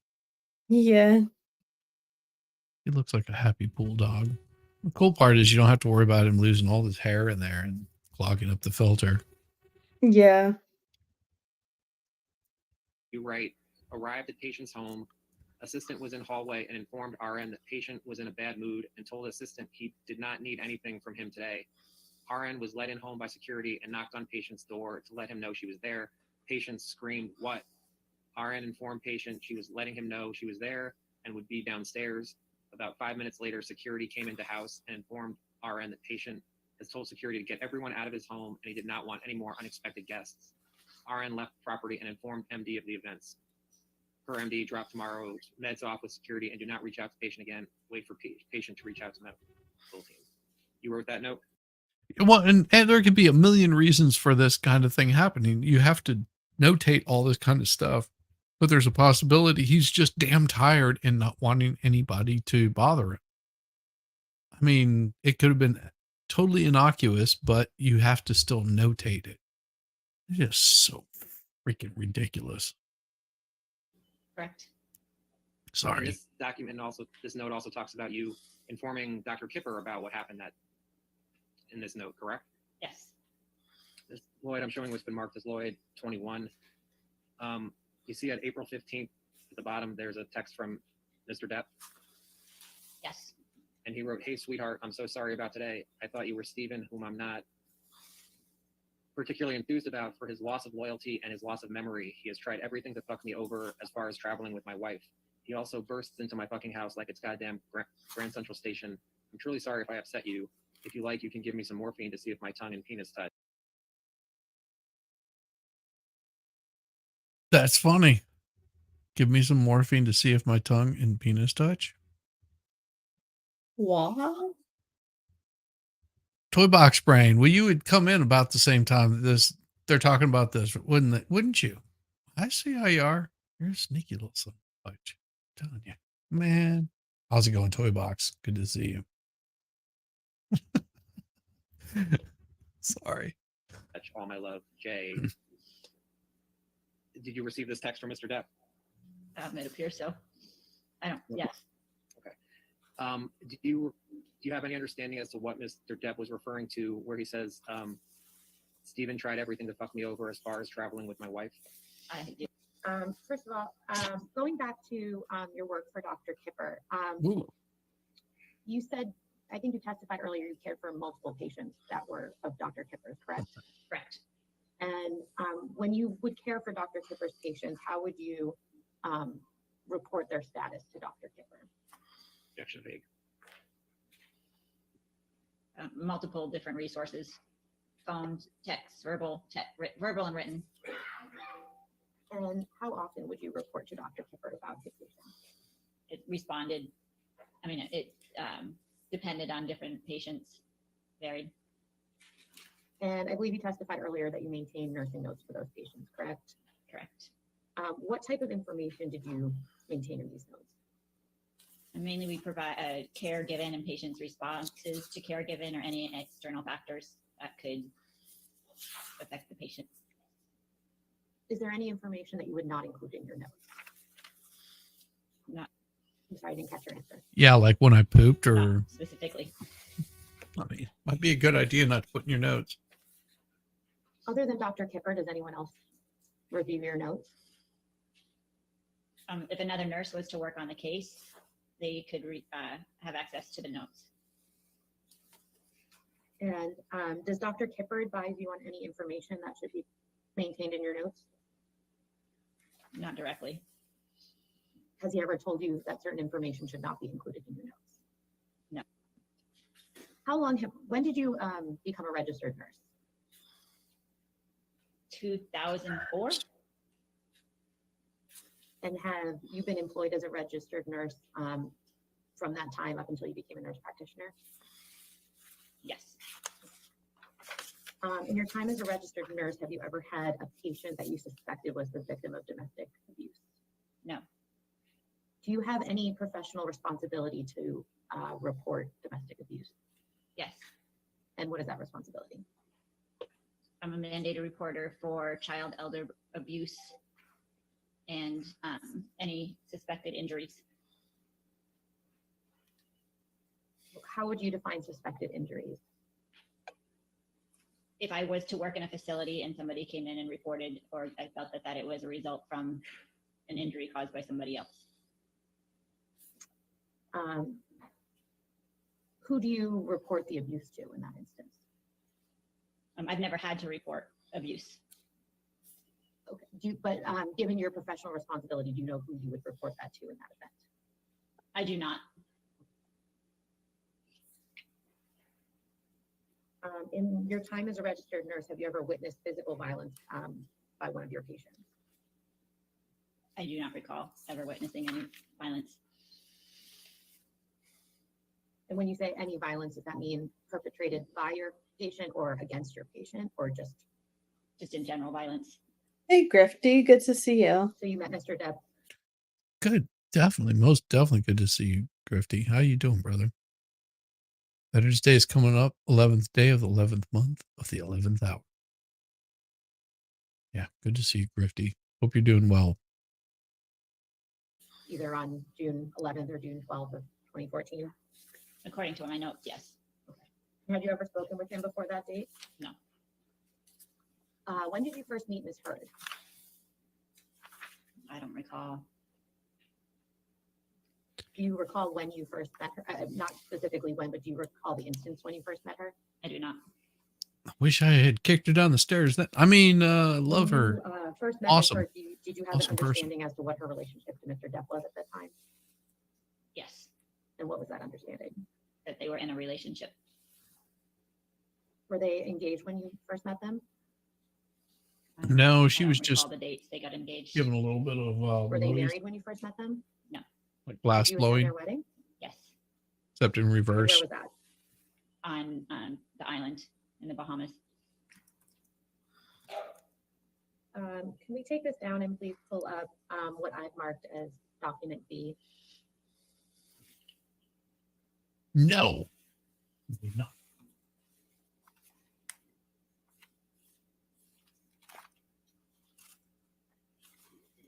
Yeah. He looks like a happy pool dog. The cool part is you don't have to worry about him losing all his hair in there and clogging up the filter. Yeah. you write, arrived at patient's home. Assistant was in hallway and informed RN that patient was in a bad mood and told assistant he did not need anything from him today. RN was led in home by security and knocked on patient's door to let him know she was there. Patient screamed, "What?" RN informed patient she was letting him know she was there and would be downstairs. About 5 minutes later, security came into house and informed RN that patient has told security to get everyone out of his home and he did not want any more unexpected guests. RN left property and informed MD of the events. Her MD dropped tomorrow, meds off with security, and do not reach out to patient again. Wait for patient to reach out to medical team. You wrote that note? Well, and there could be a million reasons for this kind of thing happening. You have to notate all this kind of stuff, but there's a possibility he's just damn tired and not wanting anybody to bother him. I mean, it could have been totally innocuous, but you have to still notate it. It's just so freaking ridiculous. Correct. Sorry. And this document also, this note also talks about you informing Dr. Kipper about what happened in this note, correct? Yes. This Lloyd, I'm showing what's been marked as Lloyd 21. You see at April 15th at the bottom, there's a text from Mr. Depp. Yes. And he wrote, "Hey, sweetheart, I'm so sorry about today. I thought you were Steven, whom I'm not particularly enthused about for his loss of loyalty and his loss of memory. He has tried everything to fuck me over as far as traveling with my wife. He also bursts into my fucking house like it's goddamn Grand Central Station. I'm truly sorry if I upset you. If you like, you can give me some morphine to see if my tongue and penis touch." That's funny. Give me some morphine to see if my tongue and penis touch. Wow. Toy Box Brain, well, you would come in about the same time that they're talking about this, wouldn't you? I see how you are. You're a sneaky little son of a bitch. I'm telling you. Man. How's it going, Toy Box? Good to see you. Sorry. Touch, all my love, Jay. Did you receive this text from Mr. Depp? It appears so. I don't, yes. Do you have any understanding as to what Mr. Depp was referring to where he says, Steven tried everything to fuck me over as far as traveling with my wife? I do. First of all, going back to your work for Dr. Kipper, you said, I think you testified earlier, you cared for multiple patients that were of Dr. Kipper's, correct? Correct. And when you would care for Dr. Kipper's patients, how would you report their status to Dr. Kipper? Objection vague. Multiple different resources, phones, texts, verbal and written. And how often would you report to Dr. Kipper about his patients? It responded, I mean, it depended on different patients, varied. And I believe you testified earlier that you maintain nursing notes for those patients, correct? Correct. What type of information did you maintain in these notes? And mainly we provide care given and patients' responses to care given or any external factors that could affect the patient. Is there any information that you would not include in your notes? Not I'm sorry, I didn't catch your answer. Yeah, like when I pooped, or not specifically. I mean, might be a good idea not to put in your notes. Other than Dr. Kipper, does anyone else review your notes? If another nurse was to work on the case, they could have access to the notes. And does Dr. Kipper advise you on any information that should be maintained in your notes? Not directly. Has he ever told you that certain information should not be included in your notes? No. When did you become a registered nurse? 2004. And have you been employed as a registered nurse from that time up until you became a nurse practitioner? Yes. In your time as a registered nurse, have you ever had a patient that you suspected was the victim of domestic abuse? No. Do you have any professional responsibility to report domestic abuse? Yes. And what is that responsibility? I'm a mandated reporter for child elder abuse and any suspected injuries. How would you define suspected injuries? If I was to work in a facility and somebody came in and reported, or I felt that it was a result from an injury caused by somebody else. Who do you report the abuse to in that instance? I've never had to report abuse. Okay. But given your professional responsibility, do you know who you would report that to in that event? I do not. In your time as a registered nurse, have you ever witnessed physical violence by one of your patients? I do not recall ever witnessing any violence. And when you say any violence, does that mean perpetrated by your patient or against your patient, or just in general violence? Hey, Grifty, good to see you. So you met Mr. Depp. Good, definitely, most definitely good to see you, Grifty. How you doing, brother? Veterans Day is coming up, 11th day of the 11th month of the 11th hour. Yeah, good to see you, Grifty. Hope you're doing well. Either on June 11th or June 12th of 2014? According to my notes, yes. Okay. Had you ever spoken with him before that date? No. When did you first meet Ms. Heard? I don't recall. Do you recall when you first met her? Not specifically when, but do you recall the instance when you first met her? I do not. I wish I had kicked her down the stairs. Love her. When you, first met Awesome. Ms. Heard, did you have Awesome an person. understanding as to what her relationship to Mr. Depp was at that time? Yes. And what was that understanding? That they were in a relationship. Were they engaged when you first met them? No, she I don't was recall just the dates they got engaged. giving a little bit of Were they movies, married when you first met them? like Did glass you attend blowing, their wedding? Yes. except in Where reverse. was that? On the island in the Bahamas. Can we take this down and please pull up what I've marked as document B? No. No.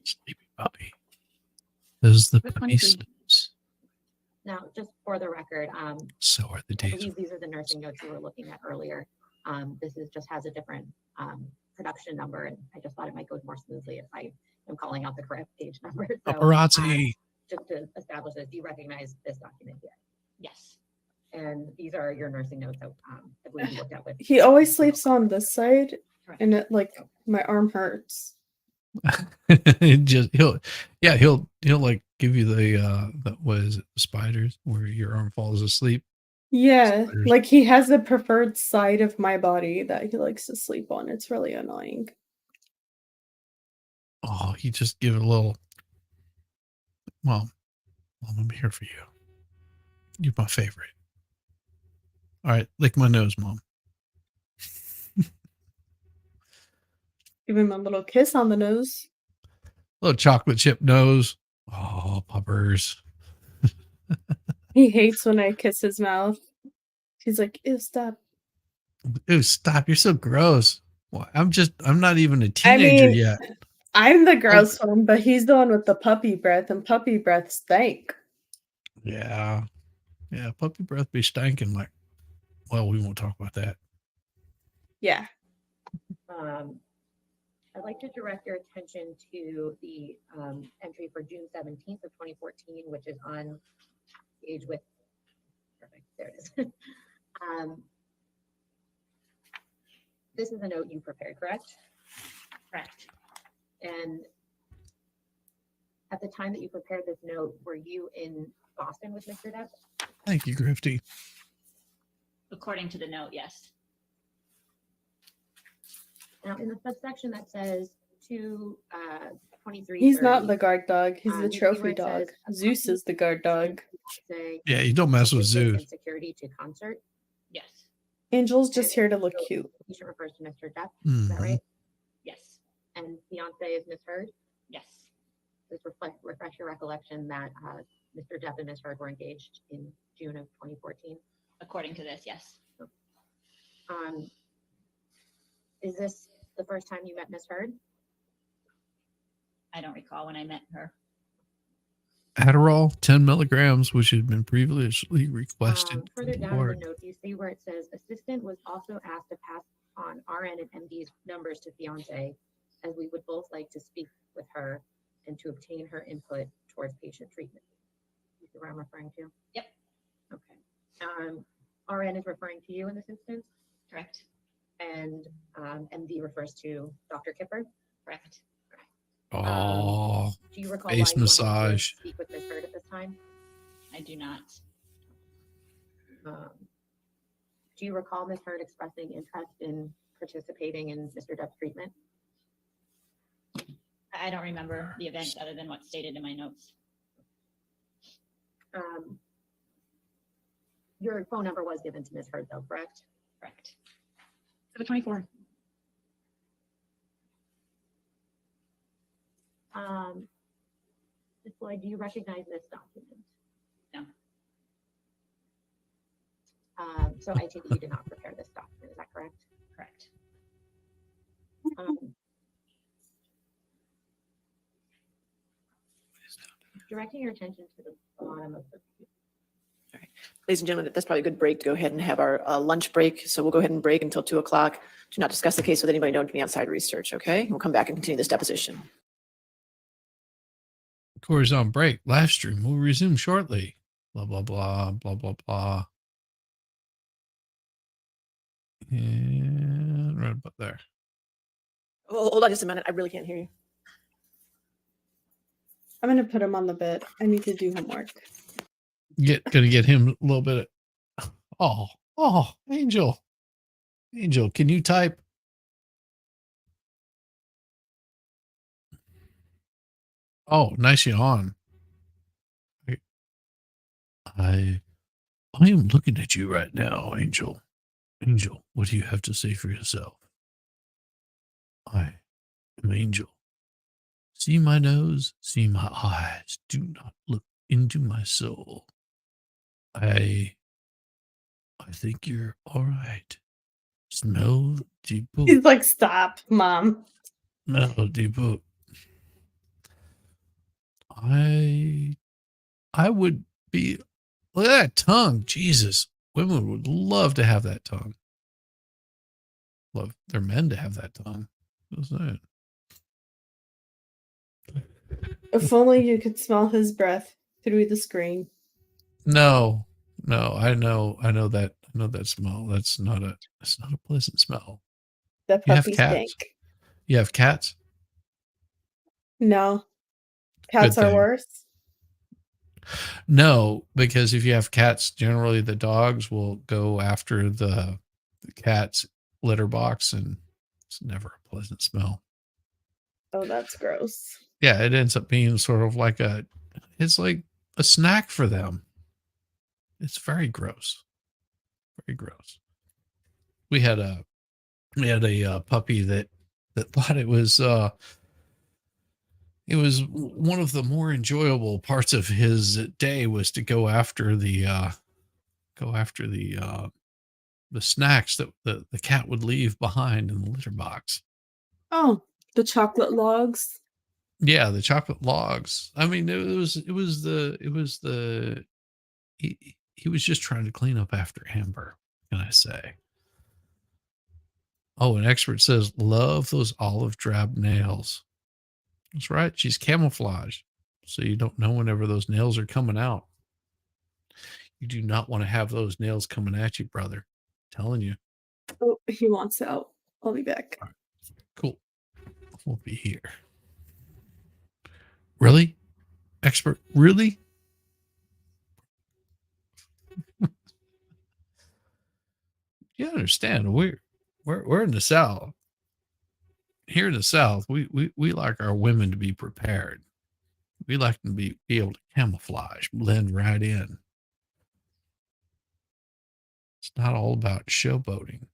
Sleepy puppy. This is the Which puppy one, please? sleeps. Now, just for the record, So are the I days. believe these are the nursing notes you were looking at earlier. This is just has a different production number, and I just thought it might go more smoothly if I am calling out the correct page number. So, Paparazzi. just to establish this, do you recognize this document here? Yes. And these are your nursing notes that I believe you looked at with. He always sleeps on this side, Correct. and it like my arm hurts. He'll like give you the what is it, spiders, where your arm falls asleep. Yeah, Spiders. like he has a preferred side of my body that he likes to sleep on. It's really annoying. Oh, he just give it a little. Mom, I'm here for you. You're my favorite. All right, lick my nose, Mom. Give him a little kiss on the nose. Little chocolate chip nose. Oh, puppers. He hates when I kiss his mouth. He's like, ew, stop. Ew, stop. You're so gross. Well, I'm not even a teenager yet. I'm the gross one, but he's the one with the puppy breath, and puppy breath stink. Yeah. Yeah, puppy breath be stinking like, well, we won't talk about that. Yeah. I'd like to direct your attention to the entry for June 17th of 2014, which is on page with, perfect, there it is. This is a note you prepared, correct? Correct. And at the time that you prepared this note, were you in Boston with Mr. Depp? Thank you, Grifty. According to the note, yes. Now, in the subsection that says 2:23. He's not the guard dog. He's the you see trophy where it dog. says, Zeus is the guard dog. say, Yeah, you don't mess with "Assistance Zeus. and security to concert." Yes. Angel's just here to look So cute. the patient refers to Mr. Depp, is that Mhm. right? Yes. And fiance is Miss Heard. Yes. Just refresh your recollection that Mr. Depp and Miss Heard were engaged in June of 2014. According to this, yes. Is this the first time you met Miss Heard? I don't recall when I met her. Adderall, 10 milligrams, which had been previously requested. Further in down in court. the note, you see where it says assistant was also asked to pass on RN and MD's numbers to fiance, as we would both like to speak with her and to obtain her input towards patient treatment. You see where I'm referring to? Yep. Okay. RN is referring to you in this instance, Correct. and MD refers to Dr. Kipper. Correct. Oh, Do you recall face why you wanted to massage. speak with Miss Heard at this time? I do not. Do you recall Ms. Heard expressing interest in participating in Mr. Depp's treatment? I don't remember the event other than what's stated in my notes. Your phone number was given to Ms. Heard though, correct? Correct. 724. Ms. Floyd, do you recognize this document? No. So I take it you did not prepare this document, is that correct? Correct. Directing your attention to the bottom of the Ladies and gentlemen, that's probably a good break to go ahead and have our lunch break. So we'll go ahead and break until 2 o'clock. Do not discuss the case with anybody. Don't do any outside research, okay? We'll come back and continue this deposition. Court's on break. Live stream will resume shortly. Blah, blah, blah, blah, blah, blah. And right about there. Oh, hold on just a minute. I really can't hear you. I'm gonna put him on the bed. I need to do homework. Gonna get him a little bit of, oh, Angel, can you type? Oh, nice yawn. I am looking at you right now, Angel. Angel, what do you have to say for yourself? I am Angel. See my nose, see my eyes. Do not look into my soul. I think you're all right. Smell the book. He's like, stop, mom. Smell the book. I would be, look at that tongue. Jesus. Women would love to have that tongue. Love their men to have that tongue. What's that? If only you could smell his breath through the screen. No, I know that smell. That's not a pleasant smell. The You have puppy cats? stink. You have cats? No. Cats are thing. worse. No, because if you have cats, generally the dogs will go after the cat's litter box, and it's never a pleasant smell. Oh, that's gross. Yeah, it ends up being sort of like it's like a snack for them. It's very gross. Very gross. We had a puppy that thought it was one of the more enjoyable parts of his day was to go after the snacks that the cat would leave behind in the litter box. Oh, the chocolate logs. Yeah, the chocolate logs. I mean, it was he was just trying to clean up after Amber, can I say? Oh, an expert says, love those olive drab nails. That's right. She's camouflaged, so you don't know whenever those nails are coming out. You do not want to have those nails coming at you, brother. I'm telling you. Oh, he wants out. I'll be back. All right. Cool. We'll be here. Really? Expert? Really? You understand, we're in the South. Here in the South, we like our women to be prepared. We like them to be able to camouflage, blend right in. It's not all about showboating.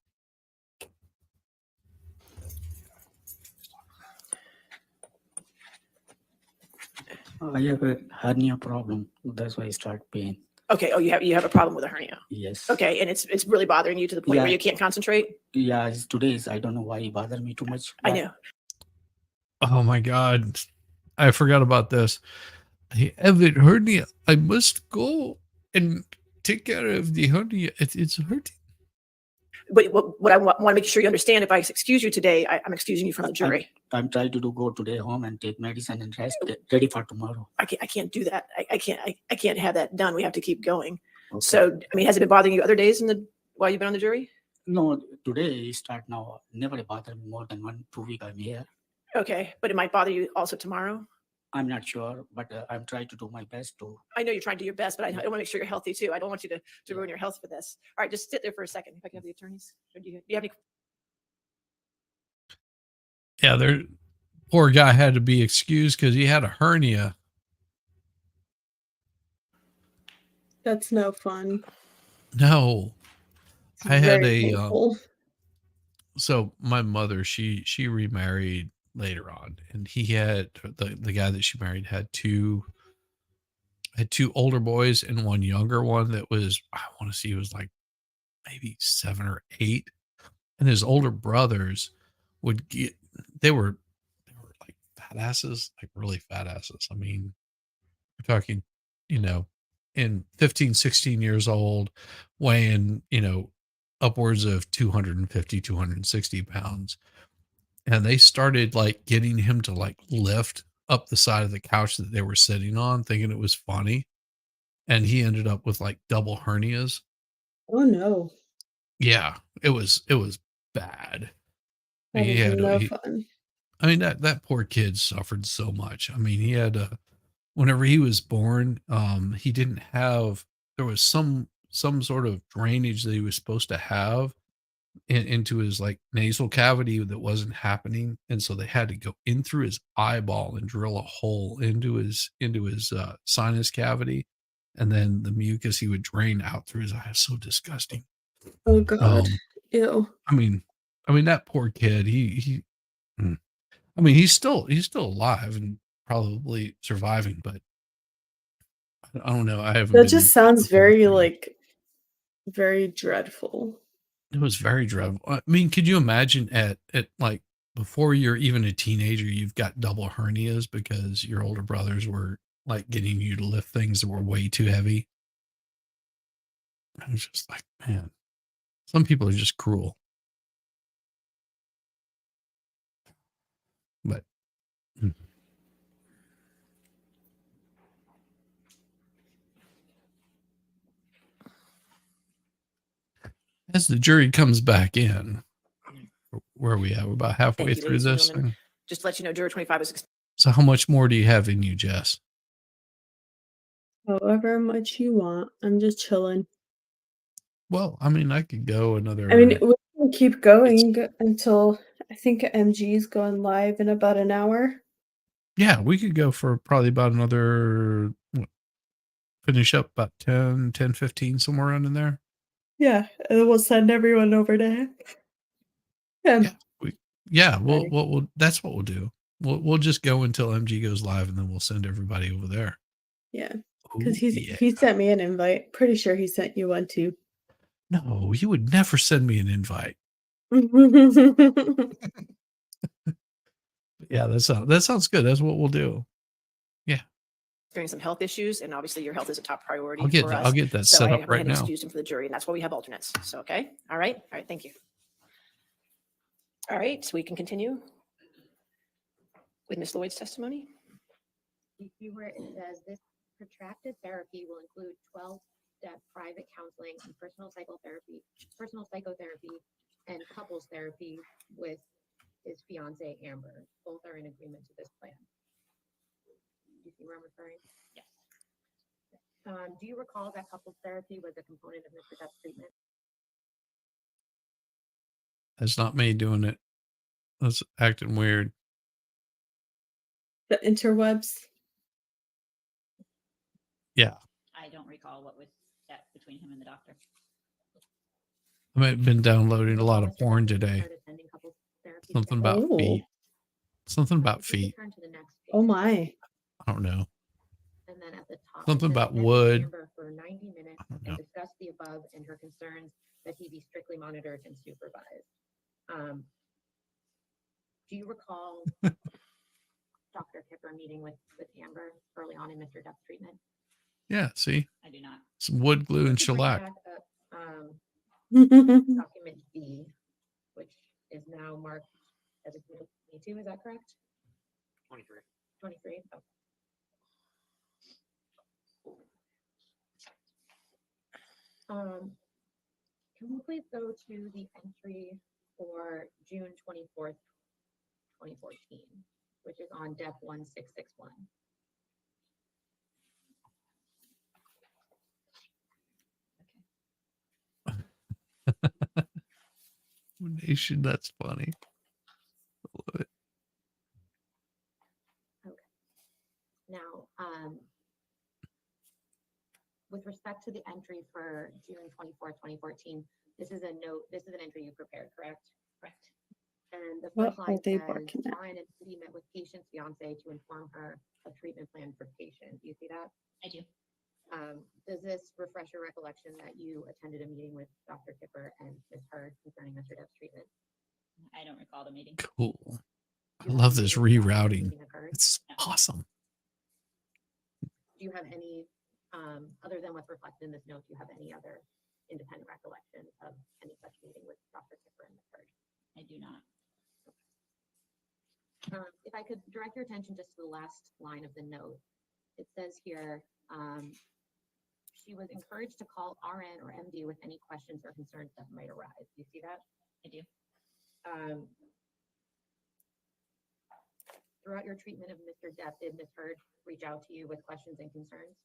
I have a hernia problem. That's why I start pain. Okay. Oh, you have a problem with a hernia. Yes. Okay, and it's really bothering you to the point where Yeah. you can't concentrate. Yeah, today is I don't know why it bothered me too much. I but know. Oh my God. I forgot about this. I have a hernia. I must go and take care of the hernia. It's hurting. But what I want to make sure you understand, if I excuse you today, I'm excusing you from the jury. I'm trying to go today home and take medicine and rest, get ready for tomorrow. I can't do that. I can't have that done. We have to keep going. Okay. So, I mean, has it been bothering you other days while you've been on the jury? No, today start now. Never bothered me more than 1-2 weeks I'm here. Okay, but it might bother you also tomorrow. I'm not sure, but I'm trying to do my best to. I know you're trying to do your best, but I want to make sure you're healthy too. I don't want you to ruin your health for this. All right, just sit there for a second. If I can have the attorneys. Or do you have any? Yeah, poor guy had to be excused because he had a hernia. That's no fun. No, It's I had very a painful. so my mother, she remarried later on, and he had the guy that she married had two older boys and one younger one that was, I want to see, it was like maybe 7 or 8, and his older brothers they were like fat asses, like really fat asses. I mean, we're talking, in 15, 16 years old, weighing, upwards of 250, 260 pounds. And they started like getting him to like lift up the side of the couch that they were sitting on, thinking it was funny. And he ended up with like double hernias. Oh no. Yeah, it was bad. That He is had no he- fun. I mean, that poor kid suffered so much. I mean, he had whenever he was born, he didn't have, there was some sort of drainage that he was supposed to have into his like nasal cavity that wasn't happening, and so they had to go in through his eyeball and drill a hole into his sinus cavity, and then the mucus he would drain out through his eyes. So disgusting. Oh god. Ew. I mean that poor kid. I mean, he's still alive and probably surviving, but I don't know. I haven't. That been just in sounds touch with him. very like very dreadful. It was very dreadful. I mean, could you imagine at like before you're even a teenager, you've got double hernias because your older brothers were like getting you to lift things that were way too heavy? I was just like, man, some people are just cruel. But as the jury comes back in, where are we at? We're about halfway Thank you, through ladies and this gentlemen. thing. Just to let you know, juror 25 is So how much more do you have in you, Jess? However much you want. I'm just chilling. Well, I mean, I could go another. I mean, we can keep going until I think MG is going live in about an hour. Yeah, we could go for probably about another, finish up about 10, 15, somewhere around in there. Yeah, and then we'll send everyone over to him. We'll that's what we'll do. We'll just go until MG goes live, and then we'll send everybody over there. Yeah, Ooh, because yeah. he sent me an invite. Pretty sure he sent you one too. No, you would never send me an invite. Yeah, that sounds good. That's what we'll do. Yeah, experiencing some health issues, and obviously your health is a top priority I'll get for that. us. I'll get that So set I up went right ahead and now. excused him for the jury, and that's why we have alternates. So, okay. All right. Thank you. All right. So we can continue with Ms. Lloyd's testimony. Where it says this protracted therapy will include 12-step private counseling and personal psychotherapy, and couples therapy with his fiancee Amber. Both are in agreement to this plan. Do you see where I'm referring? Yes. Do you recall that couples therapy was a component of Mr. Depp's treatment? That's not me doing it. That's acting weird. The interwebs. Yeah, I don't recall what was that between him and the doctor. I might have been downloading a lot of porn today. Started attending couples therapy Something together? about feet. Something about If you could feet. turn to the next page. Oh my. I don't know. And then at the top, Something it says, about "Met with wood. Amber for 90 minutes I don't and know. discussed the above and her concerns that he be strictly monitored and supervised." Do you recall Dr. Kipper meeting with Amber early on in Mr. Depp's treatment? Yeah, see? I do not. Some wood glue and If you bring shellac. back up, document B, which is now marked as Exhibit 22, is that correct? 23. 23. Oh. Can we please go to the entry for June 24th, 2014, which is on Depp 1661? Nation, that's funny. I love it. Okay. Now, with respect to the entry for June 24th, 2014, this is a note, this is an entry you prepared, correct? Correct. And the What first are line they says, barking at? RN and city met with patient's fiance to inform her of treatment plan for patient. Do you see that? I do. Does this refresh your recollection that you attended a meeting with Dr. Kipper and Ms. Heard concerning Mr. Depp's treatment? I don't recall the meeting. Cool. I Do you love have this any idea when the rerouting. meeting occurred? It's awesome. Do you have any, other than what's reflected in this note, do you have any other independent recollection of any such meeting with Dr. Kipper and Ms. Heard? I do not. If I could direct your attention just to the last line of the note, it says here, she was encouraged to call RN or MD with any questions or concerns that might arise. Do you see that? I do. Throughout your treatment of Mr. Depp, did Ms. Heard reach out to you with questions and concerns?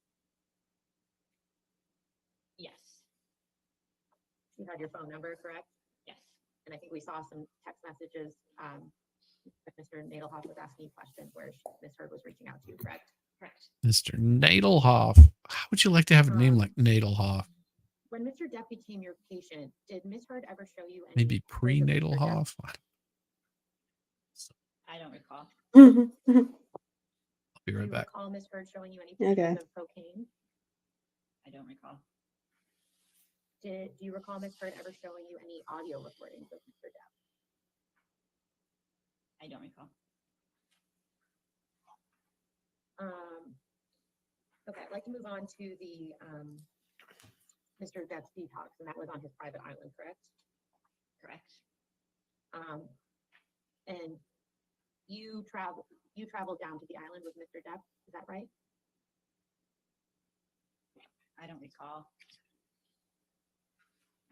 Yes. She had your phone number, correct? Yes. And I think we saw some text messages that Mr. Nadelhoff was asking questions where Ms. Heard was reaching out to you, correct? Correct. Mr. Nadelhoff. How would you like to have a name like Nadelhoff? When Mr. Depp became your patient, did Ms. Heard ever show you any Maybe pictures of Mr. Depp? pre-Nadelhoff? I don't recall. I'll be Do right you back. recall Ms. Heard showing you any pictures Okay. of cocaine? I don't recall. Do you recall Ms. Heard ever showing you any audio recordings of Mr. Depp? I don't recall. Okay, I'd like to move on to the Mr. Depp's detox, and that was on his private island, correct? Correct. And you traveled down to the island with Mr. Depp, is that right? I don't recall.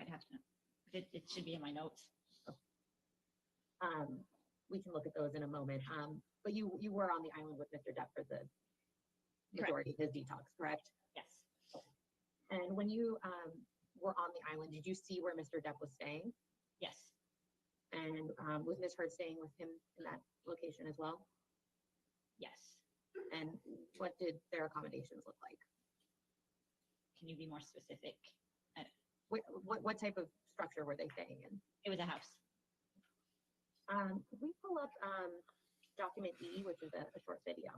I'd have to, it should be in my notes. We can look at those in a moment. But you were on the island with Mr. Depp for the majority of his detox, correct? Yes. And when you were on the island, did you see where Mr. Depp was staying? Yes. And was Ms. Heard staying with him in that location as well? Yes. And what did their accommodations look like? Can you be more specific? What type of structure were they staying in? It was a house. Could we pull up document E, which is a short video?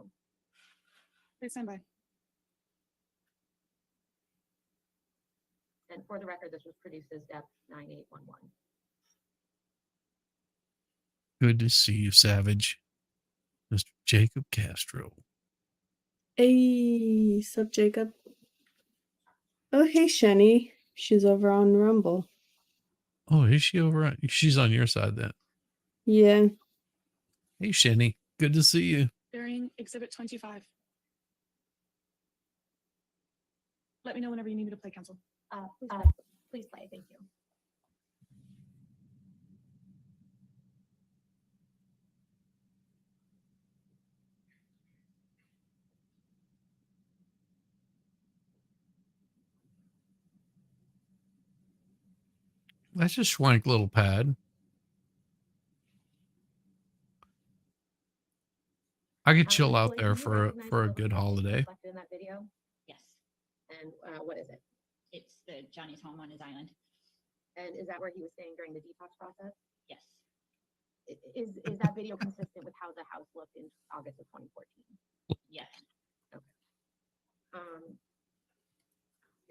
Please stand by. And for the record, this was produced as Depp 9811. Good to see you, Savage. Mr. Jacob Castro. Hey, sup, Jacob? Oh, hey, Shani. She's over on Rumble. Oh, is she over? She's on your side then. Yeah. Hey, Shenny. Good to see you. During Exhibit 25. Let me know whenever you need me to play, Council. Please play, thank you. That's a schwank little pad. I could chill out there for a good holiday. In that video? Yes. And what is it? It's the Johnny's home on his island. And is that where he was staying during the detox process? Yes. Is that video consistent with how the house looked in August of 2014? Yes.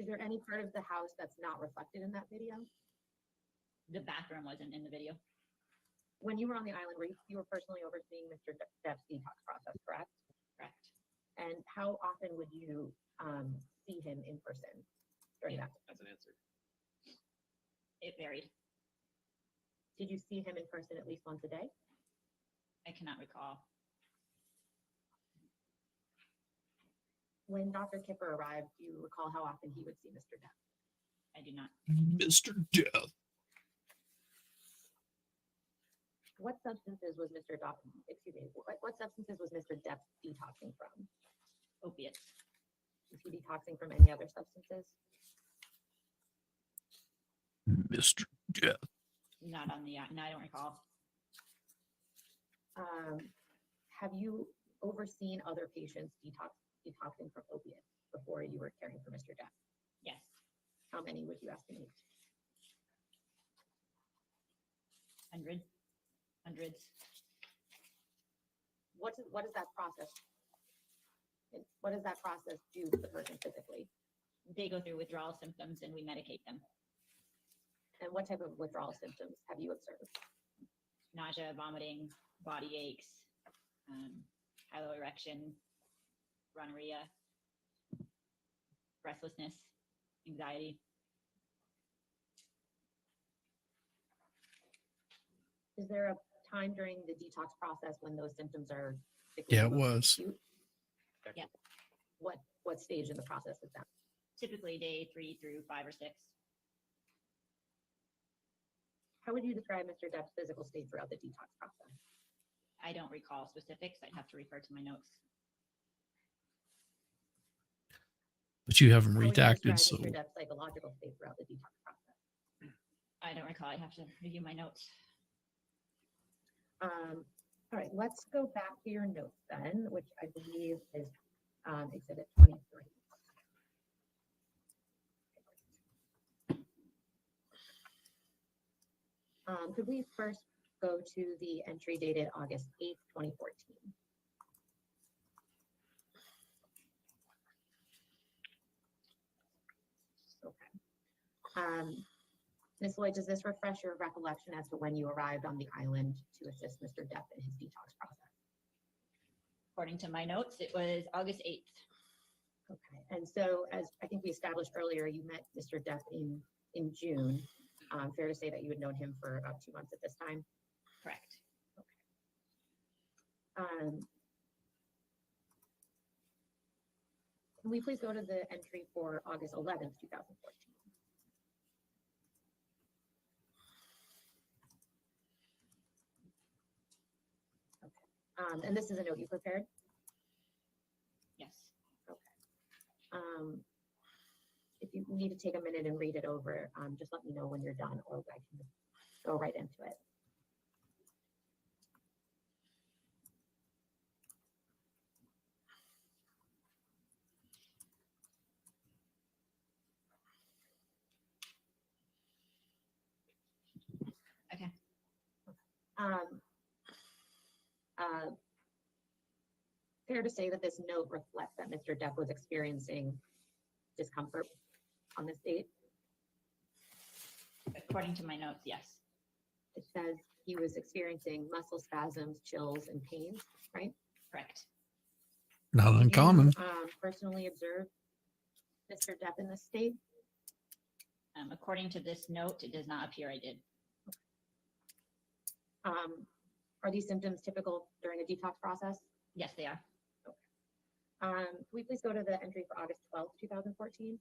Is there any part of the house that's not reflected in that video? The bathroom wasn't in the video. When you were on the island, you were personally overseeing Mr. Depp's detox process, correct? Correct. And how often would you see him in person during that? That's an answer. It varied. Did you see him in person at least once a day? I cannot recall. When Dr. Kipper arrived, do you recall how often he would see Mr. Depp? I do not. Mr. Depp. What substances was Mr. Depp, what substances was Mr. Depp detoxing from? Opiates. Was he detoxing from any other substances? Mr. Depp. Not on the, no, I don't recall. Have you overseen other patients detoxing from opiates before you were caring for Mr. Depp? Yes. How many would you estimate? Hundreds. What is that process? What does that process do to the person physically? They go through withdrawal symptoms and we medicate them. And what type of withdrawal symptoms have you observed? Nausea, vomiting, body aches, hypoerection, rhinorrhea, restlessness, anxiety. Is there a time during the detox process when those symptoms are? Yeah, it was. acute? Yeah. What stage in the process is that? Typically day 3 through 5 or 6. How would you describe Mr. Depp's physical state throughout the detox process? I don't recall specifics. I'd have to refer to my notes. But you haven't How would you redacted, describe so Mr. Depp's psychological state throughout the detox process? I don't recall. I'd have to review my notes. All right, let's go back to your notes then, which I believe is Exhibit 23. Could we first go to the entry dated August 8th, 2014? Okay. Ms. Lloyd, does this refresh your recollection as to when you arrived on the island to assist Mr. Depp in his detox process? According to my notes, it was August 8th. Okay, and so as I think we established earlier, you met Mr. Depp in June. Fair to say that you had known him for about 2 months at this time? Correct. Can we please go to the entry for August 11th, 2014? And this is a note you prepared? Yes. If you need to take a minute and read it over, just let me know when you're done, or I can just go right into it. Okay. Fair to say that this note reflects that Mr. Depp was experiencing discomfort on this date? According to my notes, yes. It says he was experiencing muscle spasms, chills, and pains, right? Correct. Not Did uncommon. you, personally observe Mr. Depp in this state? According to this note, it does not appear I did. Are these symptoms typical during a detox process? Yes, they are. Can we please go to the entry for August 12th, 2014?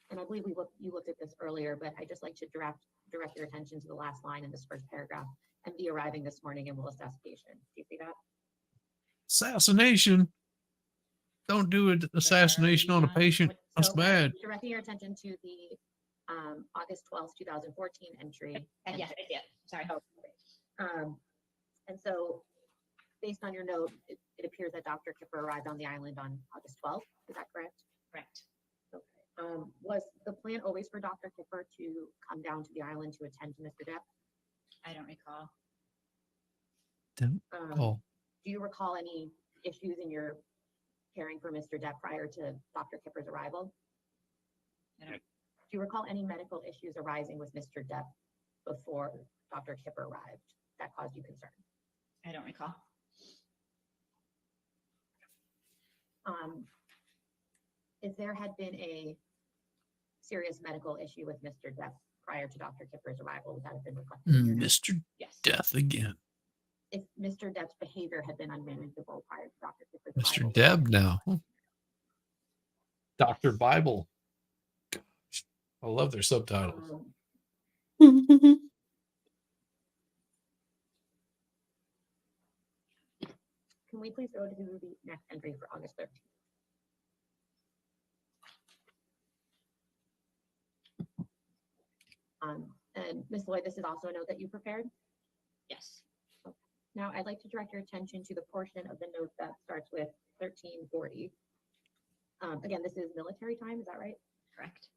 And I believe you looked at this earlier, but I'd just like to direct your attention to the last line in this first paragraph. MD arriving this morning and will assess patient. Do you see that? Assassination. Don't do an assassination on a patient. That's So, bad. Directing your attention to the August 12th, 2014 entry. Yes, I did. Sorry. And so, based on your note, it appears that Dr. Kipper arrived on the island on August 12th. Is that correct? Correct. Okay. Was the plan always for Dr. Kipper to come down to the island to attend to Mr. Depp? I don't recall. Oh, Do you recall any issues in your caring for Mr. Depp prior to Dr. Kipper's arrival? I don't. Do you recall any medical issues arising with Mr. Depp before Dr. Kipper arrived that caused you concern? I don't recall. If there had been a serious medical issue with Mr. Depp prior to Dr. Kipper's arrival, would that have been reflected in your notes? Mr. Yes. Death again. If Mr. Depp's behavior had been unmanageable prior to Dr. Kipper's Mr. arrival? Deb now. Dr. Bible. Gosh, I love their subtitles. Can we please go to the next entry for August 13th? And Ms. Lloyd, this is also a note that you prepared. Yes. Now, I'd like to direct your attention to the portion of the note that starts with 1340. Again, this is military time, is that right? Correct.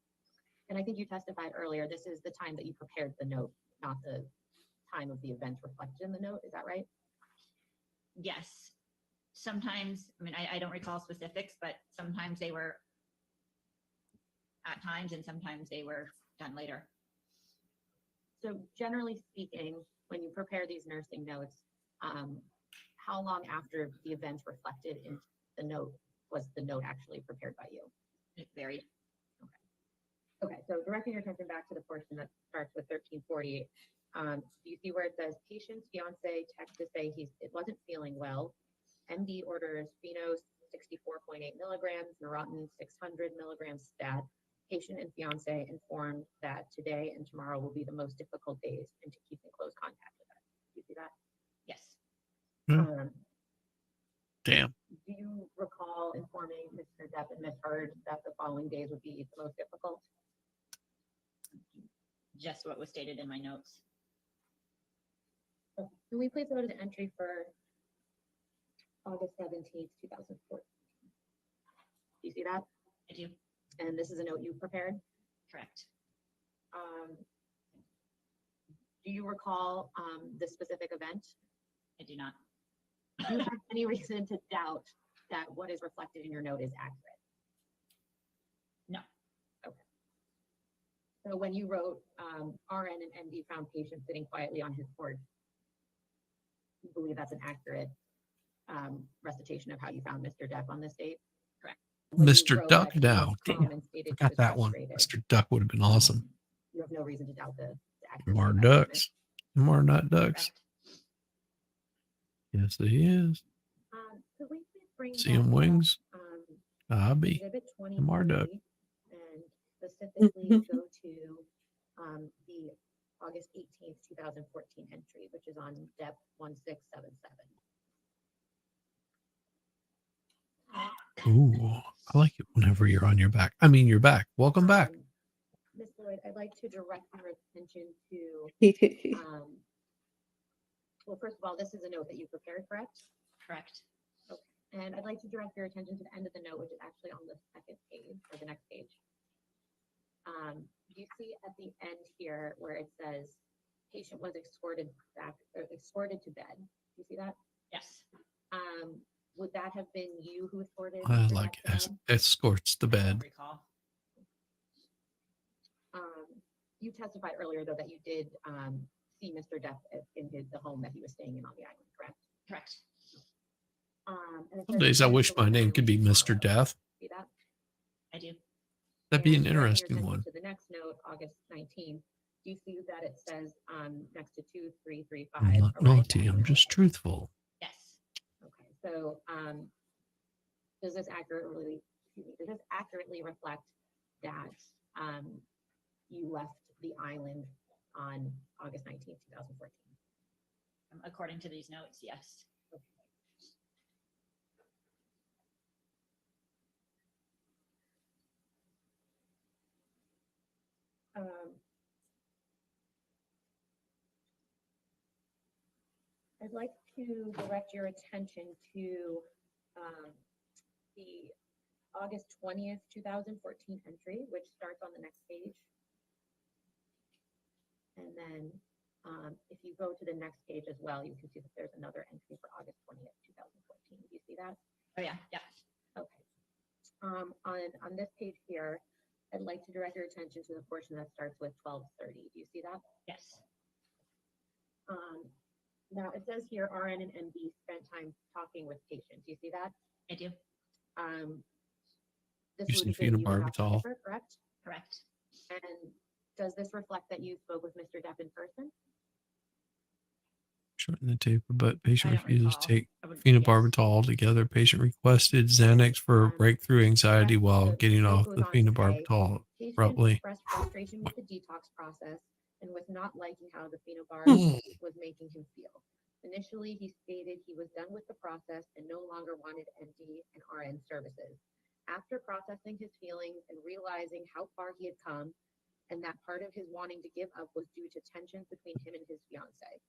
And I think you testified earlier, this is the time that you prepared the note, not the time of the event reflected in the note, is that right? Yes. Sometimes, I mean, I don't recall specifics, but sometimes they were at times and sometimes they were done later. So generally speaking, when you prepare these nursing notes, how long after the events reflected in the note was the note actually prepared by you? It varied. Okay, so directing your attention back to the portion that starts with 1348, do you see where it says patient's fiance text to say it wasn't feeling well. MD orders Phenos 64.8 milligrams, Neurontin 600 milligrams stat. Patient and fiance informed that today and tomorrow will be the most difficult days and to keep in close contact with us. Do you see that? Yes. Damn. Do you recall informing Mr. Depp and Ms. Heard that the following days would be the most difficult? Just what was stated in my notes. Okay. Can we please go to the entry for August 17th, 2014? Do you see that? I do. And this is a note you prepared? Correct. Do you recall the specific event? I do not. Do you have any reason to doubt that what is reflected in your note is accurate? No. Okay. So when you wrote RN and MD found patient sitting quietly on his porch, you believe that's an accurate recitation of how you found Mr. Depp on this date? Correct. When you Mr. wrote Duck that he was Dow. calm Damn. and stated he Forgot was that one. frustrated, Mr. Duck would have been awesome. you have no reason to doubt the accuracy More of that ducks. statement. More not ducks. Correct. Yes, he is. Could we please bring See him back up, wings? I be. Exhibit More duck. 23 and specifically go to the August 18th, 2014 entry, which is on Depp 1677. Ooh, I like it whenever you're on your back. I mean, you're back. Welcome back. Ms. Lloyd, I'd like to direct your attention to, well, first of all, this is a note that you prepared, correct? Correct. Okay. And I'd like to direct your attention to the end of the note, which is actually on the second page or the next page. You see at the end here where it says patient was escorted back or escorted to bed. Do you see that? Yes. Would that have been you who escorted? I Mr. like Depp to bed? escorts the I don't bed. recall. You testified earlier though that you did see Mr. Depp in the home that he was staying in on the island, correct? Correct. And it Some says days I plans wish to my leave name early could be Mr. tomorrow. Death. See that? I do. That'd be an And directing your interesting attention one. To the next note, August 19th, do you see that it says next to 2335? I'm not arrived naughty. at I'm just truthful. Yes. Okay, so does this accurately, excuse me, does this accurately reflect that you left the island on August 19th, 2014? According to these notes, yes. I'd like to direct your attention to the August 20th, 2014 entry, which starts on the next page. And then if you go to the next page as well, you can see that there's another entry for August 20th, 2014. Do you see that? Oh, yeah. Yeah. Okay. On this page here, I'd like to direct your attention to the portion that starts with 1230. Do you see that? Yes. Now it says here RN and MD spent time talking with patients. Do you see that? I do. This Using would have been you and phenobarbital. Dr. Pepper, correct? Correct. And does this reflect that you spoke with Mr. Depp in person? Shorten the taper, but patient I don't refuses to recall. take I would- phenobarbital altogether. Patient requested Xanax for breakthrough anxiety while getting off the phenobarbital Patient abruptly. expressed frustration with the detox process and was not liking how the phenobarb was making him feel. Initially, he stated he was done with the process and no longer wanted MD and RN services. After processing his feelings and realizing how far he had come, and that part of his wanting to give up was due to tensions between him and his fiance.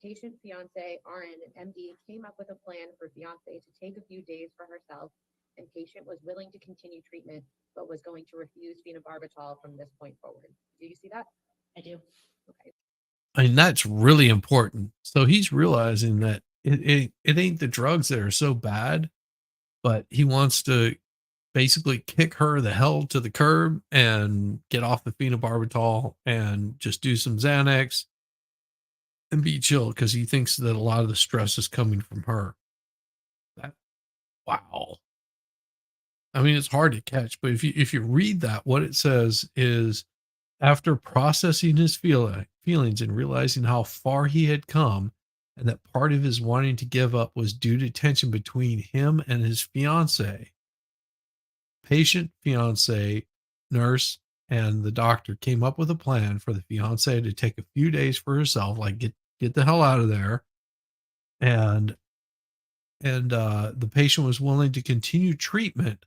Patient, fiance, RN, and MD came up with a plan for fiance to take a few days for herself, and patient was willing to continue treatment, but was going to refuse phenobarbital from this point forward. Do you see that? I do. Okay. I mean, that's really important. So he's realizing that it ain't the drugs that are so bad, but he wants to basically kick her the hell to the curb and get off the phenobarbital and just do some Xanax and be chill because he thinks that a lot of the stress is coming from her. Wow. I mean, it's hard to catch, but if you read that, what it says is after processing his feelings and realizing how far he had come, and that part of his wanting to give up was due to tension between him and his fiance. Patient, fiance, nurse, and the doctor came up with a plan for the fiance to take a few days for herself, like get the hell out of there. And the patient was willing to continue treatment,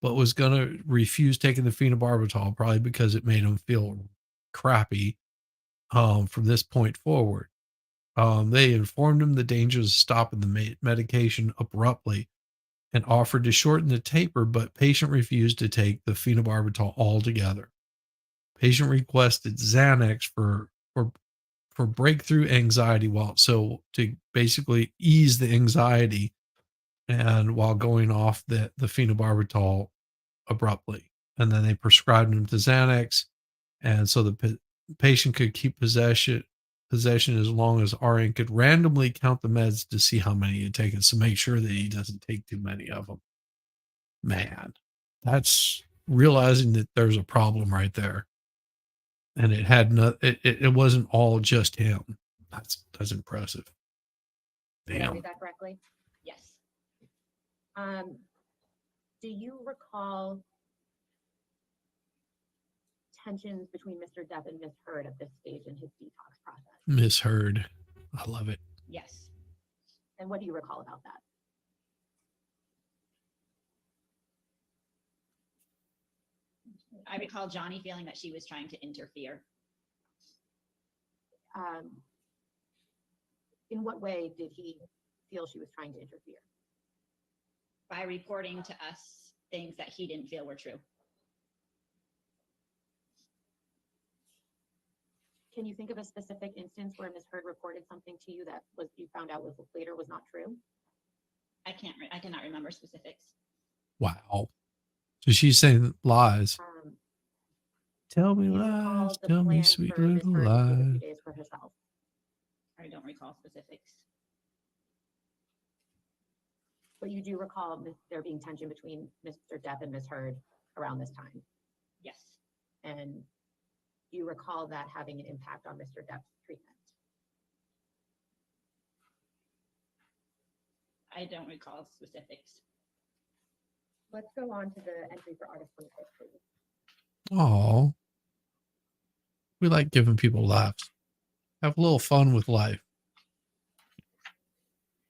but was going to refuse taking the phenobarbital, probably because it made him feel crappy from this point forward. They informed him the dangers of stopping the medication abruptly and offered to shorten the taper, but patient refused to take the phenobarbital altogether. Patient requested Xanax for breakthrough anxiety to basically ease the anxiety and while going off the phenobarbital abruptly. And then they prescribed him to Xanax. And so the patient could keep possession as long as RN could randomly count the meds to see how many he had taken. So make sure that he doesn't take too many of them. Man, that's realizing that there's a problem right there. And it had it wasn't all just him. That's impressive. Did I Damn. read that correctly? Yes. Do you recall tensions between Mr. Depp and Ms. Heard at this stage in his detox process? Misheard. I love it. Yes. And what do you recall about that? I recall Johnny feeling that she was trying to interfere. In what way did he feel she was trying to interfere? By reporting to us things that he didn't feel were true. Can you think of a specific instance where Ms. Heard reported something to you that was you found out was later was not true? I cannot remember specifics. Wow. So she's saying lies. Tell me Do you lies. recall the Tell me plan sweet for Ms. little Heard to take a few lies. days for herself? I don't recall specifics. But you do recall there being tension between Mr. Depp and Ms. Heard around this time. Yes. And you recall that having an impact on Mr. Depp's treatment. I don't recall specifics. Let's go on to the entry for August 25th, please. Oh, we like giving people laughs. Have a little fun with life.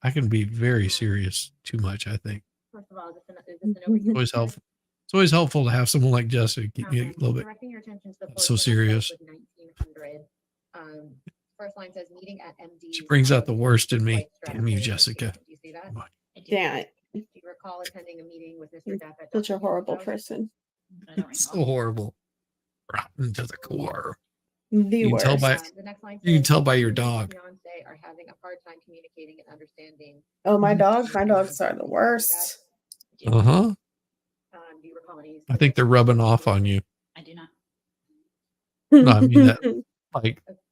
I can be very serious too much, I think. First of all, is this an open? Always helpful. It's always helpful to have someone like Jessica keep me a little bit Directing your attention to the so portion that starts serious. with 1900. First line says meeting at MD. She brings out the worst in me. Damn you, Jessica. Do you see that? Come on. Damn it. Do you recall attending a meeting with Mr. Depp at Such a Dr. horrible House? person. I don't It's recall. so horrible. Rotten to the core. The You can tell worst. by The next line you can says, tell by your "You and your dog. fiance are having a hard time communicating and understanding." Oh, my dogs are the worst. Uh-huh. Do you recall any? I think they're rubbing off on you. I do not. No, I mean that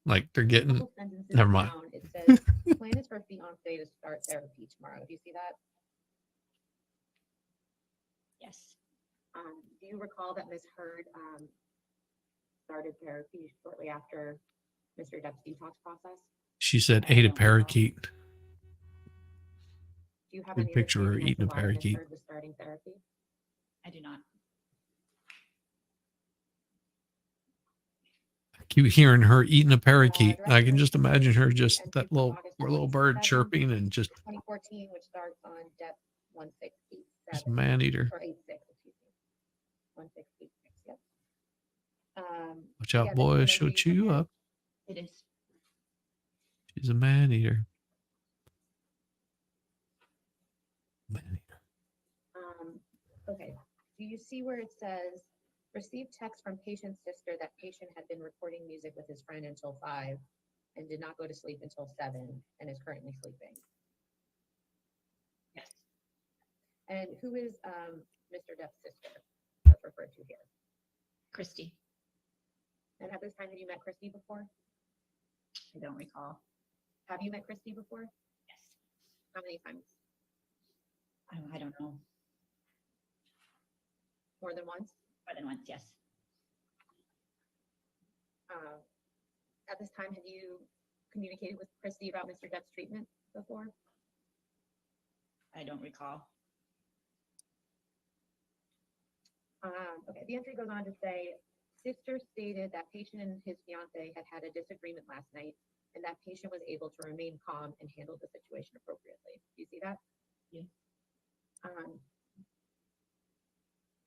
like they're getting Couple sentences never mind. down, it says, plan is for fiance to start therapy tomorrow. Do you see that? Yes. Do you recall that Ms. Heard started therapy shortly after Mr. Depp's detox process? She said ate a parakeet. Do you have Good any other picture of her statement as to eating a why Ms. parakeet. Heard was starting therapy? I do not. I keep hearing her eating a parakeet. I can just imagine her just that little poor little bird chirping and just 2014, which starts on Depp 1687. just a man eater. Or 86, excuse me. 1686, yep. Watch out, yeah, boy, this is she'll an chew you up. It is. She's a man eater. Man eater. Okay, do you see where it says, received text from patient's sister that patient had been recording music with his friend until 5 and did not go to sleep until 7 and is currently sleeping? Yes. And who is Mr. Depp's sister that's referred to here? Christy. And at this time, have you met Christy before? I don't recall. Have you met Christy before? Yes. How many times? I don't know. More than once? More than once, yes. At this time, have you communicated with Christy about Mr. Depp's treatment before? I don't recall. Okay, the entry goes on to say, sister stated that patient and his fiance had a disagreement last night and that patient was able to remain calm and handle the situation appropriately. Do you see that? Yeah.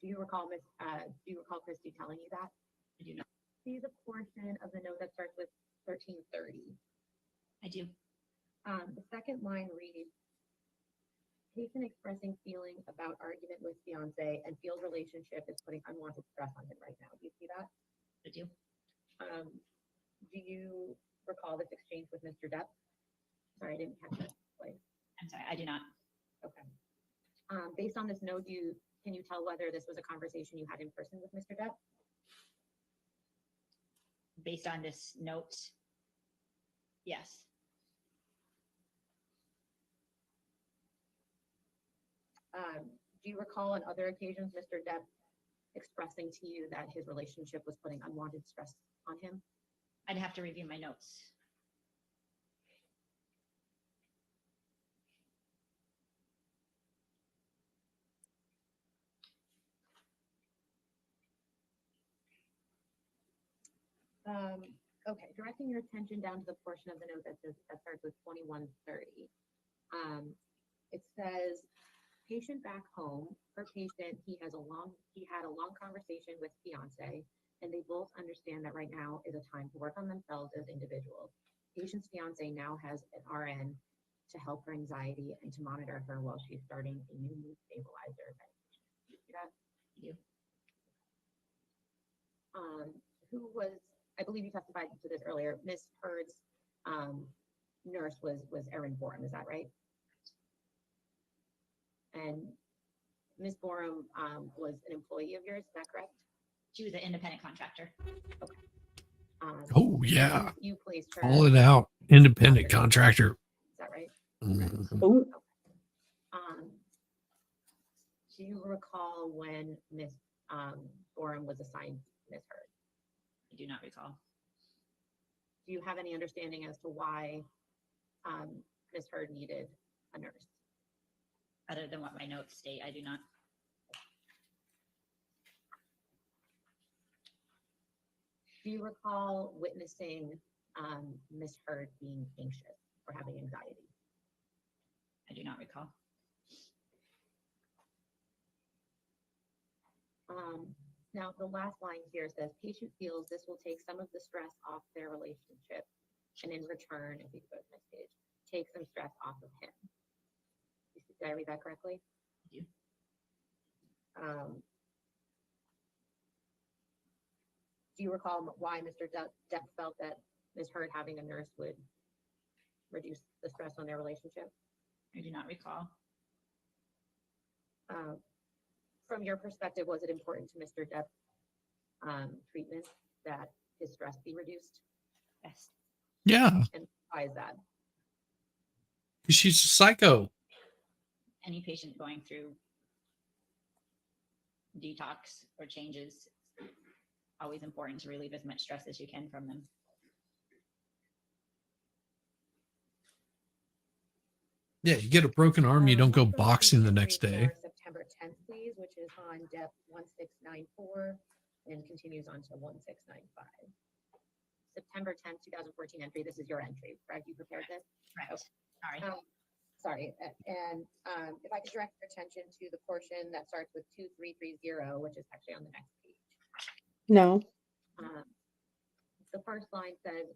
Do you recall Christy telling you that? I do not. See the portion of the note that starts with 1330. I do. The second line reads, patient expressing feeling about argument with fiance and feels relationship is putting unwanted stress on him right now. Do you see that? I do. Do you recall this exchange with Mr. Depp? Sorry, I didn't catch that. I'm sorry, I do not. Okay. Based on this note, can you tell whether this was a conversation you had in person with Mr. Depp? Based on this note, yes. Do you recall on other occasions Mr. Depp expressing to you that his relationship was putting unwanted stress on him? I'd have to review my notes. Okay, directing your attention down to the portion of the note that says, that starts with 2130. It says, patient back home. For patient, he had a long conversation with fiance, and they both understand that right now is a time to work on themselves as individuals. Patient's fiance now has an RN to help her anxiety and to monitor her while she's starting a new mood stabilizer medication. You see that? You. Who was, I believe you testified to this earlier, Miss Heard's nurse was Erin Borum, is that right? And Miss Borum was an employee of yours, is that correct? She was an independent contractor. Oh, yeah. You placed her. Call it out. Independent contractor. Is that right? Mhm. Oh, Do you recall when Miss Borum was assigned Miss Heard? I do not recall. Do you have any understanding as to why Miss Heard needed a nurse? Other than what my notes state, I do not. Do you recall witnessing Miss Heard being anxious or having anxiety? I do not recall. Now, the last line here says, patient feels this will take some of the stress off their relationship. And in return, if you go to the next page, take some stress off of him. Did I read that correctly? You. Do you recall why Mr. Depp felt that Ms. Heard having a nurse would reduce the stress on their relationship? I do not recall. From your perspective, was it important to Mr. Depp's treatment that his stress be reduced? Yes. Yeah. And why is that? She's a psycho. Any patient going through detox or changes, always important to relieve as much stress as you can from them. Yeah, you get a broken arm, you don't go Also, boxing the please next entry day. for September 10th, please, which is on Depp 1694 and continues on to 1695. September 10th, 2014 entry. This is your entry, right? You prepared this? Right. Sorry. Sorry. And if I could direct your attention to the portion that starts with 2330, which is actually on the next page. no. The first line says,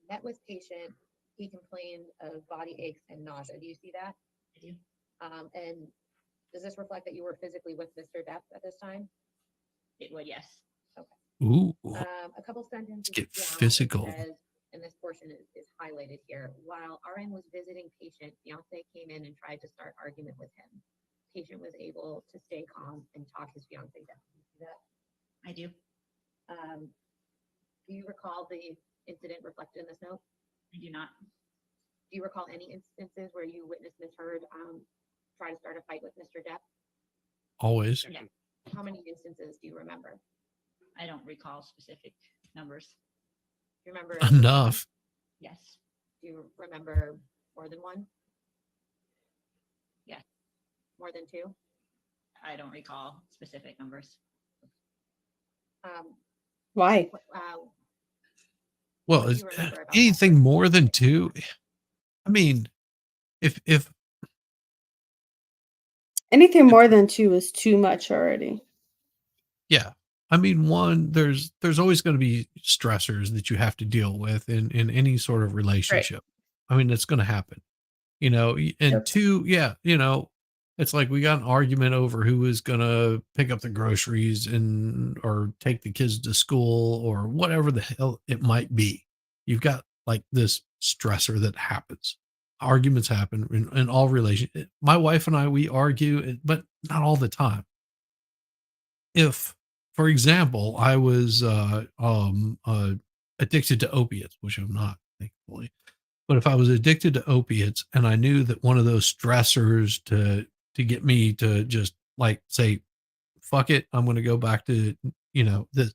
met with patient, he complained of body aches and nausea. Do you see that? I do. And does this reflect that you were physically with Mr. Depp at this time? It would, yes. Ooh. A couple sentences. Let's get down, it physical. says, and this portion is highlighted here. While RN was visiting patient, fiance came in and tried to start argument with him. Patient was able to stay calm and talk his fiance down. You see that? I do. Do you recall the incident reflected in this note? I do not. Do you recall any instances where you witnessed Ms. Heard try to start a fight with Mr. Depp? Always. Yeah. How many instances do you remember? I don't recall specific numbers. Do you remember? Enough. Yes. Do you remember more than one? Yeah. More than two? I don't recall specific numbers. Why? Well, What do is you remember about that? anything more than two? I mean, if Anything more than two is too much already. yeah, I mean, one, there's always going to be stressors that you have to deal with in any sort of relationship. I mean, it's going to happen, you know. And Yep. two, yeah, you know, it's like we got an argument over who is going to pick up the groceries and or take the kids to school or whatever the hell it might be. You've got like this stressor that happens. Arguments happen in all relations. My wife and I, we argue, but not all the time. If, for example, I was addicted to opiates, which I'm not, thankfully, but if I was addicted to opiates and I knew that one of those stressors to get me to just like say, fuck it, I'm going to go back to, you know, this,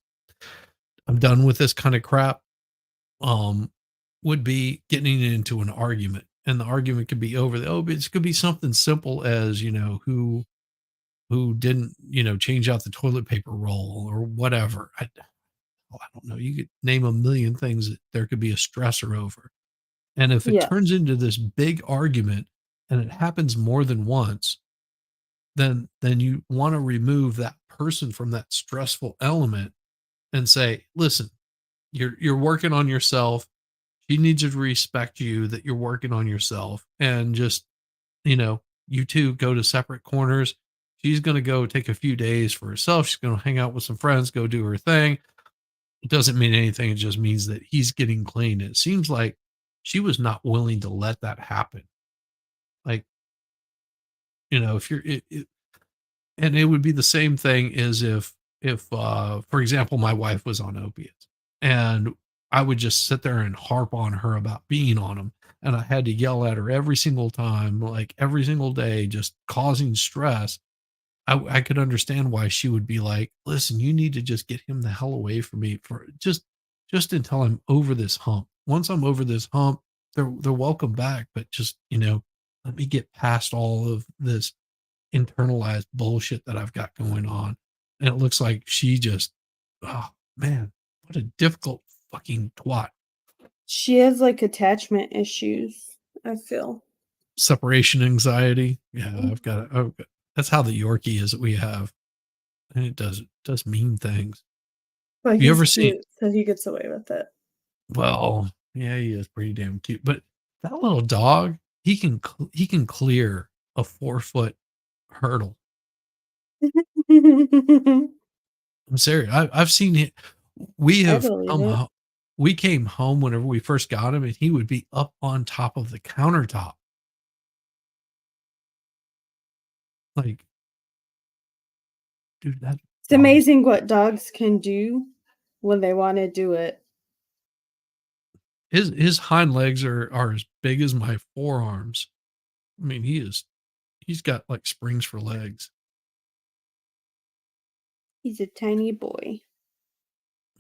I'm done with this kind of crap, would be getting into an argument. And the argument could be over the opiates. It could be something simple as, you know, who didn't, you know, change out the toilet paper roll or whatever. I don't know, you could name a million things that there could be a stressor over. And if it Yes. turns into this big argument and it happens more than once, then you want to remove that person from that stressful element and say, listen, you're working on yourself. She needs to respect you that you're working on yourself, and just, you two go to separate corners. She's going to go take a few days for herself. She's going to hang out with some friends, go do her thing. It doesn't mean anything. It just means that he's getting clean. It seems like she was not willing to let that happen. Like, if you're, and it would be the same thing as if for example, my wife was on opiates, and I would just sit there and harp on her about being on them, and I had to yell at her every single time, like every single day, just causing stress. I could understand why she would be like, listen, you need to just get him the hell away from me for just until I'm over this hump. Once I'm over this hump, they're welcome back, but just, let me get past all of this internalized bullshit that I've got going on. And it looks like she just, oh man, what a difficult fucking twat. She has like attachment issues, I feel. Separation anxiety. Yeah, I've got that's how the Yorkie is that we have. And it does mean things. But You he's ever see, cute, so he gets away with it. well, yeah, he is pretty damn cute, but that little dog, he can clear a 4-foot hurdle. I'm serious. I've seen it. We I have believe come it. home. We came home whenever we first got him, and he would be up on top of the countertop. Like, dude, that It's dog is- amazing what dogs can do when they want to do it. his hind legs are as big as my forearms. I mean, he's got like springs for legs. He's a tiny boy.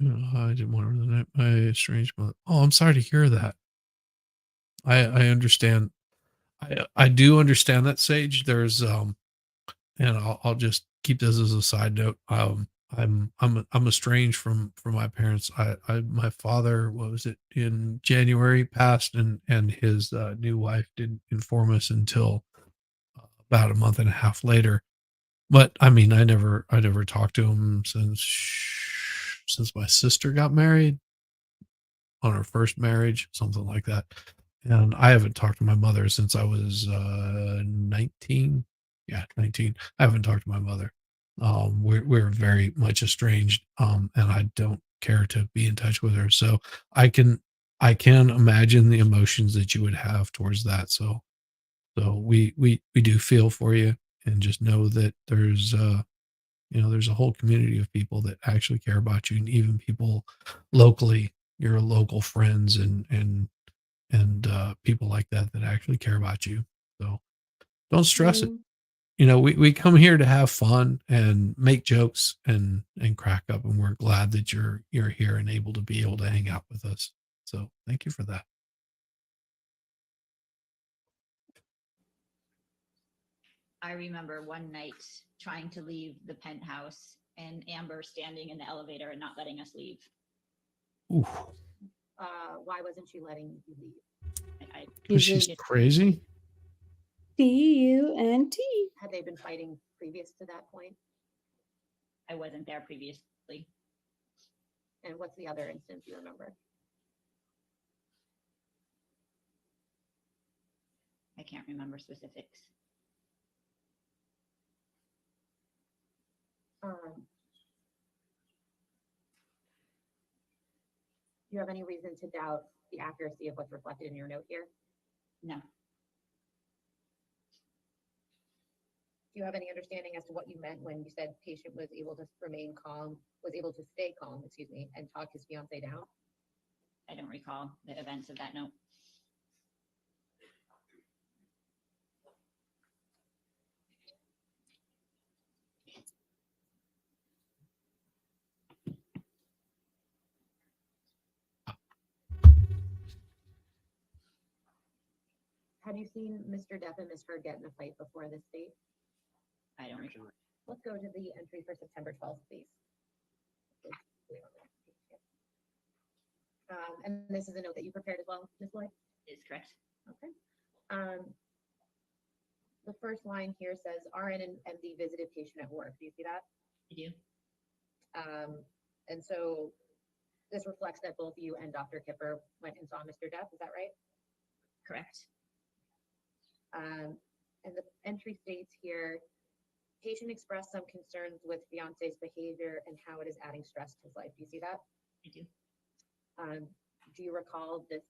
I didn't want to name my strange mother. Oh, I'm sorry to hear that. I understand. I do understand that, Sage. There's and I'll just keep this as a side note. I'm estranged from my parents. My father, what was it, in January passed, and his new wife didn't inform us until about a month and a half later. But I mean, I never talked to him since my sister got married, on her first marriage, something like that. And I haven't talked to my mother since I was 19. Yeah, 19. I haven't talked to my mother. We're very much estranged, and I don't care to be in touch with her. So I can imagine the emotions that you would have towards that. So we do feel for you, and just know that there's there's a whole community of people that actually care about you, and even people locally, your local friends and people like that actually care about you. So don't stress it. We come here to have fun and make jokes and crack up, and we're glad that you're here and able to hang out with us. So thank you for that. I remember one night trying to leave the penthouse and Amber standing in the elevator and not letting us leave. Ooh, Why wasn't she letting you leave? because she's crazy. D-U-N-T. Had they been fighting previous to that point? I wasn't there previously. And what's the other instance you remember? I can't remember specifics. Do you have any reason to doubt the accuracy of what's reflected in your note here? No. Do you have any understanding as to what you meant when you said patient was able to remain calm, was able to stay calm, excuse me, and talk his fiance down? I don't recall the events of that note. Have you seen Mr. Depp and Ms. Heard get in a fight before this date? I don't recall. Let's go to the entry for September 12th, please. And this is a note that you prepared as well, Ms. Lloyd? Is correct. Okay. The first line here says RN and MD visited patient at work. Do you see that? I do. And so this reflects that both you and Dr. Kipper went and saw Mr. Depp. Is that right? Correct. And the entry states here, patient expressed some concerns with fiance's behavior and how it is adding stress to his life. Do you see that? I do. Do you recall this,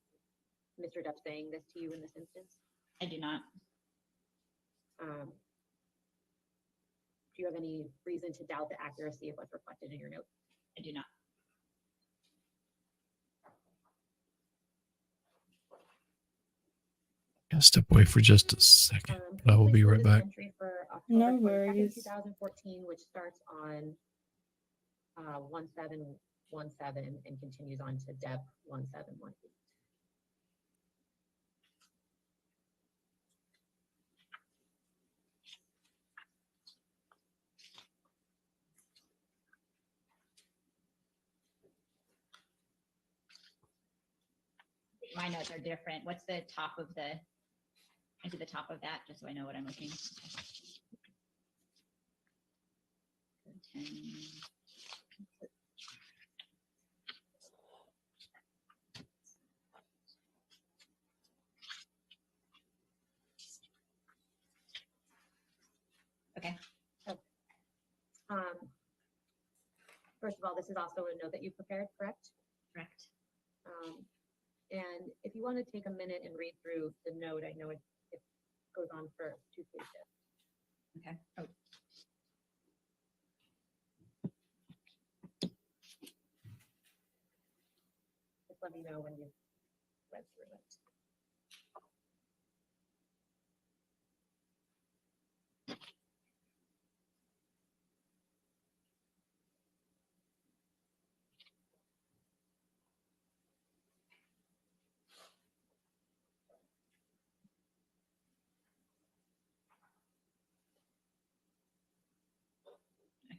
Mr. Depp saying this to you in this instance? I do not. Do you have any reason to doubt the accuracy of what's reflected in your note? I do not. I'll step away for just a second, but I will be right back. Entry for No October 22nd, worries. 2014, which starts on 1717 and continues on to Depp 1718. My notes are different. What's the top of the, I do the top of that, just so I know what I'm looking. 10. Okay. First of all, this is also a note that you prepared, correct? Correct. And if you want to take a minute and read through the note, I know it goes on for 2 pages. Okay. Oh. Just let me know when you've read through it.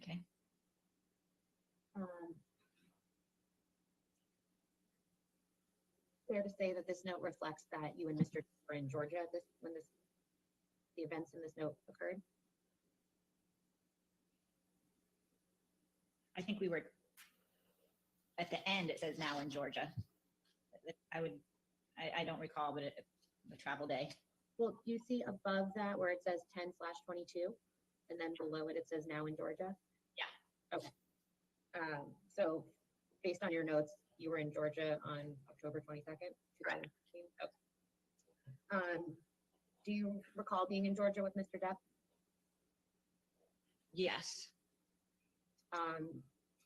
Okay. Fair to say that this note reflects that you and Mr. were in Georgia at this when the events in this note occurred? I think we were, at the end, it says now in Georgia. I don't recall, but the travel day. Well, you see above that where it says 10/22, and then below it, it says now in Georgia? Yeah. Okay. So based on your notes, you were in Georgia on October 22nd, 2015? Okay. Do you recall being in Georgia with Mr. Depp? Yes. Do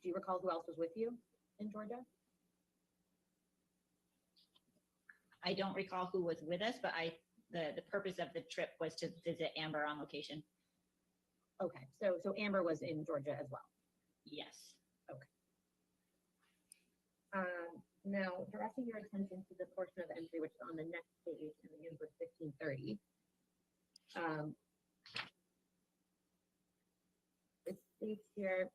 you recall who else was with you in Georgia? I don't recall who was with us, but the purpose of the trip was to visit Amber on location. Okay, so Amber was in Georgia as well. Yes. Okay. Now, directing your attention to the portion of the entry which is on the next page and begins with 1530. It states here,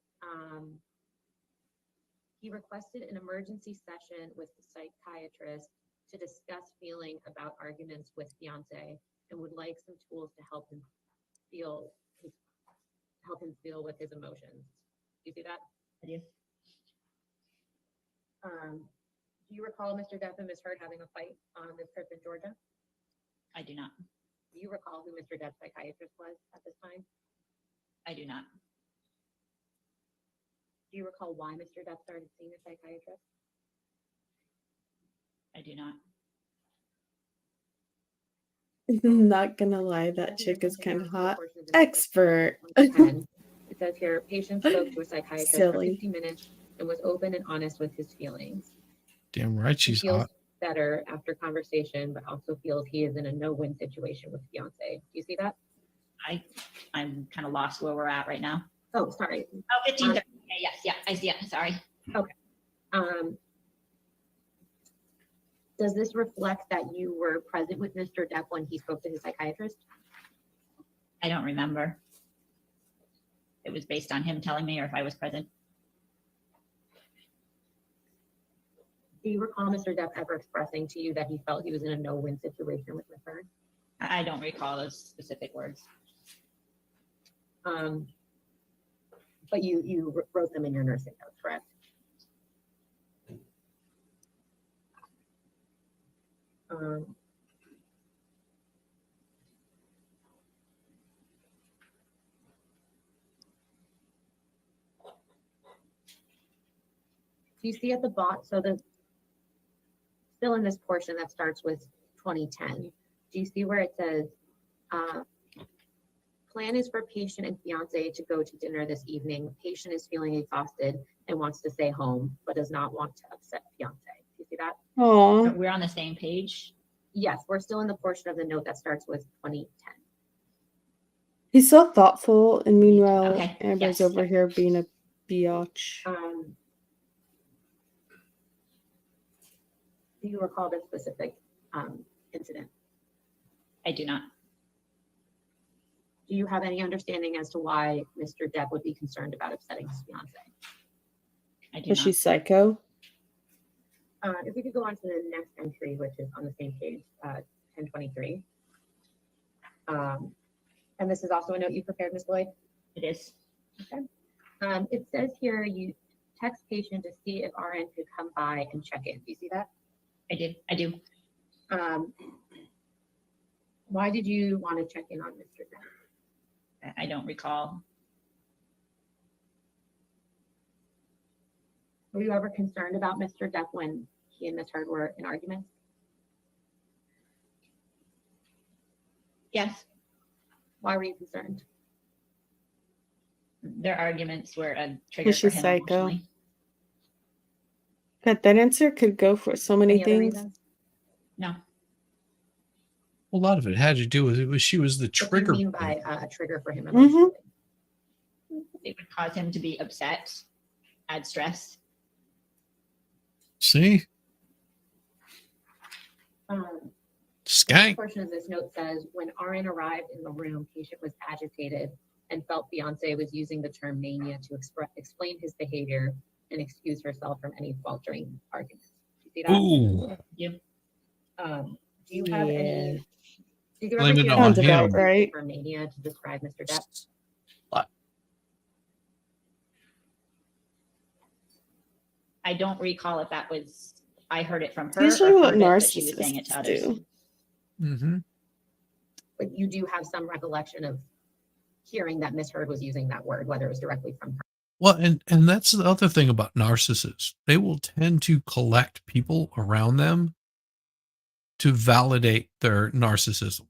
he requested an emergency session with the psychiatrist to discuss feeling about arguments with fiance and would like some tools to help him feel with his emotions. Do you see that? I do. Do you recall Mr. Depp and Ms. Heard having a fight on this trip in Georgia? I do not. Do you recall who Mr. Depp's psychiatrist was at this time? I do not. Do you recall why Mr. Depp started seeing a psychiatrist? I do not. Not gonna lie, that chick is kind of hot. Expert. It says here, patient spoke to a psychiatrist for Silly. 50 minutes and was open and honest with his feelings. Damn right He she's feels hot. better after conversation, but also feels he is in a no-win situation with fiance. Do you see that? I'm kind of lost where we're at right now. Oh, sorry. Oh, 15. Okay, yes, yeah, I see it. Sorry. Okay. Does this reflect that you were present with Mr. Depp when he spoke to his psychiatrist? I don't remember. It was based on him telling me or if I was present. Do you recall Mr. Depp ever expressing to you that he felt he was in a no-win situation with Ms. Heard? I don't recall those specific words. But you wrote them in your nursing notes, correct? Do you see at the bottom, so still in this portion that starts with 2010, do you see where it says, plan is for patient and fiance to go to dinner this evening. Patient is feeling exhausted and wants to stay home, but does not want to upset fiance. Do you see that? Oh, We're on the same page. Yes, we're still in the portion of the note that starts with 2010. he's so thoughtful, and meanwhile, Okay, Amber's yes. over here being a biatch. Do you recall this specific incident? I do not. Do you have any understanding as to why Mr. Depp would be concerned about upsetting his fiance? I do Is not. she psycho? If we could go on to the next entry, which is on the same page, 1023. And this is also a note you prepared, Ms. Lloyd? It is. Okay. It says here you text patient to see if RN could come by and check in. Do you see that? I do. Why did you want to check in on Mr. Depp? I don't recall. Were you ever concerned about Mr. Depp when he and Ms. Heard were in arguments? Yes, Why were you concerned? their arguments were a trigger Is she for him psycho? emotionally. God, that answer could go for so many Any other things. reasons? No, A lot of it had to do with she was the What do you trigger. mean by a trigger for him Mm-hmm. emotionally? it would cause him to be upset, add stress. See, The skank. portion of this note says, when RN arrived in the room, patient was agitated and felt fiance was using the term mania to explain his behavior and excuse herself from any faltering arguments. Do you see that? Ooh, Do you have any? Did you ever Blame it hear on Sounds the about him. right. term mania to describe Mr. Depp? I don't recall if that was, I heard it from her Usually or what heard it that she was saying it to narcissists others. do. Mm-hmm. But you do have some recollection of hearing that Miss Heard was using that word, whether it was directly from her. Well, and that's the other thing about narcissists. They will tend to collect people around them to validate their narcissism.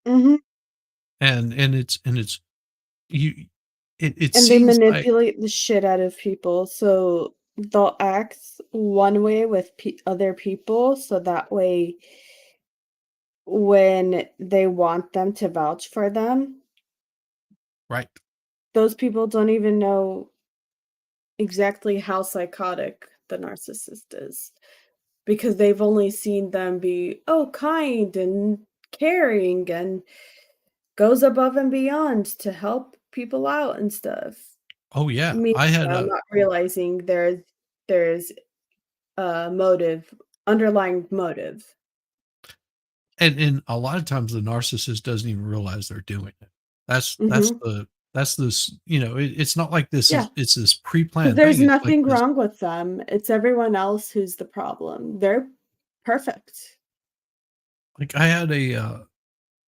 Mm-hmm. And it's you it And they seems like, manipulate the shit out of people, so they'll act one way with other people, so that way when they want them to vouch for them, right. those people don't even know exactly how psychotic the narcissist is, because they've only seen them be kind and caring and goes above and beyond to help people out and stuff. Oh yeah. Meanwhile, I had not realizing there's a motive, underlying motive. and a lot of times the narcissist doesn't even realize they're doing it. That's this, it's not like this Yeah. it's this 'Cause pre-planned there's thing. It's like nothing this- wrong with them. It's everyone else who's the problem. They're perfect. like I had a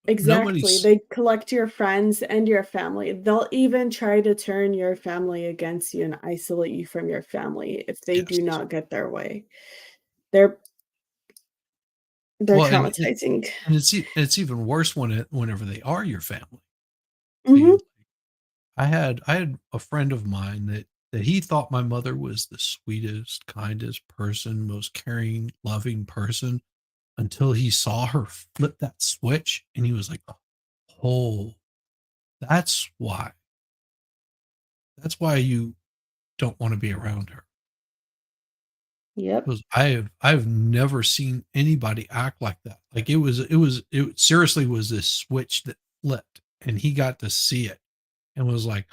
Exactly. nobody's They collect your friends and your family. They'll even try to turn your family against you and isolate you from your family if they do Yes. not get their way. They're Well, and traumatizing. and it's even worse whenever they are your family. Mhm. I had a friend of mine that he thought my mother was the sweetest, kindest person, most caring, loving person until he saw her flip that switch and he was like, "Oh, that's why. That's why you don't want to be around her." Yep. Because I've never seen anybody act like that. Like it seriously was this switch that flipped and he got to see it and was like,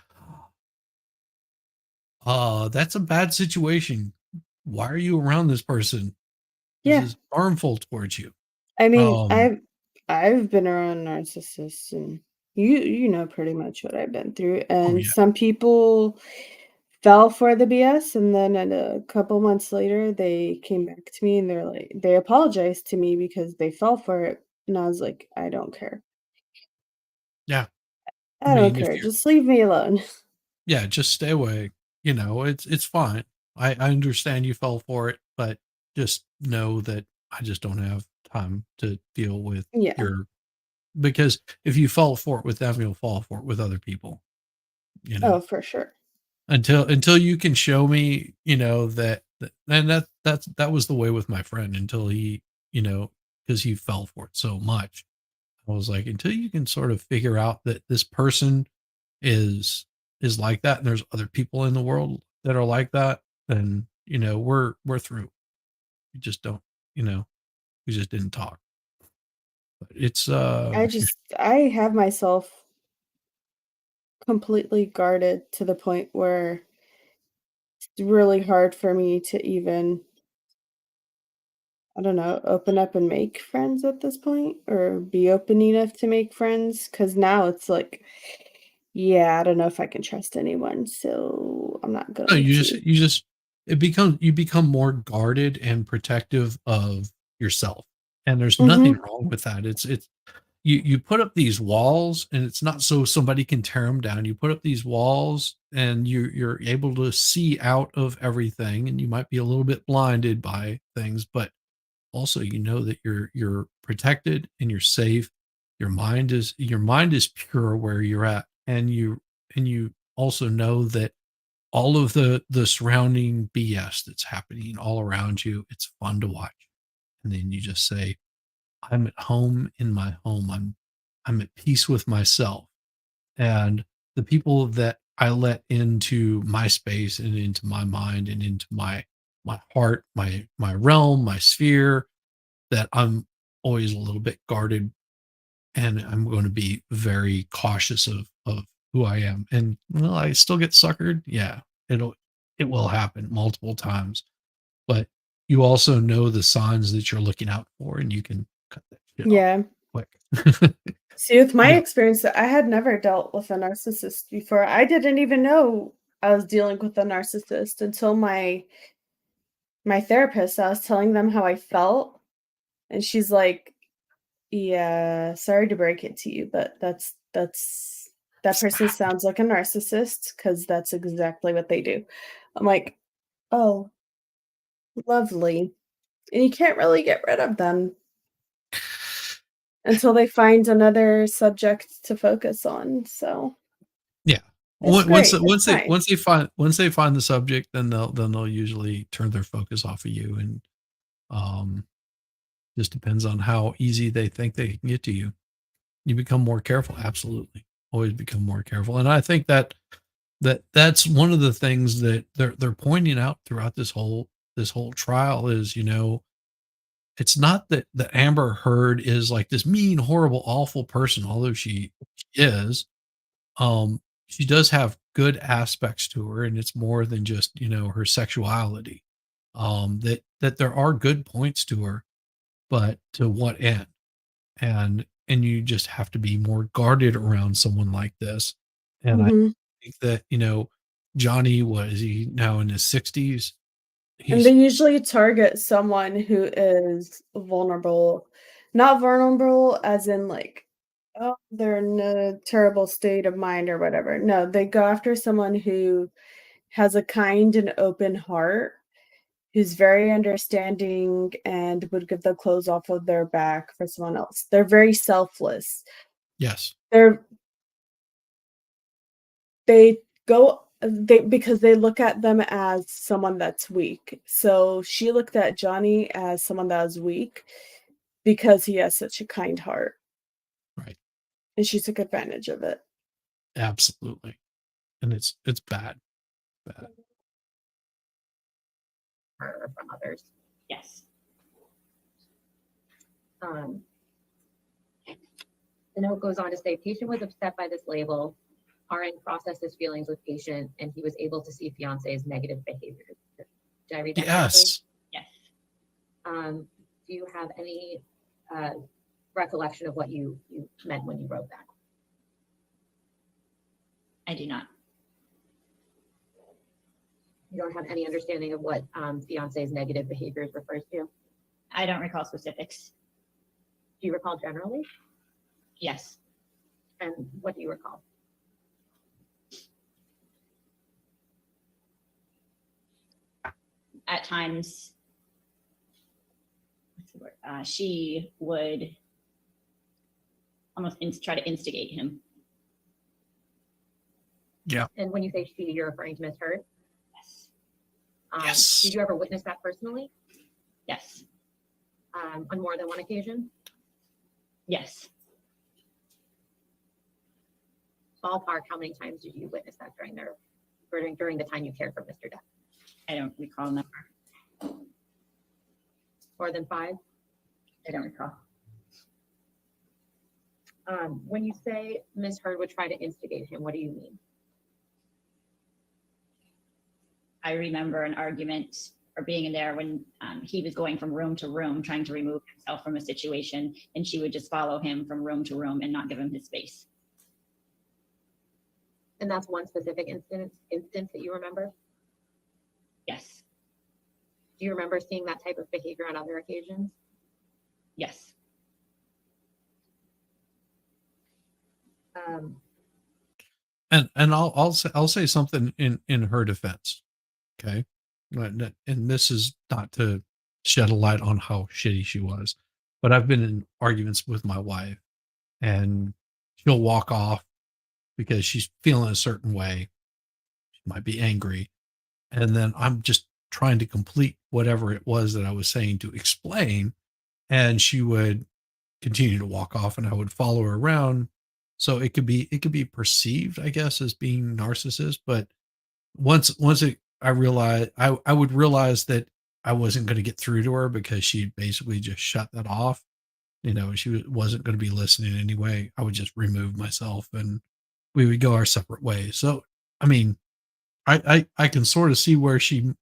that's a bad situation. why are you around this person? This Yeah. is harmful towards you. I mean, Um, I've been around narcissists, and you know pretty much what I've been through. oh And yeah. some people fell for the BS, and then at a couple months later, they came back to me and they're like, they apologized to me because they fell for it, and I was like, I don't care. Yeah. I I don't mean, if care. you're, Just leave me alone. yeah, just stay away. You know, it's fine. I understand you fell for it, but just know that I just don't have time to deal with Yeah. your, because if you fall for it with them, you'll fall for it with other people, you know. Oh, for sure. Until you can show me, you know, and that was the way with my friend until he, you know, because he fell for it so much. I was like, until you can sort of figure out that this person is is like that, and there's other people in the world that are like that, then you know we're through. We just don't, you know, we just didn't talk. But it's I have myself completely guarded to the point where it's really hard for me to even, I don't know, open up and make friends at this point or be open enough to make friends. Cause now it's like, yeah, I don't know if I can trust anyone, so I'm not no, going to. you just it becomes you become more guarded and protective of yourself, and there's nothing Mhm. wrong with that. It's you put up these walls, and it's not so somebody can tear them down. You put up these walls, and you're able to see out of everything, and you might be a little bit blinded by things, but also you know that you're protected and you're safe. Your mind is pure where you're at, and you also know that all of the surrounding BS that's happening all around you, it's fun to watch. And then you just say, I'm at home in my home. I'm at peace with myself. And the people that I let into my space and into my mind and into my heart, my realm, my sphere, that I'm always a little bit guarded, and I'm going to be very cautious of who I am. And will I still get suckered? Yeah, it will happen multiple times. But you also know the signs that you're looking out for, and you can cut that shit off Yeah. quick. See, with my Yeah. experience, I had never dealt with a narcissist before. I didn't even know I was dealing with a narcissist until my therapist, I was telling them how I felt, and she's like, "Yeah, sorry to break it to you, but that person Stop. sounds like a narcissist because that's exactly what they do." I'm like, "Oh, lovely." And you can't really get rid of them until they find another subject to focus on, so Yeah. it's great, it's fine. Once they find the subject, then they'll usually turn their focus off of you, and um just depends on how easy they think they can get to you. You become more careful, absolutely. Always become more careful. And I think that's one of the things that they're pointing out throughout this whole trial is, you know, it's not that Amber Heard is like this mean, horrible, awful person, although she is. She does have good aspects to her, and it's more than just, you know, her sexuality. That there are good points to her, but to what end? And you just have to be more guarded around someone like this. And I Mhm. think that, you know, Johnny, was he now in his 60s? And He's they usually target someone who is vulnerable. Not vulnerable as in like, oh, they're in a terrible state of mind or whatever. No, they go after someone who has a kind and open heart, who's very understanding and would give the clothes off of their back for someone else. They're very selfless. yes. They're they they because they look at them as someone that's weak. So she looked at Johnny as someone that was weak because he has such a kind heart, Right. and she took advantage of it. Absolutely. And it's bad. Bad. Her from others. Yes. Um, the note goes on to say, patient was upset by this label. RN processed his feelings with patient, and he was able to see fiance's negative behavior. Did I read that correctly? Yes. Yes. Do you have any recollection of what you meant when you wrote that? I do not. You don't have any understanding of what fiance's negative behaviors refers to? I don't recall specifics. Do you recall generally? Yes. And what do you recall? At times, what's the word? She would almost try to instigate him. Yeah. And when you say she, you're referring to Miss Heard? Yes. Yes. Did you ever witness that personally? Yes. On more than one occasion? Yes. Ballpark, how many times did you witness that during the time you cared for Mr. Depp? I don't recall a number. More than 5? I don't recall. When you say Ms. Heard would try to instigate him, what do you mean? I remember an argument or being in there when he was going from room to room, trying to remove himself from a situation, and she would just follow him from room to room and not give him his space. And that's one specific instance that you remember? Yes. Do you remember seeing that type of behavior on other occasions? Yes. And I'll say something in her defense. Okay. And this is not to shed a light on how shitty she was, but I've been in arguments with my wife and she'll walk off because she's feeling a certain way. She might be angry. And then I'm just trying to complete whatever it was that I was saying to explain. And she would continue to walk off and I would follow her around. So it could be perceived, I guess, as being narcissist. But once I realized, I would realize that I wasn't going to get through to her because she basically just shut that off. You know, she wasn't going to be listening anyway. I would just remove myself and we would go our separate ways. So, I mean, I can sort of see where she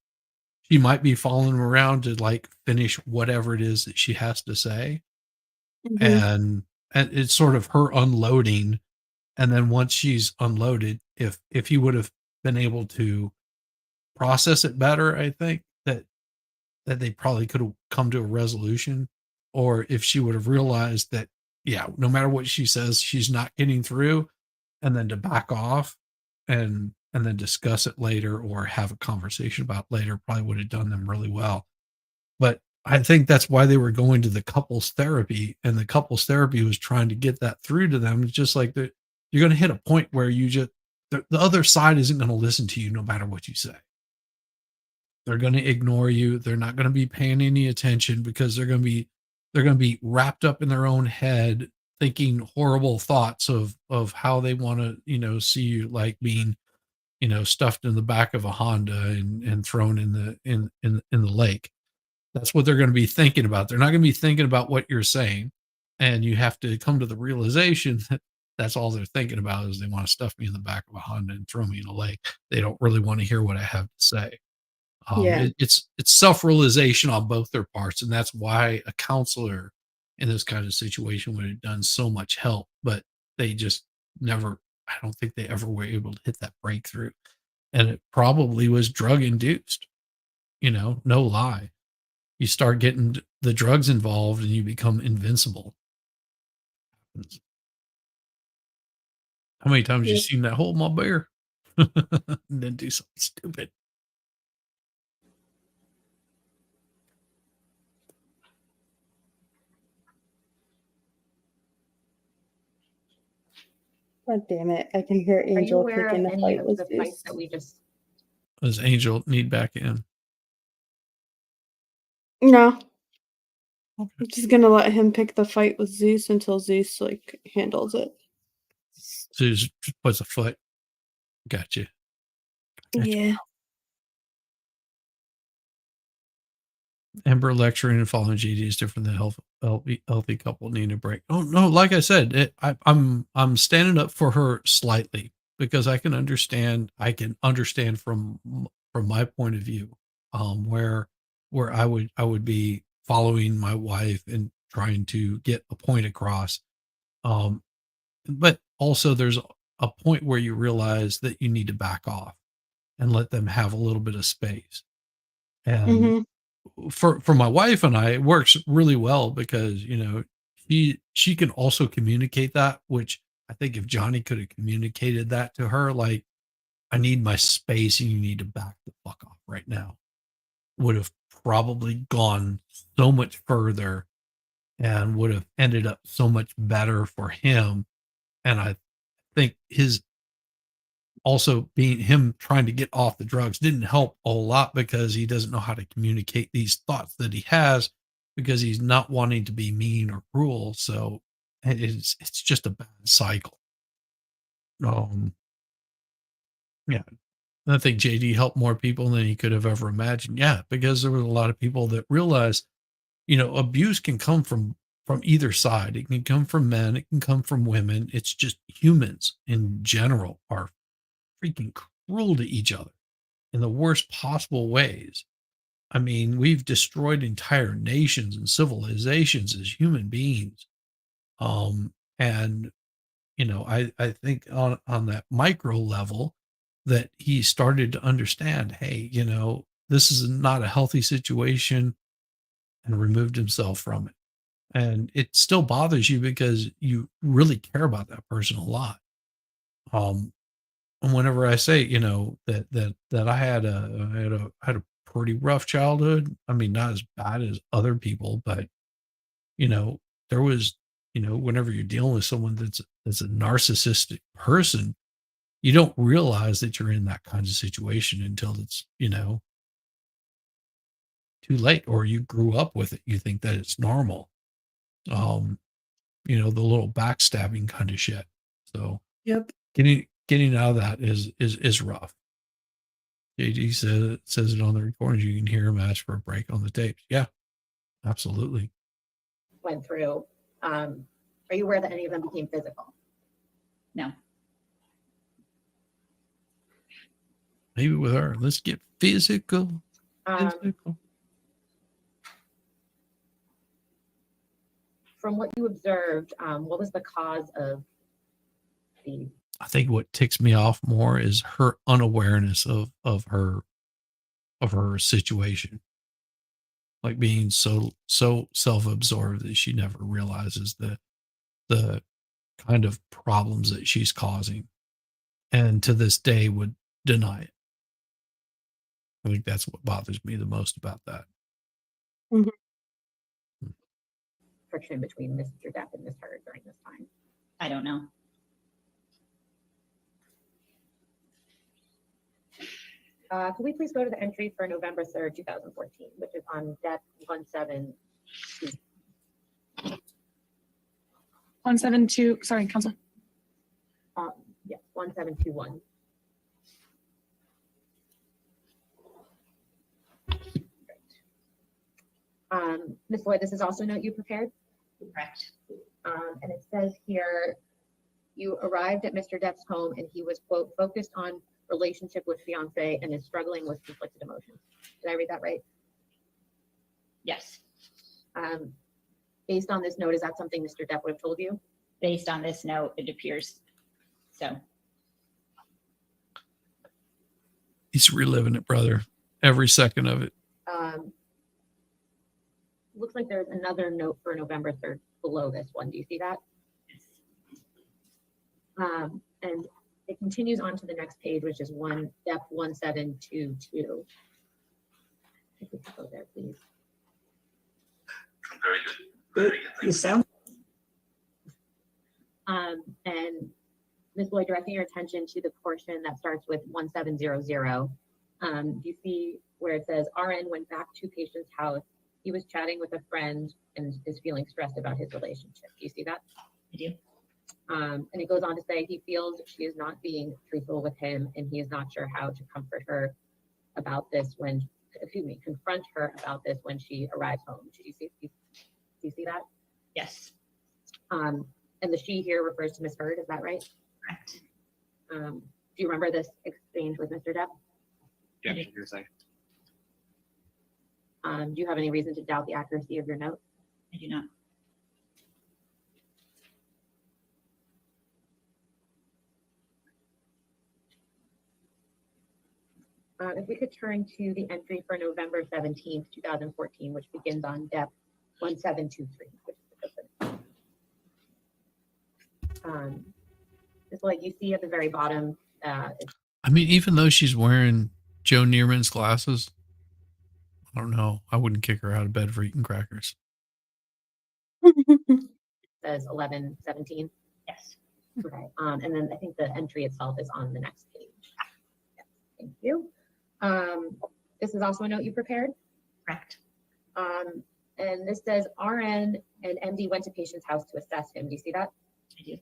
might be following around to like finish whatever it is that she has to say. And it's sort of her unloading. And then once she's unloaded, if he would have been able to process it better, I think that they probably could have come to a resolution. Or if she would have realized that, yeah, no matter what she says, she's not getting through, and then to back off and then discuss it later or have a conversation about it later probably would have done them really well. But I think that's why they were going to the couples therapy, and the couples therapy was trying to get that through to them. It's just like you're going to hit a point where you just, the other side isn't going to listen to you no matter what you say. They're going to ignore you. They're not going to be paying any attention because they're going to be wrapped up in their own head, thinking horrible thoughts of how they want to, you know, see you like being, you know, stuffed in the back of a Honda and thrown in the lake. That's what they're going to be thinking about. They're not going to be thinking about what you're saying. And you have to come to the realization that that's all they're thinking about is they want to stuff me in the back of a Honda and throw me in a lake. They don't really want to hear what I have to say. It's self-realization on both their parts. And that's why a counselor in this kind of situation would have done so much help, but they just never, I don't think they ever were able to hit that breakthrough. And it probably was drug induced, you know, no lie. You start getting the drugs involved and you become invincible. How many times you seen that hold my beer and then do something stupid? God damn it. I can hear Are you Angel aware of picking a any fight of with the fights Zeus. that we just? Does Angel need back in? No. I'm just gonna let him pick the fight with Zeus until Zeus like handles it. So he just puts a foot. Gotcha. Yeah. Amber lecturing and following GD is different than healthy couple needing a break. Oh no, like I said, I'm standing up for her slightly because I can understand from my point of view. where I would be following my wife and trying to get a point across. But also there's a point where you realize that you need to back off and let them have a little bit of space. And for my wife and I, it works really well because, you know, she can also communicate that, which I think if Johnny could have communicated that to her, like, I need my space and you need to back the fuck off right now, would have probably gone so much further and would have ended up so much better for him. And I think his also being him trying to get off the drugs didn't help a whole lot because he doesn't know how to communicate these thoughts that he has because he's not wanting to be mean or cruel. So it's just a bad cycle. Yeah. I think JD helped more people than he could have ever imagined. Yeah, because there were a lot of people that realized, you know, abuse can come from either side. It can come from men, it can come from women. It's just humans in general are freaking cruel to each other in the worst possible ways. I mean, we've destroyed entire nations and civilizations as human beings. And you know, I think on that micro level that he started to understand, hey, you know, this is not a healthy situation, and removed himself from it. And it still bothers you because you really care about that person a lot. And whenever I say, you know, that I had a pretty rough childhood. I mean, not as bad as other people, but you know, there was, you know, whenever you're dealing with someone that's a narcissistic person, you don't realize that you're in that kind of situation until it's, you know, too late, or you grew up with it. You think that it's normal. You know, the little backstabbing kind of shit. So Yep. getting out of that is rough. JD says it on the recordings. You can hear him ask for a break on the tapes. Yeah, absolutely. Went through. Are you aware that any of them became physical? No. Maybe with her. Let's get physical. Physical. From what you observed, what was the cause of the? I think what ticks me off more is her unawareness of her situation, like being so self-absorbed that she never realizes the kind of problems that she's causing, and to this day would deny it. I think that's what bothers me the most about that. Friction between Mr. Depp and Ms. Heard during this time? I don't know. Could we please go to the entry for November 3rd, 2014, which is on Depp 172? 172, sorry, Council. Yes, 1721. Ms. Lloyd, this is also a note you prepared? Correct. And it says here, you arrived at Mr. Depp's home and he was, quote, focused on relationship with fiance and is struggling with conflicted emotions. Did I read that right? Yes. Based on this note, is that something Mr. Depp would have told you? Based on this note, it appears so. He's reliving it, brother. Every second of it. Looks like there's another note for November 3rd below this one. Do you see that? And it continues on to the next page, which is Depp 1722. If we could go there, please. Very good. You sound. And Ms. Lloyd, directing your attention to the portion that starts with 1700. Do you see where it says RN went back to patient's house? He was chatting with a friend and is feeling stressed about his relationship. Do you see that? I do. And it goes on to say he feels she is not being truthful with him and he is not sure how to comfort her about this when, confront her about this when she arrives home. Do you see that? Yes. And the she here refers to Ms. Heard, is that right? Correct. Do you remember this exchange with Mr. Depp? Yeah, hearsay. Do you have any reason to doubt the accuracy of your note? I do not. If we could turn to the entry for November 17th, 2014, which begins on Depp 1723. Just like you see at the very bottom, I mean, even though she's wearing Joe Neerman's glasses, I don't know. I wouldn't kick her out of bed for eating crackers. says 1117. Yes. Okay. And then I think the entry itself is on the next page. Yes, thank you. This is also a note you prepared? Correct. And this says RN and MD went to patient's house to assess him. Do you see that? I do.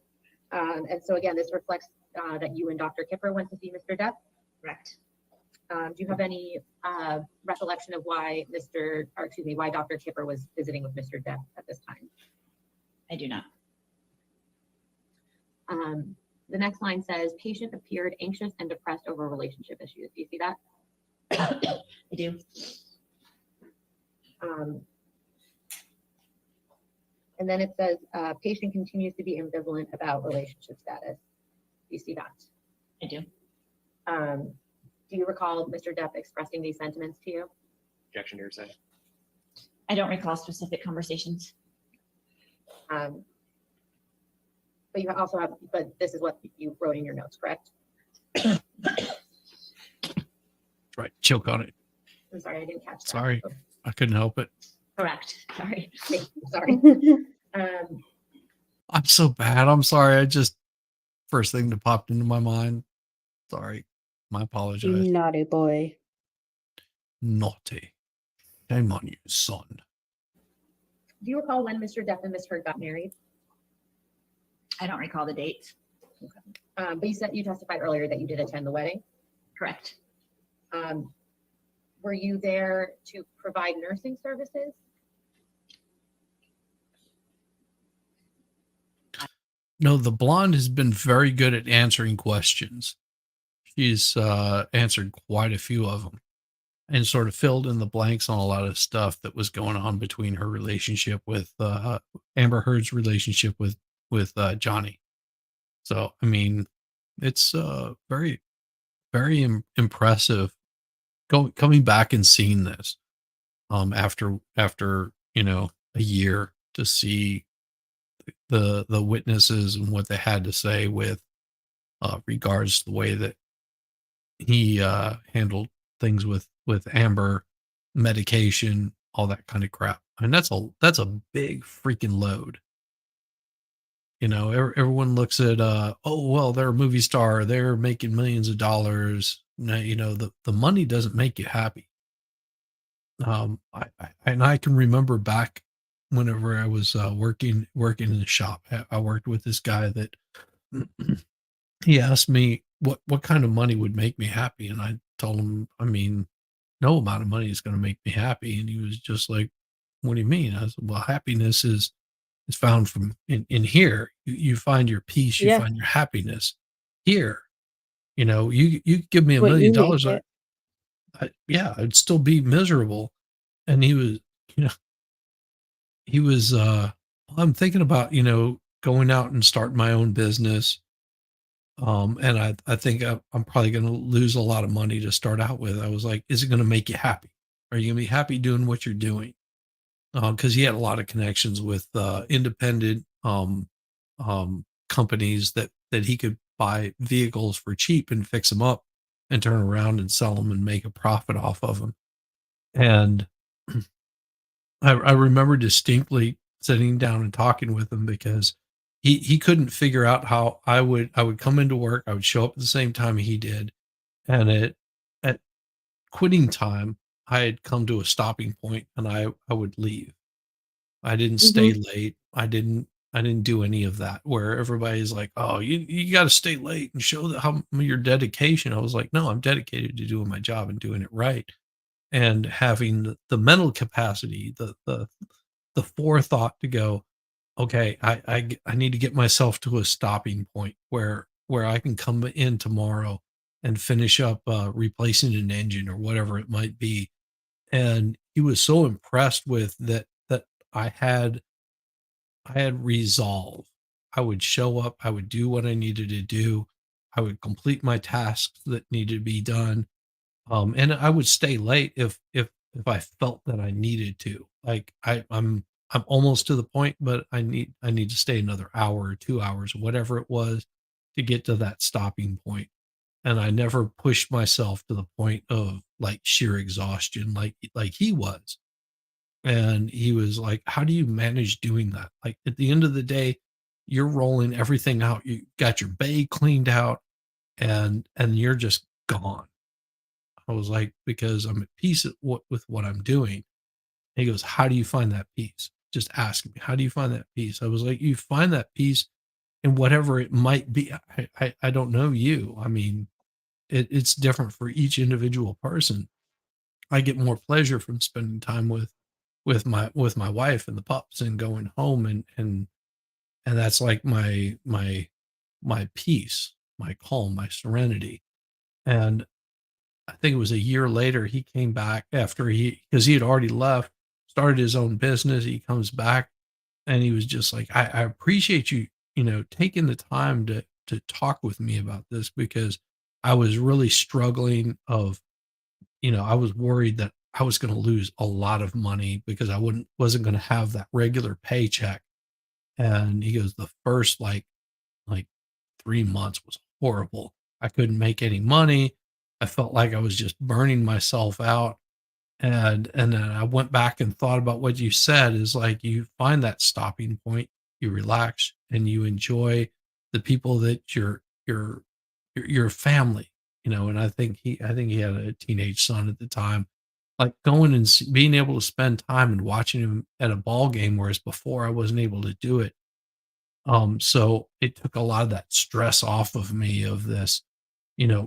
And so again, this reflects that you and Dr. Kipper went to see Mr. Depp. Correct. Do you have any recollection of why why Dr. Kipper was visiting with Mr. Depp at this time? I do not. The next line says patient appeared anxious and depressed over relationship issues. Do you see that? I do. And then it says patient continues to be ambivalent about relationship status. Do you see that? I do. Do you recall Mr. Depp expressing these sentiments to you? Objection to hearsay. I don't recall specific conversations. But you also have, but this is what you wrote in your notes, correct? Right. Choke on it. I'm sorry, I didn't catch that. Sorry. I couldn't help it. Correct. Sorry. Okay, sorry. I'm so bad. I'm sorry. I just, first thing that popped into my mind. Sorry. My apologize. Naughty boy. Naughty. Shame on you, son. Do you recall when Mr. Depp and Ms. Heard got married? I don't recall the dates. Okay. But you testified earlier that you did attend the wedding. Correct. Were you there to provide nursing services? No, the blonde has been very good at answering questions. She's answered quite a few of them and sort of filled in the blanks on a lot of stuff that was going on between her relationship with Amber Heard's relationship with Johnny. So, I mean, it's very, very impressive coming back and seeing this after a year to see the witnesses and what they had to say with regards to the way that he handled things with Amber, medication, all that kind of crap. I mean, that's a big freaking load. Everyone looks at oh well, they're a movie star, they're making millions of dollars. Now, the money doesn't make you happy. I can remember back whenever I was working in the shop. I worked with this guy that he asked me what kind of money would make me happy, and I told him, I mean, no amount of money is going to make me happy. And he was just like, what do you mean? I said, well, happiness is found from in here. You find your peace, you find your happiness here. You give me $1 million, I'd still be miserable. And he was I'm thinking about going out and starting my own business. And I think I'm probably going to lose a lot of money to start out with. I was like, is it going to make you happy? Are you going to be happy doing what you're doing? Because he had a lot of connections with independent companies that he could buy vehicles for cheap and fix them up and turn around and sell them and make a profit off of them. And I remember distinctly sitting down and talking with him because he couldn't figure out how I would come into work. I would show up at the same time he did. And at quitting time, I had come to a stopping point and I would leave. I didn't stay late. I didn't do any of that where everybody's like, oh, you got to stay late and show how your dedication. I was like, no, I'm dedicated to doing my job and doing it right. And having the mental capacity, the forethought to go, okay, I need to get myself to a stopping point where I can come in tomorrow and finish up replacing an engine or whatever it might be. And he was so impressed with that I had resolve. I would show up, I would do what I needed to do, I would complete my tasks that needed to be done, and I would stay late if I felt that I needed to. Like I'm almost to the point, but I need to stay another hour or 2 hours, whatever it was, to get to that stopping point. And I never pushed myself to the point of like sheer exhaustion like he was. And he was like, "How do you manage doing that?" Like at the end of the day, you're rolling everything out. You got your bay cleaned out and you're just gone. I was like, "Because I'm at peace with what I'm doing." He goes, "How do you find that peace?" Just ask me, "How do you find that peace?" I was like, "You find that peace in whatever it might be." I don't know you. I mean, it's different for each individual person. I get more pleasure from spending time with my wife and the pups and going home and that's like my peace, my calm, my serenity. And I think it was a year later he came back after because he had already left, started his own business. He comes back and he was just like, I appreciate you, taking the time to talk with me about this because I was really struggling I was worried that I was going to lose a lot of money because I wasn't going to have that regular paycheck. And he goes, the first like 3 months was horrible. I couldn't make any money. I felt like I was just burning myself out. And then I went back and thought about what you said is like you find that stopping point, you relax and you enjoy the people that your family, and I think he had a teenage son at the time. Like going and being able to spend time and watching him at a ball game, whereas before I wasn't able to do it. So it took a lot of that stress off of me of this,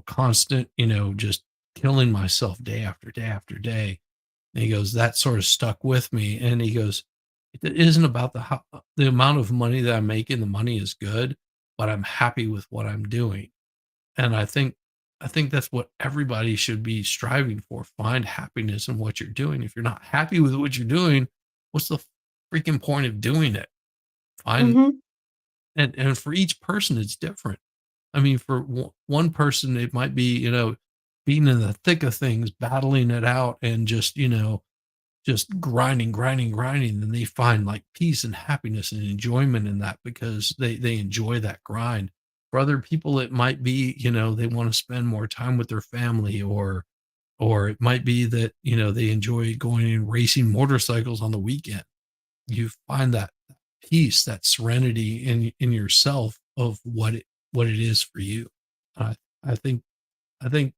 constant, just killing myself day after day after day. And he goes, that sort of stuck with me. And he goes, it isn't about the amount of money that I'm making. The money is good, but I'm happy with what I'm doing. And I think that's what everybody should be striving for. Find happiness in what you're doing. If you're not happy with what you're doing, what's the freaking point of doing it? Find Mhm. and for each person it's different. I mean, for one person it might be, being in the thick of things, battling it out and just grinding, then they find like peace and happiness and enjoyment in that because they enjoy that grind. For other people, it might be, they want to spend more time with their family or it might be that, they enjoy going and racing motorcycles on the weekend. You find that peace, that serenity in yourself of what it is for you. I I think I think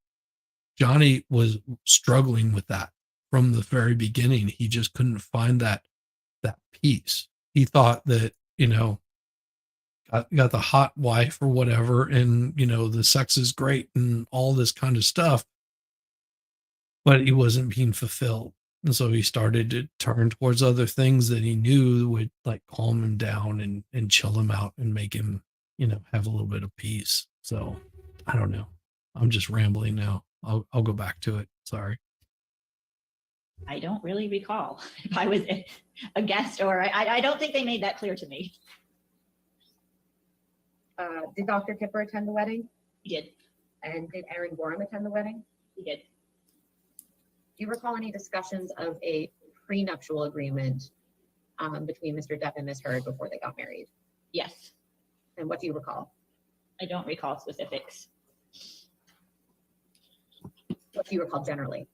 Johnny was struggling with that from the very beginning. He just couldn't find that peace. He thought that, got the hot wife or whatever, and the sex is great and all this kind of stuff, but he wasn't being fulfilled. And so he started to turn towards other things that he knew would like calm him down and chill him out and make him, have a little bit of peace. So I don't know. I'm just rambling now. I'll go back to it. Sorry. I don't really recall if I was a guest or I don't think they made that clear to me. Did Dr. Kipper attend the wedding? He did. And did Aaron Gorham attend the wedding? He did. Do you recall any discussions of a prenuptial agreement between Mr. Depp and Ms. Heard before they got married? Yes. And what do you recall? I don't recall specifics. What do you recall generally?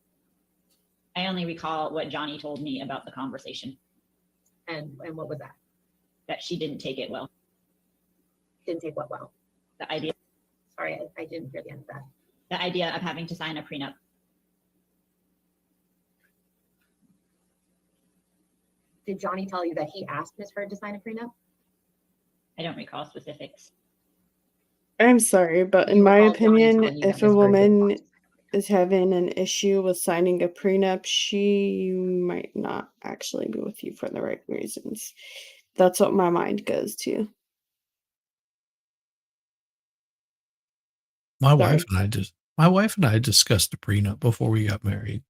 I only recall what Johnny told me about the conversation. And what was that? That she didn't take it well. Didn't take what well? The idea. Sorry, I didn't hear the end of that. The idea of having to sign a prenup. Did Johnny tell you that he asked Ms. Heard to sign a prenup? I don't recall specifics. I'm sorry, but in You my recall Johnny opinion, telling you if that a Ms. Heard didn't want woman to sign is having an issue with signing a prenup, she might not actually be with you for the right reasons. That's what my mind goes to. My Sorry. wife and I discussed a prenup before we got married.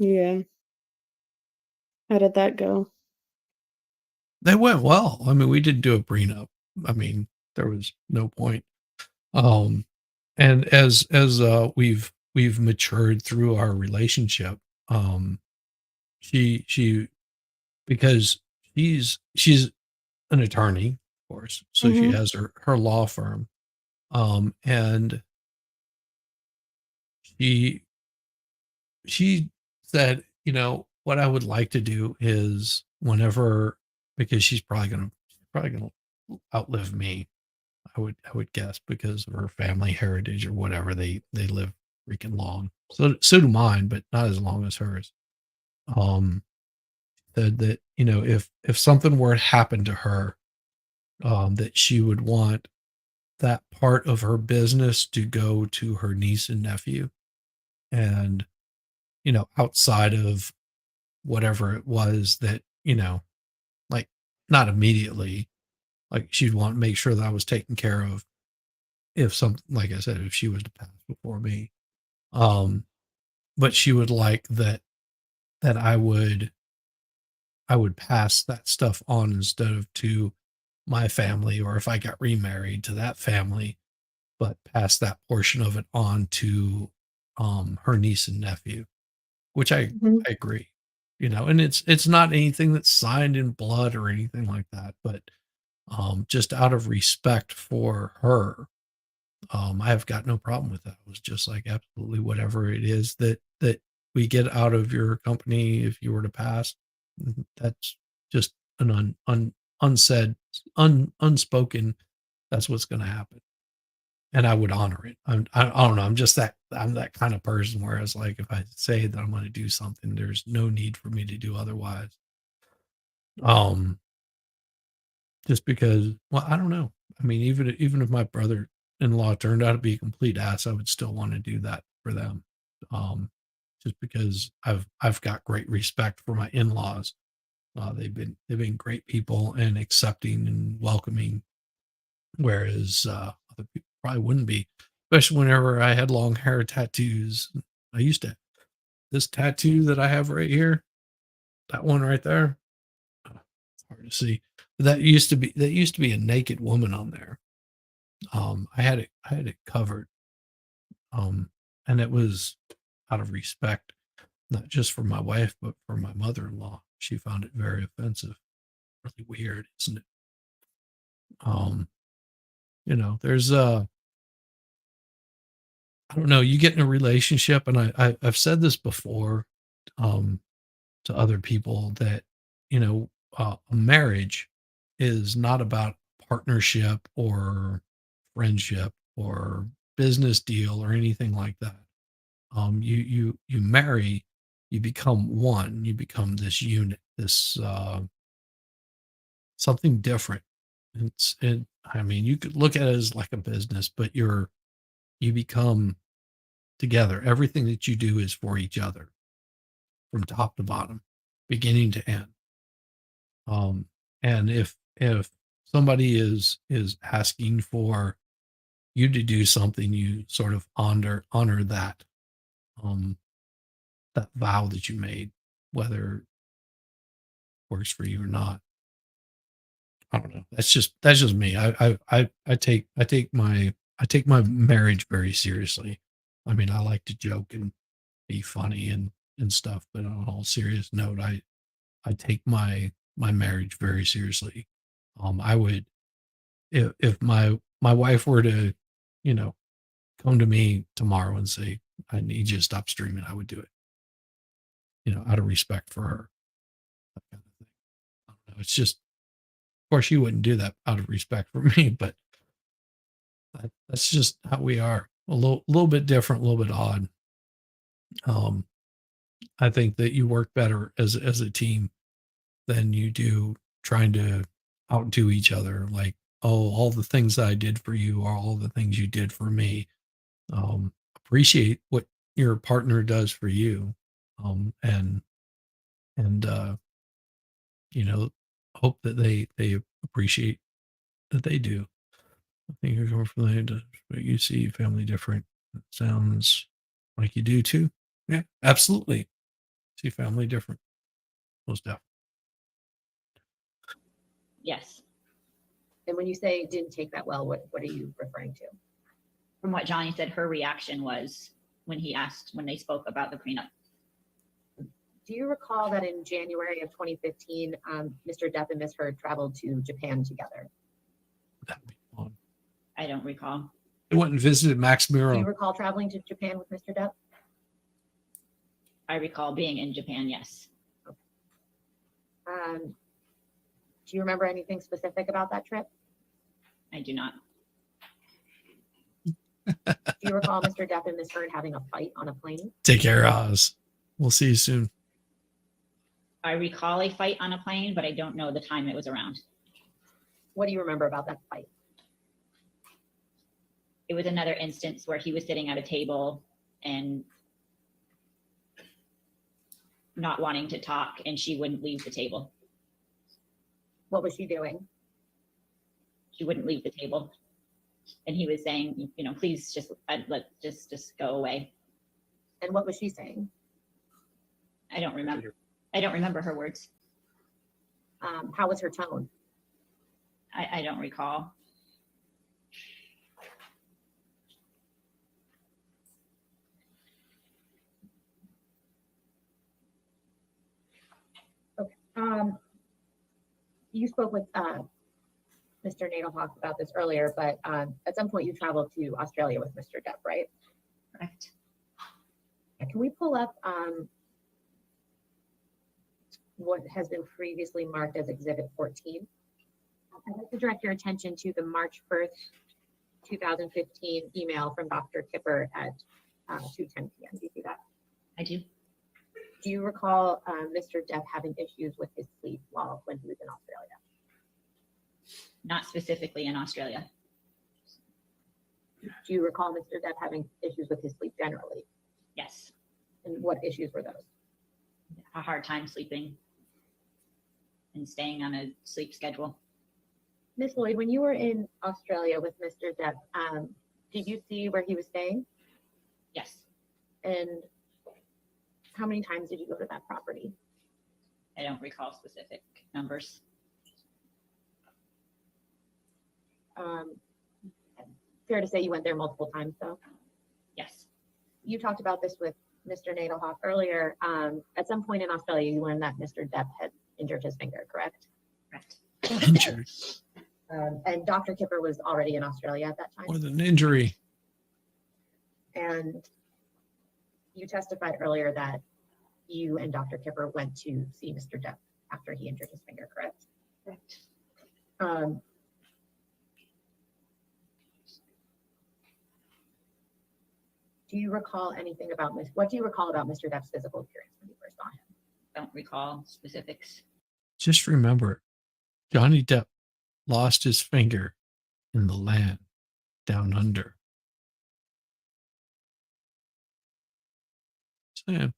Yeah. How did that go? They went well. I mean, we didn't do a prenup. I mean, there was no point. Um, and we've matured through our relationship, she because she's an attorney, of course, so she Mhm. has her law firm, and she she said, you know, what I would like to do is whenever, because she's probably gonna outlive me. I would guess because of her family heritage or whatever. They live freaking long. So do mine, but not as long as hers. Um, said that, you know, if something were to happen to her, that she would want that part of her business to go to her niece and nephew, and you know, outside of whatever it was that, you know, like, not immediately, like she'd want to make sure that I was taken care of if something, like I said, if she was to pass before me. Um, but she would like that I would pass that stuff on instead of to my family, or if I got remarried, to that family, but pass that portion of it on to her niece and nephew, which Mhm. I agree. You know, and it's not anything that's signed in blood or anything like that, but just out of respect for her, I have got no problem with that. It was just like, absolutely, whatever it is that we get out of your company, if you were to pass, that's just an unsaid, unspoken. That's what's going to happen, and I would honor it. I don't know. I'm that kind of person. Whereas, like, if I say that I'm going to do something, there's no need for me to do otherwise. Um, just because, well, I don't know. I mean, even if my brother-in-law turned out to be a complete ass, I would still want to do that for them. Um, just because I've got great respect for my in-laws. They've been great people and accepting and welcoming, whereas other people probably wouldn't be, especially whenever I had long hair, tattoos. I used to, this tattoo that I have right here, that one right there, it's hard to see. But that used to be a naked woman on there. I had it covered, um, and it was out of respect, not just for my wife, but for my mother-in-law. She found it very offensive. Really weird, isn't it? Um, you know, there's I don't know, you get in a relationship, and I've said this before, um, to other people, that, you know, a marriage is not about partnership or friendship or business deal or anything like that. You marry, you become one, you become this unit, this something different. I mean, you could look at it as like a business, but you become together. Everything that you do is for each other from top to bottom, beginning to end. Um, and if somebody is asking for you to do something, you sort of honor um that vow that you made, whether it works for you or not. I don't know. That's just me. I take my marriage very seriously. I mean, I like to joke and be funny and stuff, but on all serious note, I take my marriage very seriously. I would, if my wife were to, you know, come to me tomorrow and say, I need you to stop streaming, I would do it, you know, out of respect for her. That kind of thing. I don't know. It's just, of course, she wouldn't do that out of respect for me, but that's just how we are. A little bit different, a little bit odd. Um, I think that you work better as a team than you do trying to outdo each other. Like, oh, all the things that I did for you are all the things you did for me. Appreciate what your partner does for you. And you know, hope that they appreciate that they do. I think you're going from there to what you see family different. It sounds like you do too. Yeah, absolutely. See family different. Most definitely. Yes. And when you say didn't take that well, what are you referring to? From what Johnny said, her reaction was when they spoke about the prenup. Do you recall that in January of 2015, Mr. Depp and Ms. Heard traveled to Japan together? That'd be fun. I don't recall. They went and visited Max Do you Miro. recall traveling to Japan with Mr. Depp? I recall being in Japan, yes. Do you remember anything specific about that trip? I do not. Do you recall Mr. Depp and Ms. Heard having a fight on a plane? Take care, Oz. We'll see you soon. I recall a fight on a plane, but I don't know the time it was around. What do you remember about that fight? It was another instance where he was sitting at a table and not wanting to talk, and she wouldn't leave the table. What was she doing? She wouldn't leave the table. And he was saying, please just go away. And what was she saying? I don't remember. I don't remember her words. How was her tone? I don't recall. Okay. You spoke with Mr. Nadelhoff about this earlier, but at some point you traveled to Australia with Mr. Depp, right? Correct. Can we pull up what has been previously marked as Exhibit 14? I'd like to direct your attention to the March 1st, 2015 email from Dr. Kipper at 2:10 p.m. Do you see that? I do. Do you recall Mr. Depp having issues with his sleep when he was in Australia? Not specifically in Australia. Do you recall Mr. Depp having issues with his sleep generally? Yes. And what issues were those? A hard time sleeping and staying on a sleep schedule. Miss Lloyd, when you were in Australia with Mr. Depp, did you see where he was staying? Yes. And how many times did you go to that property? I don't recall specific numbers. Fair to say you went there multiple times, though? Yes. You talked about this with Mr. Nadelhoff earlier. At some point in Australia, you learned that Mr. Depp had injured his finger, correct? Correct. Injured. And Dr. Kipper was already in Australia at that time. More than an injury. And you testified earlier that you and Dr. Kipper went to see Mr. Depp after he injured his finger, correct? Correct. Do you recall anything about what do you recall about Mr. Depp's physical appearance when you first saw him? Don't recall specifics. Just remember, Johnny Depp lost his finger in the land down under. Saying.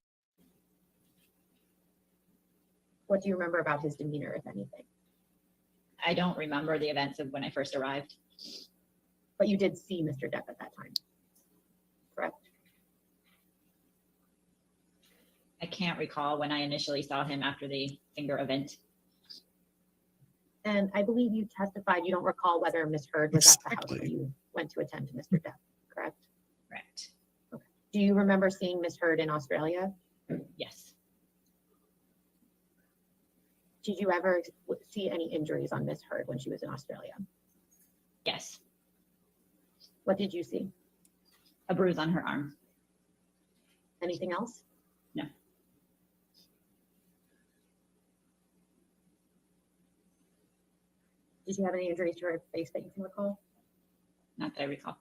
What do you remember about his demeanor, if anything? I don't remember the events of when I first arrived. But you did see Mr. Depp at that time, correct? I can't recall when I initially saw him after the finger event. And I believe you testified you don't recall whether Ms. Heard was at the house when you went to attend to Mr. Depp, correct? Correct. Okay. Do you remember seeing Ms. Heard in Australia? Yes. Did you ever see any injuries on Ms. Heard when she was in Australia? Yes. What did you see? A bruise on her arm. Anything else? No. Did you have any injuries to her face that you can recall? Not that I recall.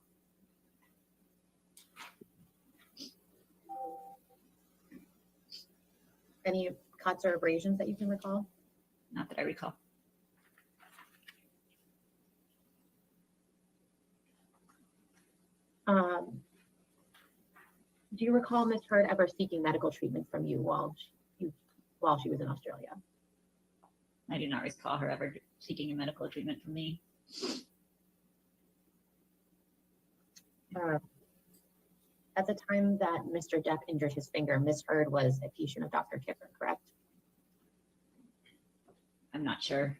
Any cuts or abrasions that you can recall? Not that I recall. Do you recall Ms. Heard ever seeking medical treatment from you while she was in Australia? I do not recall her ever seeking a medical treatment from me. At the time that Mr. Depp injured his finger, Ms. Heard was a patient of Dr. Kipper, correct? I'm not sure.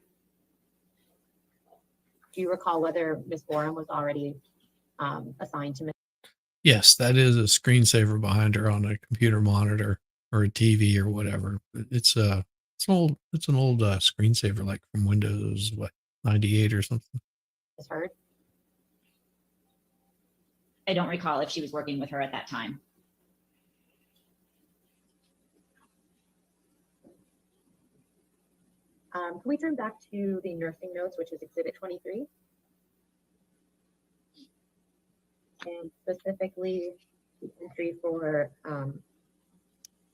Do you recall whether Ms. Borum was already assigned to Ms. Yes, that is a screensaver behind her on a computer monitor or a TV or whatever. It's an old screensaver like from Windows 98 or something. Ms. Heard? I don't recall if she was working with her at that time. Can we turn back to the nursing notes, which is Exhibit 23? And specifically the entry for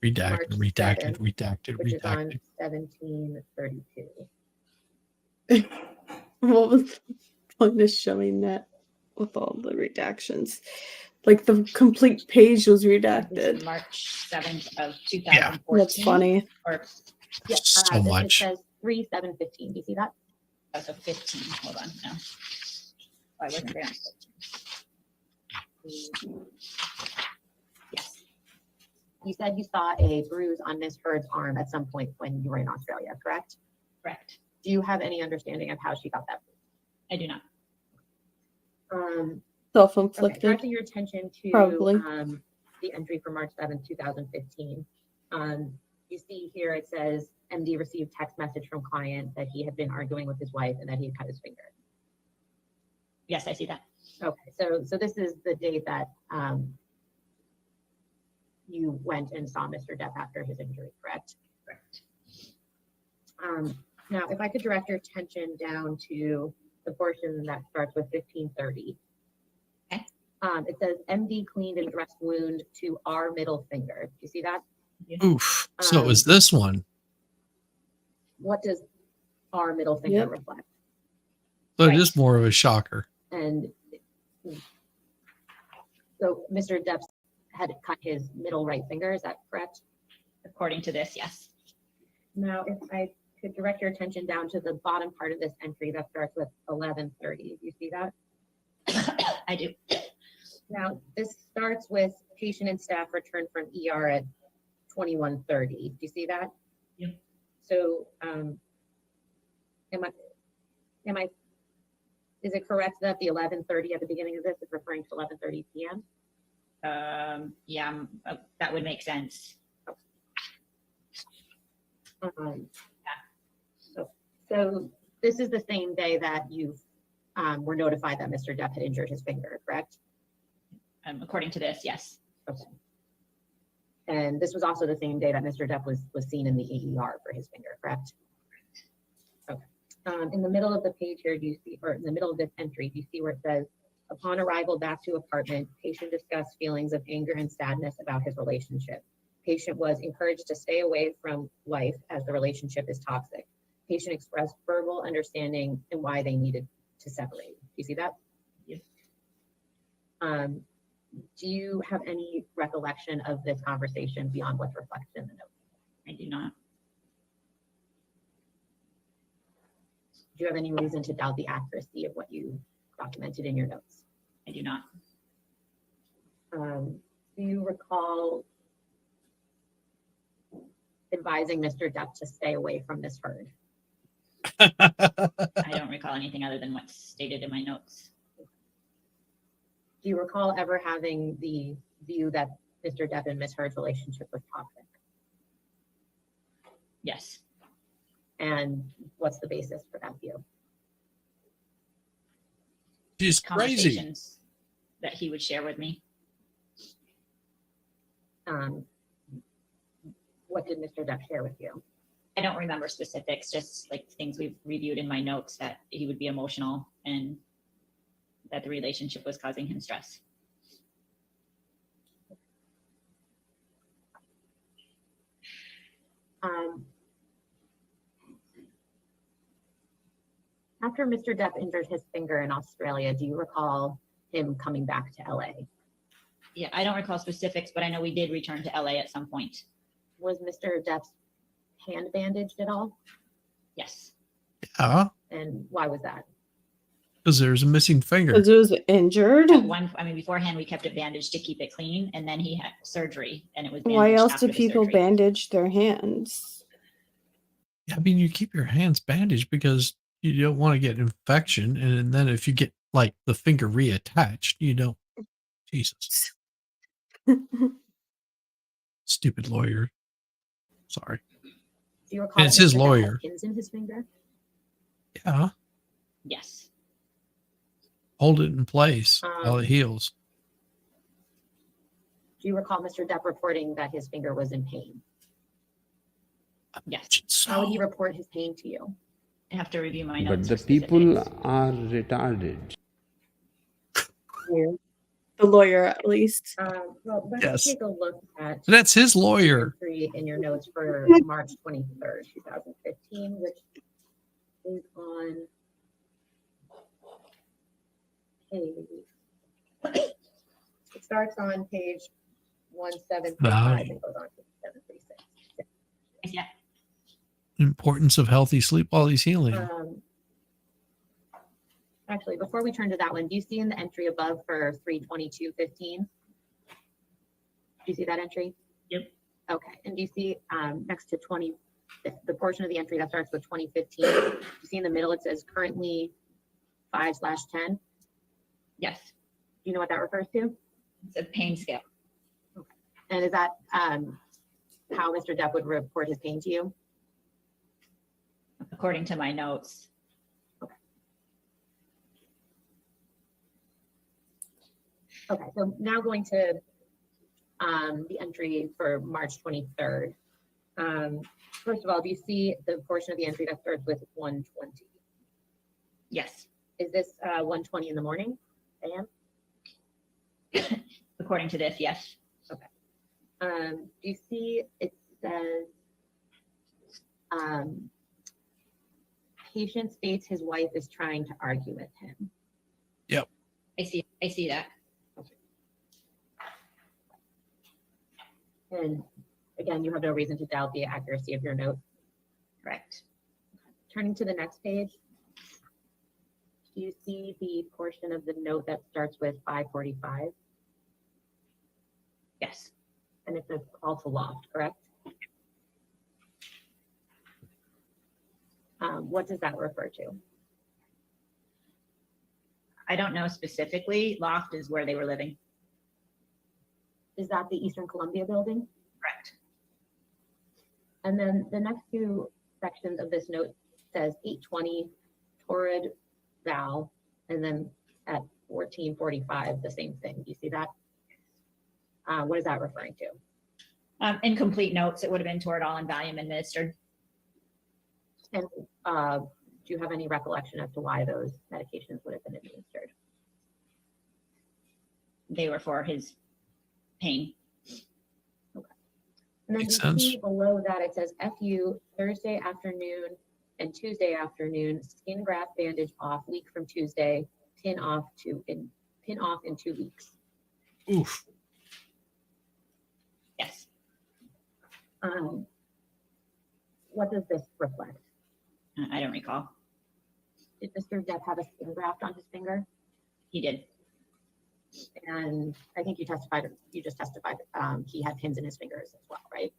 Redacted, March redacted, 7th, redacted, which is on redacted. 1732. What was the point of showing that with all the redactions? Like the complete page was This is redacted. March 7th of 2014. That's funny. Or, Yeah, So it much. says 3/7/15. Do you see that? oh, so 15, hold on, no. Oh, I wasn't there. Yes. You said you saw a bruise on Ms. Heard's arm at some point when you were in Australia, correct? Correct. Do you have any understanding of how she got that bruise? I do not. Okay, Self-inflicted. directing your attention to Probably. the entry for March 7th, 2015. You see here it says MD received text message from client that he had been arguing with his wife and that he had cut his finger. Yes, I see that. Okay, so this is the date that you went and saw Mr. Depp after his injury, correct? Correct. Now, if I could direct your attention down to the portion that starts with 1530. Okay. It says MD cleaned and dressed wound to our middle finger. Do you see that? Oof. So it was this one. What does our middle finger Yep. reflect? So Right. it is more of a shocker. And so Mr. Depp had cut his middle right finger, is that correct? According to this, yes. Now, if I could direct your attention down to the bottom part of this entry that starts with 1130. Do you see that? I do. Now, this starts with patient and staff returned from ER at 2130. Do you see that? Yep. So, is it correct that the 1130 at the beginning of this is referring to 11:30 p.m.? Yeah, that would make sense. So this is the same day that you were notified that Mr. Depp had injured his finger, correct? According to this, yes. Okay. And this was also the same day that Mr. Depp was seen in the AER for his finger, correct? Okay. In the middle of the page here, do you see, or in the middle of this entry, do you see where it says, upon arrival back to apartment, patient discussed feelings of anger and sadness about his relationship. Patient was encouraged to stay away from wife as the relationship is toxic. Patient expressed verbal understanding and why they needed to separate. Do you see that? Yes. Do you have any recollection of this conversation beyond what's reflected in the notes? I do not. Do you have any reason to doubt the accuracy of what you documented in your notes? I do not. Do you recall advising Mr. Depp to stay away from Ms. Heard? I don't recall anything other than what's stated in my notes. Do you recall ever having the view that Mr. Depp and Ms. Heard's relationship was toxic? Yes. And what's the basis for that view? She's crazy. Conversations that he would share with me. What did Mr. Depp share with you? I don't remember specifics, just like things we've reviewed in my notes that he would be emotional and that the relationship was causing him stress. After Mr. Depp injured his finger in Australia, do you recall him coming back to LA? Yeah, I don't recall specifics, but I know we did return to LA at some point. Was Mr. Depp's hand bandaged at all? Yes. Yeah. And why was that? Because there's a missing finger. Because it was injured. Beforehand, we kept it bandaged to keep it clean, and then he had surgery, and it was bandaged Why else after do the people surgery. bandage their hands? Yeah, I mean, you keep your hands bandaged because you don't want to get infection. And then if you get like the finger reattached, you don't. Jesus. Stupid lawyer. Sorry. Do you recall It's that his Mr. Depp had lawyer. pins in his finger? Yeah. Yes. Hold it in place while it heals. Do you recall Mr. Depp reporting that his finger was in pain? Yes. How would he report his pain to you? I have to review my But notes. the for people specifics. are retarded. The lawyer, at least. Well, let's Yes. take a look at That's his lawyer. entry in your notes for March 23rd, 2015, which is on page. It starts on page 1735 and goes on to 736. Yeah. Importance of healthy sleep while he's healing. Actually, before we turn to that one, do you see in the entry above for 32215? Do you see that entry? Yep. Okay, and do you see next to 20, the portion of the entry that starts with 2015? Do you see in the middle it says currently 5/10? Yes. Do you know what that refers to? It's a pain scale. Okay. And is that how Mr. Depp would report his pain to you? According to my notes. Okay, so now going to the entry for March 23rd. First of all, do you see the portion of the entry that starts with 120? Yes. Is this 1:20 in the morning, a.m.? According to this, yes. Okay. Do you see it says patient states his wife is trying to argue with him? Yep. I see that. And again, you have no reason to doubt the accuracy of your note. Correct. Turning to the next page, do you see the portion of the note that starts with 545? Yes. And it's a call to loft, correct? What does that refer to? I don't know specifically. Loft is where they were living. Is that the Eastern Columbia building? Correct. And then the next two sections of this note says 820 Torrid Val, and then at 1445, the same thing. Do you see that? What is that referring to? Incomplete notes. It would have been Toradol and Valium administered. And do you have any recollection as to why those medications would have been administered? They were for his pain. Okay. And then Makes you sense. see below that it says FU Thursday afternoon and Tuesday afternoon, skin graft bandage off, week from Tuesday, pin off in 2 weeks. Oof. Yes. What does this reflect? I don't recall. Did Mr. Depp have a skin graft on his finger? He did. And I think you just testified he had pins in his fingers as well, right?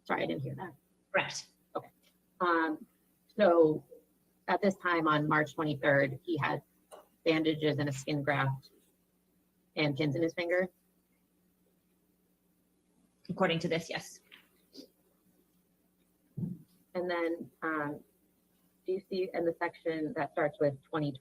Sorry, I didn't hear that. Correct. Okay. So at this time on March 23rd, he had bandages and a skin graft and pins in his finger. According to this, yes. And then do you see in the section that starts with 2000,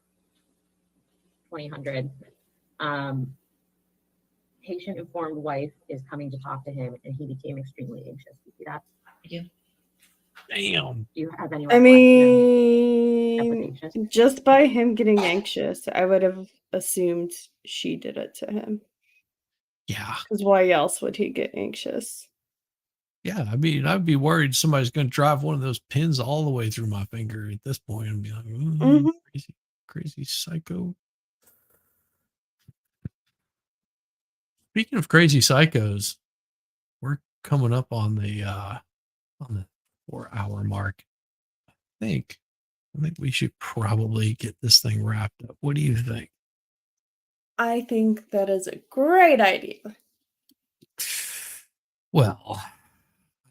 patient informed wife is coming to talk to him and he became extremely anxious. You see that? I do. Damn. Do you have any I recollection of mean, application? just by him getting anxious, I would have assumed she did it to him. Yeah. Because why else would he get anxious? Yeah. I mean, I'd be worried somebody's going to drive one of those pins all the way through my finger at this point and be like, Mhm. crazy psycho. Speaking of crazy psychos, we're coming up on the 4-hour mark. I think I think we should probably get this thing wrapped up. What do you think? I think that is a great idea. Well,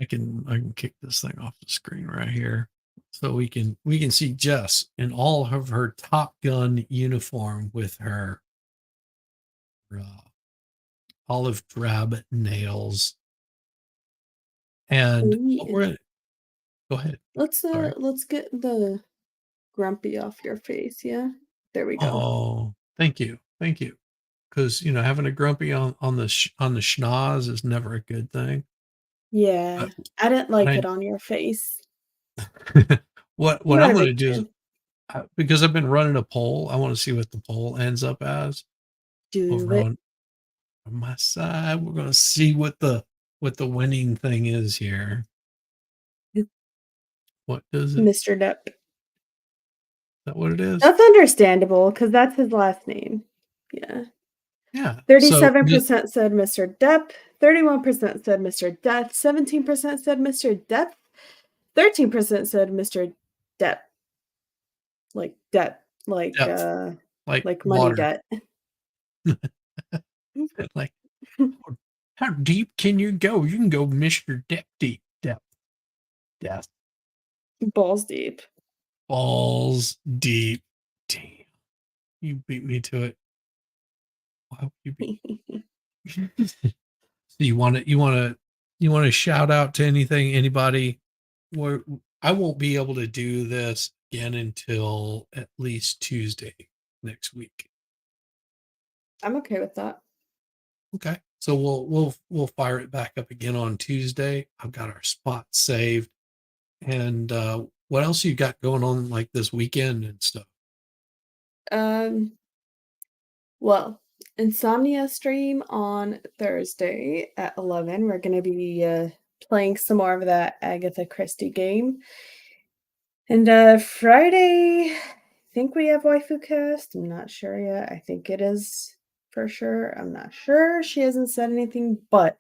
I can kick this thing off the screen right here, so we can see Jess in all of her Top Gun uniform with her olive drab nails. And what we're gonna go ahead. Sorry. Let's get the grumpy off your face. Yeah, there we go. Oh, thank you, because having a grumpy on the schnoz is never a good thing. Yeah, But I didn't like I- it on your face. what You are I'm a going to big do is, fan. because I've been running a poll, I want to see what the poll ends up as. Do Over it. on my side, we're going to see what the winning thing is here. What does it? Is Mr. Depp. that what it is? That's understandable because that's his last name. Yeah. Yeah. So 37% said Mr. Depp, 31% said Mr. Death, 17% said Mr. Depp, 13% said Mr. Depp. Like debt, like Depth, like money water. debt. Like, how deep can you go? You can go Mr. Depp deep. Death. Balls deep. Balls deep. Damn. You beat me to it. Why would you beat So you want to shout out to anybody? Where I won't be able to do this again until at least Tuesday next week. I'm okay with that. Okay. So we'll fire it back up again on Tuesday. I've got our spot saved. And what else you got going on like this weekend and stuff? Well, Insomnia stream on Thursday at 11. We're going to be playing some more of that Agatha Christie game. And Friday, I think we have Waifu Cast. I'm not sure yet. I think it is for sure. I'm not sure. She hasn't said anything, but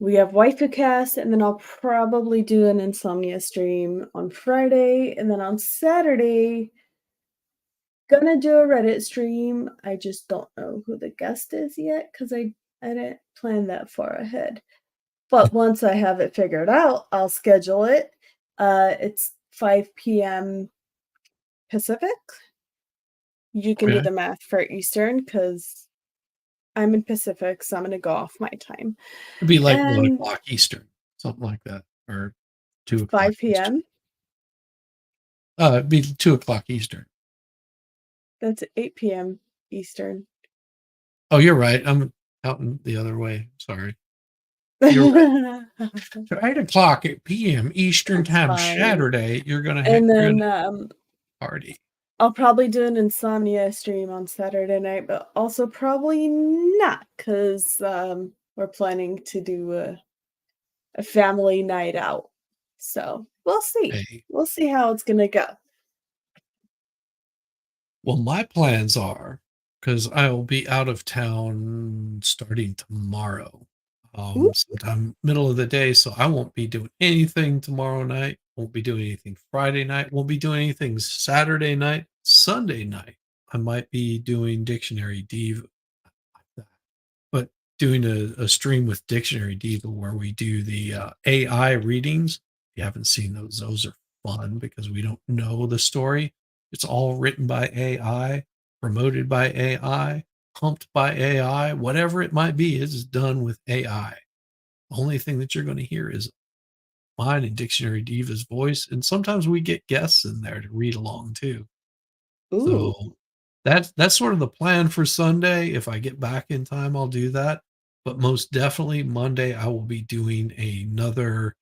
we have Waifu Cast, and then I'll probably do an Insomnia stream on Friday. And then on Saturday, gonna do a Reddit stream. I just don't know who the guest is yet because I didn't plan that far ahead. But once I have it figured out, I'll schedule it. It's 5 p.m. Pacific. You can do the math for Eastern because I'm in Pacific, so I'm gonna go off my time. It'd be like 1 And o'clock Eastern, something like that, or 2 o'clock. 5 p.m. It'd be 2 o'clock Eastern. That's 8 p.m. Eastern. Oh, you're right. I'm out in the other way. Sorry. You're right. So 8 o'clock p.m. Eastern time fine. Saturday, you're gonna And then party. I'll probably do an Insomnia stream on Saturday night, but also probably not because we're planning to do a family night out. So we'll see. Hey. We'll see how it's gonna go. Well, my plans are, because I will be out of town starting tomorrow, sometime middle of the day, so I won't be doing anything tomorrow night. Won't be doing anything Friday night. Won't be doing anything Saturday night. Sunday night, I might be doing Dictionary Diva, but doing a stream with Dictionary Diva where we do the AI readings. If you haven't seen those are fun because we don't know the story. It's all written by AI, promoted by AI, pumped by AI, whatever it might be, is done with AI. The only thing that you're going to hear is mine and Dictionary Diva's voice. And sometimes we get guests in there to read along too. Ooh. So that's sort of the plan for Sunday. If I get back in time, I'll do that. But most definitely Monday, I will be doing another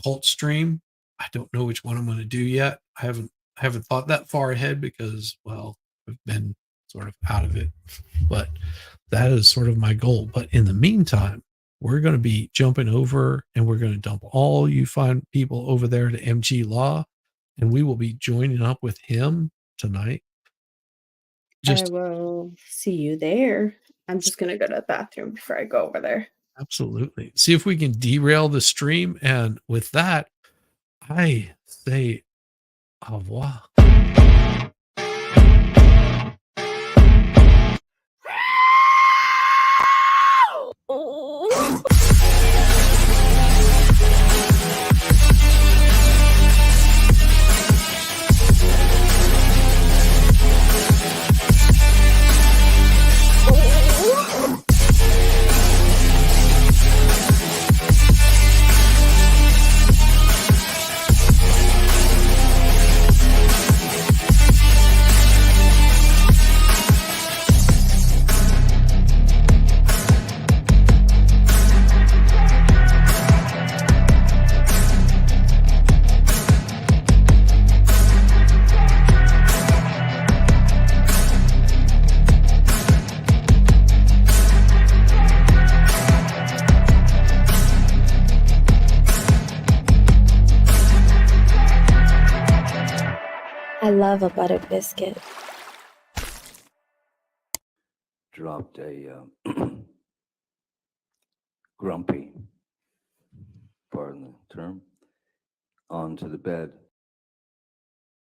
cult stream. I don't know which one I'm going to do yet. I haven't thought that far ahead because, well, I've been sort of out of it. But that is sort of my goal. But in the meantime, we're going to be jumping over and we're going to dump all you fine people over there to MG Law. And we will be joining up with him tonight. I will see you there. I'm just gonna go to the bathroom before I go over there. Absolutely. See if we can derail the stream. And with that, I say Au revoir. I love a buttered biscuit. Dropped a grumpy, pardon the term, onto the bed